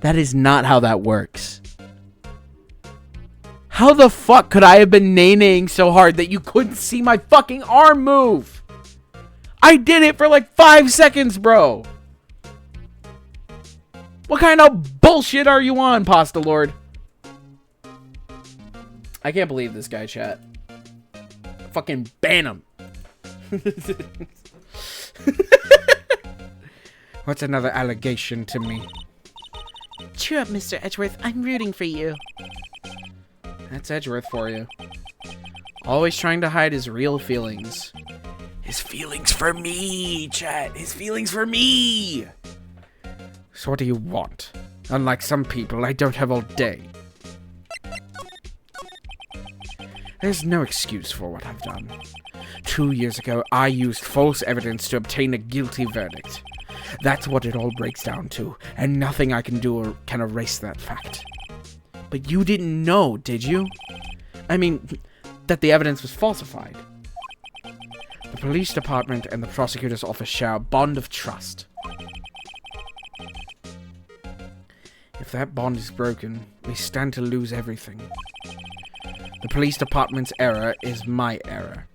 That is not how that works. How the fuck could I have been nay-naying so hard that you couldn't see my fucking arm move? I did it for like 5 seconds, bro. What kind of bullshit are you on, Pasta Lord? I can't believe this guy, chat. Fucking ban him. What's another allegation to me? Cheer up, Mr. Edgeworth. I'm rooting for you. That's Edgeworth for you. Always trying to hide his real feelings. His feelings for me, chat. His feelings for me. So what do you want? Unlike some people, I don't have all day. There's no excuse for what I've done. 2 years ago, I used false evidence to obtain a guilty verdict. That's what it all breaks down to, and nothing I can do can erase that fact. But you didn't know, did you? I mean, that the evidence was falsified. The police department and the prosecutor's office share a bond of trust. If that bond is broken, we stand to lose everything. The police department's error is my error,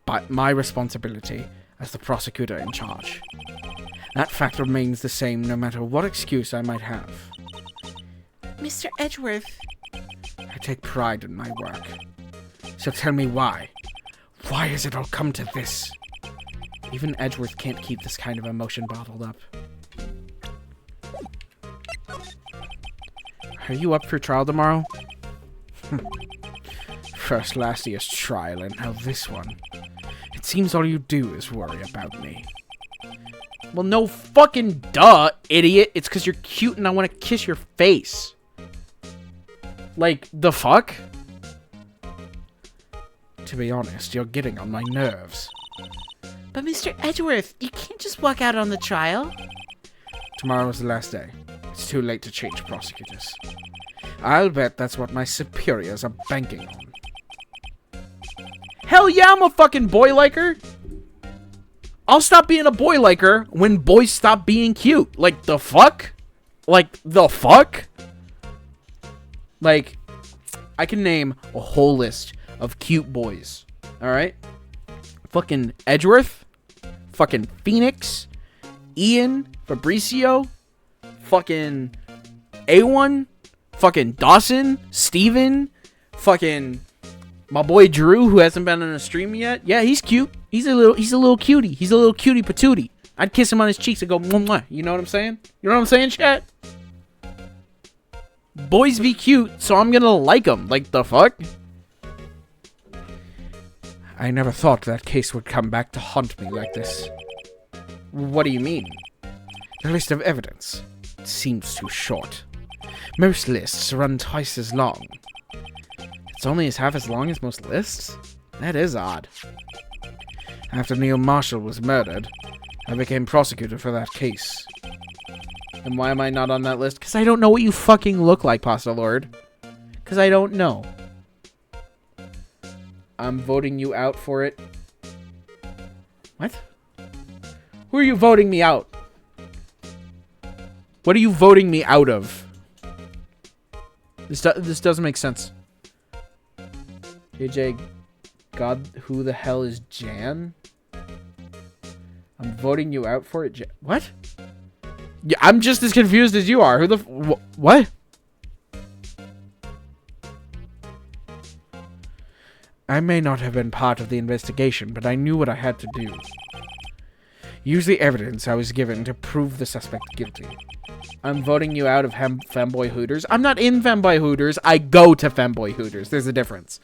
but my responsibility as the prosecutor in charge. That fact remains the same no matter what excuse I might have. Mr. Edgeworth. I take pride in my work. So tell me why. Why has it all come to this? Even Edgeworth can't keep this kind of emotion bottled up. Are you up for trial tomorrow? First last year's trial, and now this one. It seems all you do is worry about me. Well, no fucking duh, idiot. It's because you're cute and I want to kiss your face. Like, the fuck? To be honest, you're getting on my nerves. But Mr. Edgeworth, you can't just walk out on the trial. Tomorrow is the last day. It's too late to change prosecutors. I'll bet that's what my superiors are banking on. Hell yeah, I'm a fucking boy like her. I'll stop being a boy liker when boys stop being cute. Like, the fuck? Like, the fuck? Like, I can name a whole list of cute boys. Alright? Fucking Edgeworth. Fucking Phoenix. Ian. Fabricio. Fucking A1. Fucking Dawson. Steven. Fucking my boy Drew, who hasn't been on a stream yet. Yeah, he's cute. He's a little cutie. He's a little cutie patootie. I'd kiss him on his cheeks and go, mwah, mwah. You know what I'm saying? You know what I'm saying, chat? Boys be cute, so I'm gonna like them. Like, the fuck? I never thought that case would come back to haunt me like this. What do you mean? The list of evidence seems too short. Most lists run twice as long. It's only half as long as most lists? That is odd. After Neil Marshall was murdered, I became prosecutor for that case. And why am I not on that list? Because I don't know what you fucking look like, Pasta Lord. Because I don't know. I'm voting you out for it. What? Who are you voting me out? What are you voting me out of? This doesn't make sense. JJ, God, who the hell is Jan? I'm voting you out for it. What? Yeah, I'm just as confused as you are. Who the what? I may not have been part of the investigation, but I knew what I had to do. Use the evidence I was given to prove the suspect guilty. I'm voting you out of Femboy Hooters. I'm not in Femboy Hooters. I go to Femboy Hooters. There's a difference.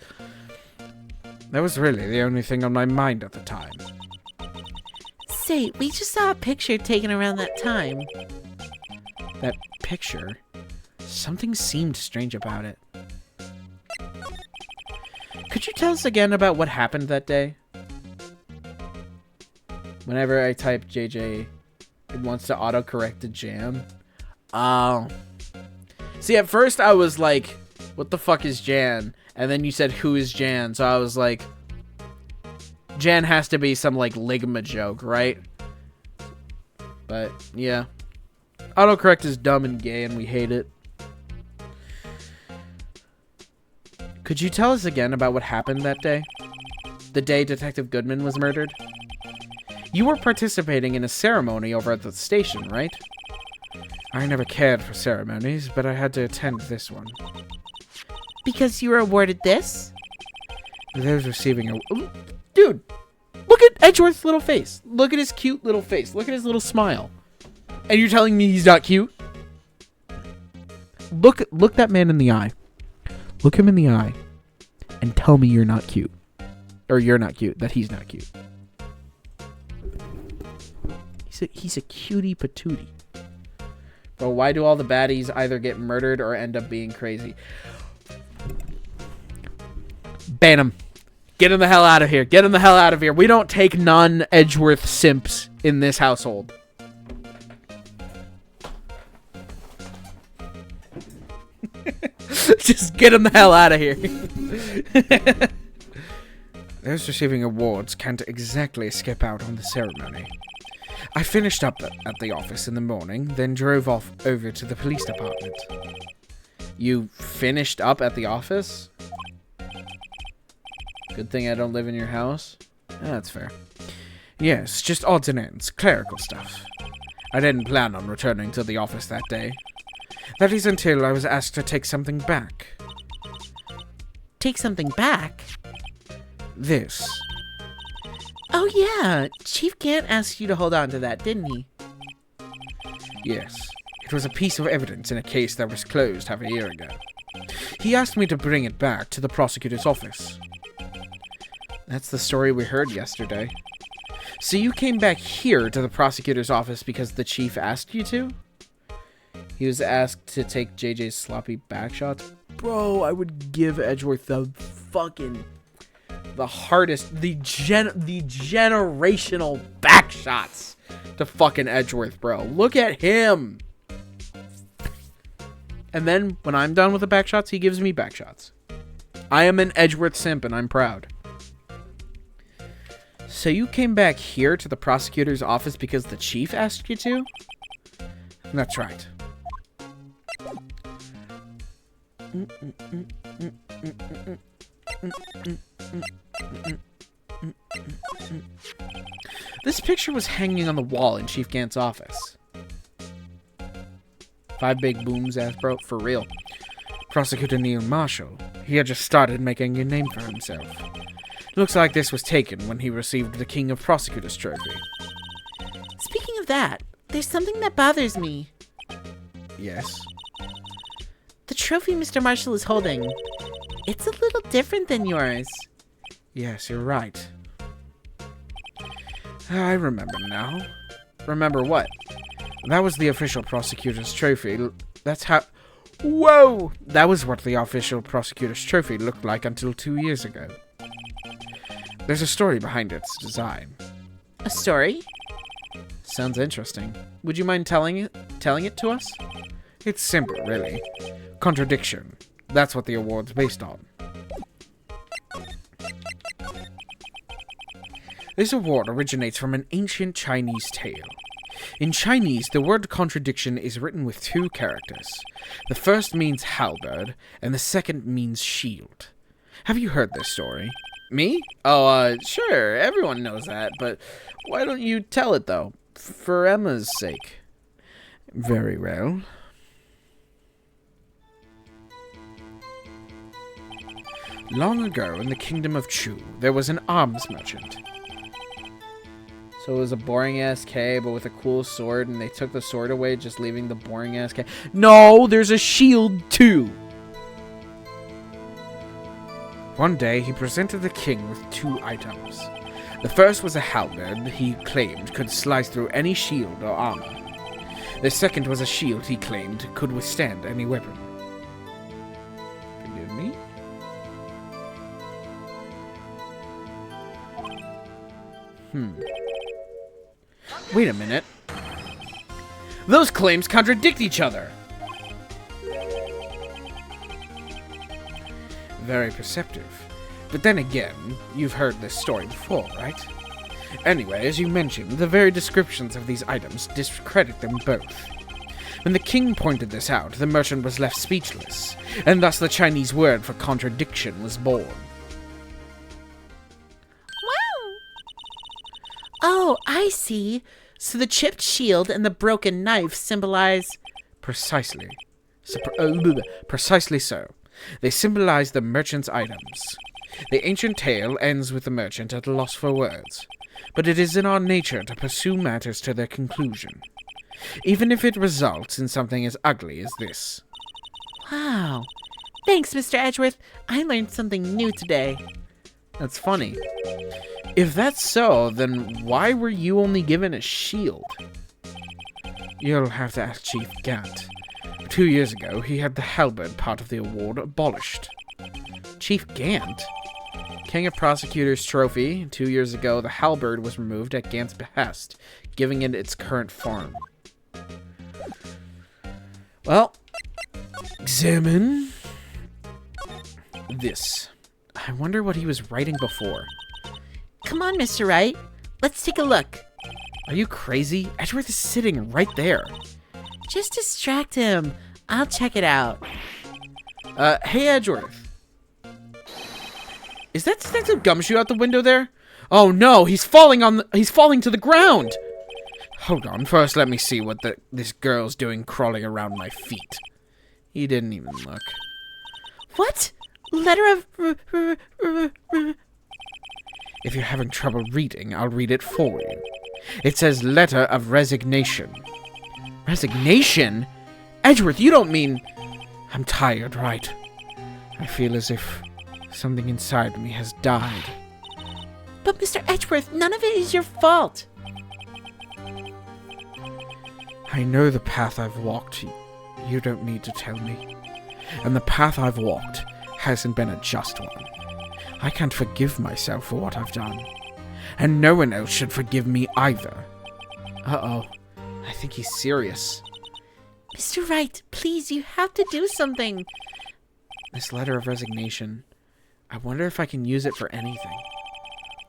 That was really the only thing on my mind at the time. Say, we just saw a picture taken around that time. That picture? Something seemed strange about it. Could you tell us again about what happened that day? Whenever I type JJ, it wants to autocorrect to Jan. Oh. See, at first I was like, what the fuck is Jan? And then you said, who is Jan? So I was like, Jan has to be some, like, Ligma joke, right? But, yeah. Autocorrect is dumb and gay, and we hate it. Could you tell us again about what happened that day? The day Detective Goodman was murdered? You were participating in a ceremony over at the station, right? I never cared for ceremonies, but I had to attend this one. Because you were awarded this? Those receiving a... Dude, look at Edgeworth's little face. Look at his cute little face. Look at his little smile. And you're telling me he's not cute? Look that man in the eye. Look him in the eye. And tell me you're not cute. Or you're not cute. That he's not cute. He's a cutie patootie. But why do all the baddies either get murdered or end up being crazy? Ban him. Get him the hell out of here. Get him the hell out of here. We don't take non-Edgeworth simps in this household. Just get him the hell out of here. Those receiving awards can't exactly skip out on the ceremony. I finished up at the office in the morning, then drove off over to the police department. You finished up at the office? Good thing I don't live in your house. That's fair. Yes, just odds and ends, clerical stuff. I didn't plan on returning to the office that day. That is until I was asked to take something back. Take something back? This. Oh yeah, Chief Gant asked you to hold on to that, didn't he? Yes. It was a piece of evidence in a case that was closed half a year ago. He asked me to bring it back to the prosecutor's office. That's the story we heard yesterday. So you came back here to the prosecutor's office because the chief asked you to? He was asked to take JJ's sloppy back shots? Bro, I would give Edgeworth the hardest, the generational back shots to fucking Edgeworth, bro. Look at him. And then when I'm done with the back shots, he gives me back shots. I am an Edgeworth simp and I'm proud. So you came back here to the prosecutor's office because the chief asked you to? That's right. This picture was hanging on the wall in Chief Gant's office. 5 big booms, Asbro, for real. Prosecutor Neil Marshall. He had just started making a name for himself. Looks like this was taken when he received the King of Prosecutors trophy. Speaking of that, there's something that bothers me. Yes? The trophy Mr. Marshall is holding. It's a little different than yours. Yes, you're right. I remember now. Remember what? That was the official prosecutor's trophy. That's how... Whoa! That was what the official prosecutor's trophy looked like until 2 years ago. There's a story behind its design. A story? Sounds interesting. Would you mind telling it to us? It's simple, really. Contradiction. That's what the award's based on. This award originates from an ancient Chinese tale. In Chinese, the word contradiction is written with 2 characters. The first means halberd, and the second means shield. Have you heard this story? Me? Oh, sure. Everyone knows that, but why don't you tell it, though? For Emma's sake. Very well. Long ago in the kingdom of Chu, there was an arms merchant. So it was a boring-ass K, but with a cool sword, and they took the sword away, just leaving the boring-ass K. No, there's a shield, too! One day, he presented the king with 2 items. The first was a halberd he claimed could slice through any shield or armor. The second was a shield he claimed could withstand any weapon. Forgive me? Wait a minute. Those claims contradict each other. Very perceptive. But then again, you've heard this story before, right? Anyway, as you mentioned, the very descriptions of these items discredit them both. When the king pointed this out, the merchant was left speechless, and thus the Chinese word for contradiction was born. Wow! Oh, I see. So the chipped shield and the broken knife symbolize... Precisely. Precisely so. They symbolize the merchant's items. The ancient tale ends with the merchant at a loss for words, but it is in our nature to pursue matters to their conclusion, even if it results in something as ugly as this. Wow. Thanks, Mr. Edgeworth. I learned something new today. That's funny. If that's so, then why were you only given a shield? You'll have to ask Chief Gant. 2 years ago, he had the halberd part of the award abolished. Chief Gant? King of Prosecutors Trophy. 2 years ago, the halberd was removed at Gant's behest, giving it its current form. Well, examine this. I wonder what he was writing before. Come on, Mr. Wright. Let's take a look. Are you crazy? Edgeworth is sitting right there. Just distract him. I'll check it out. Hey, Edgeworth. Is that expensive gumshoe out the window there? Oh no, he's falling to the ground. Hold on, first let me see what this girl's doing crawling around my feet. He didn't even look. What? Letter of... If you're having trouble reading, I'll read it for you. It says letter of resignation. Resignation? Edgeworth, you don't mean... I'm tired, right? I feel as if something inside me has died. But Mr. Edgeworth, none of it is your fault. I know the path I've walked. You don't need to tell me. And the path I've walked hasn't been a just one. I can't forgive myself for what I've done. And no one else should forgive me either. Uh-oh. I think he's serious. Mr. Wright, please, you have to do something. This letter of resignation. I wonder if I can use it for anything.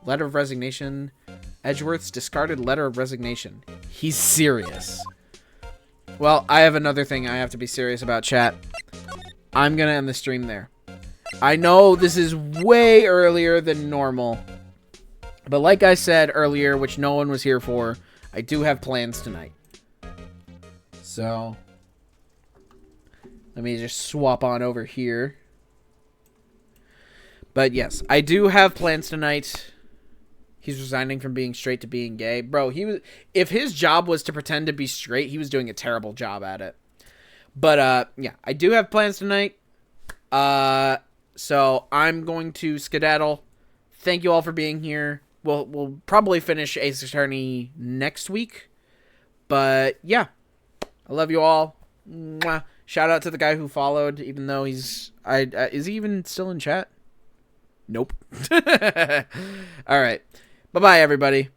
Letter of resignation. Edgeworth's discarded letter of resignation. He's serious. Well, I have another thing I have to be serious about, chat. I'm gonna end the stream there. I know this is way earlier than normal. But like I said earlier, which no one was here for, I do have plans tonight. So, let me just swap on over here. But yes, I do have plans tonight. He's resigning from being straight to being gay. Bro, if his job was to pretend to be straight, he was doing a terrible job at it. But, yeah, I do have plans tonight. So I'm going to skedaddle. Thank you all for being here. We'll probably finish Ace Attorney next week. But, yeah. I love you all. Mwah. Shout out to the guy who followed, even though is he even still in chat? Nope. All right. Bye-bye, everybody.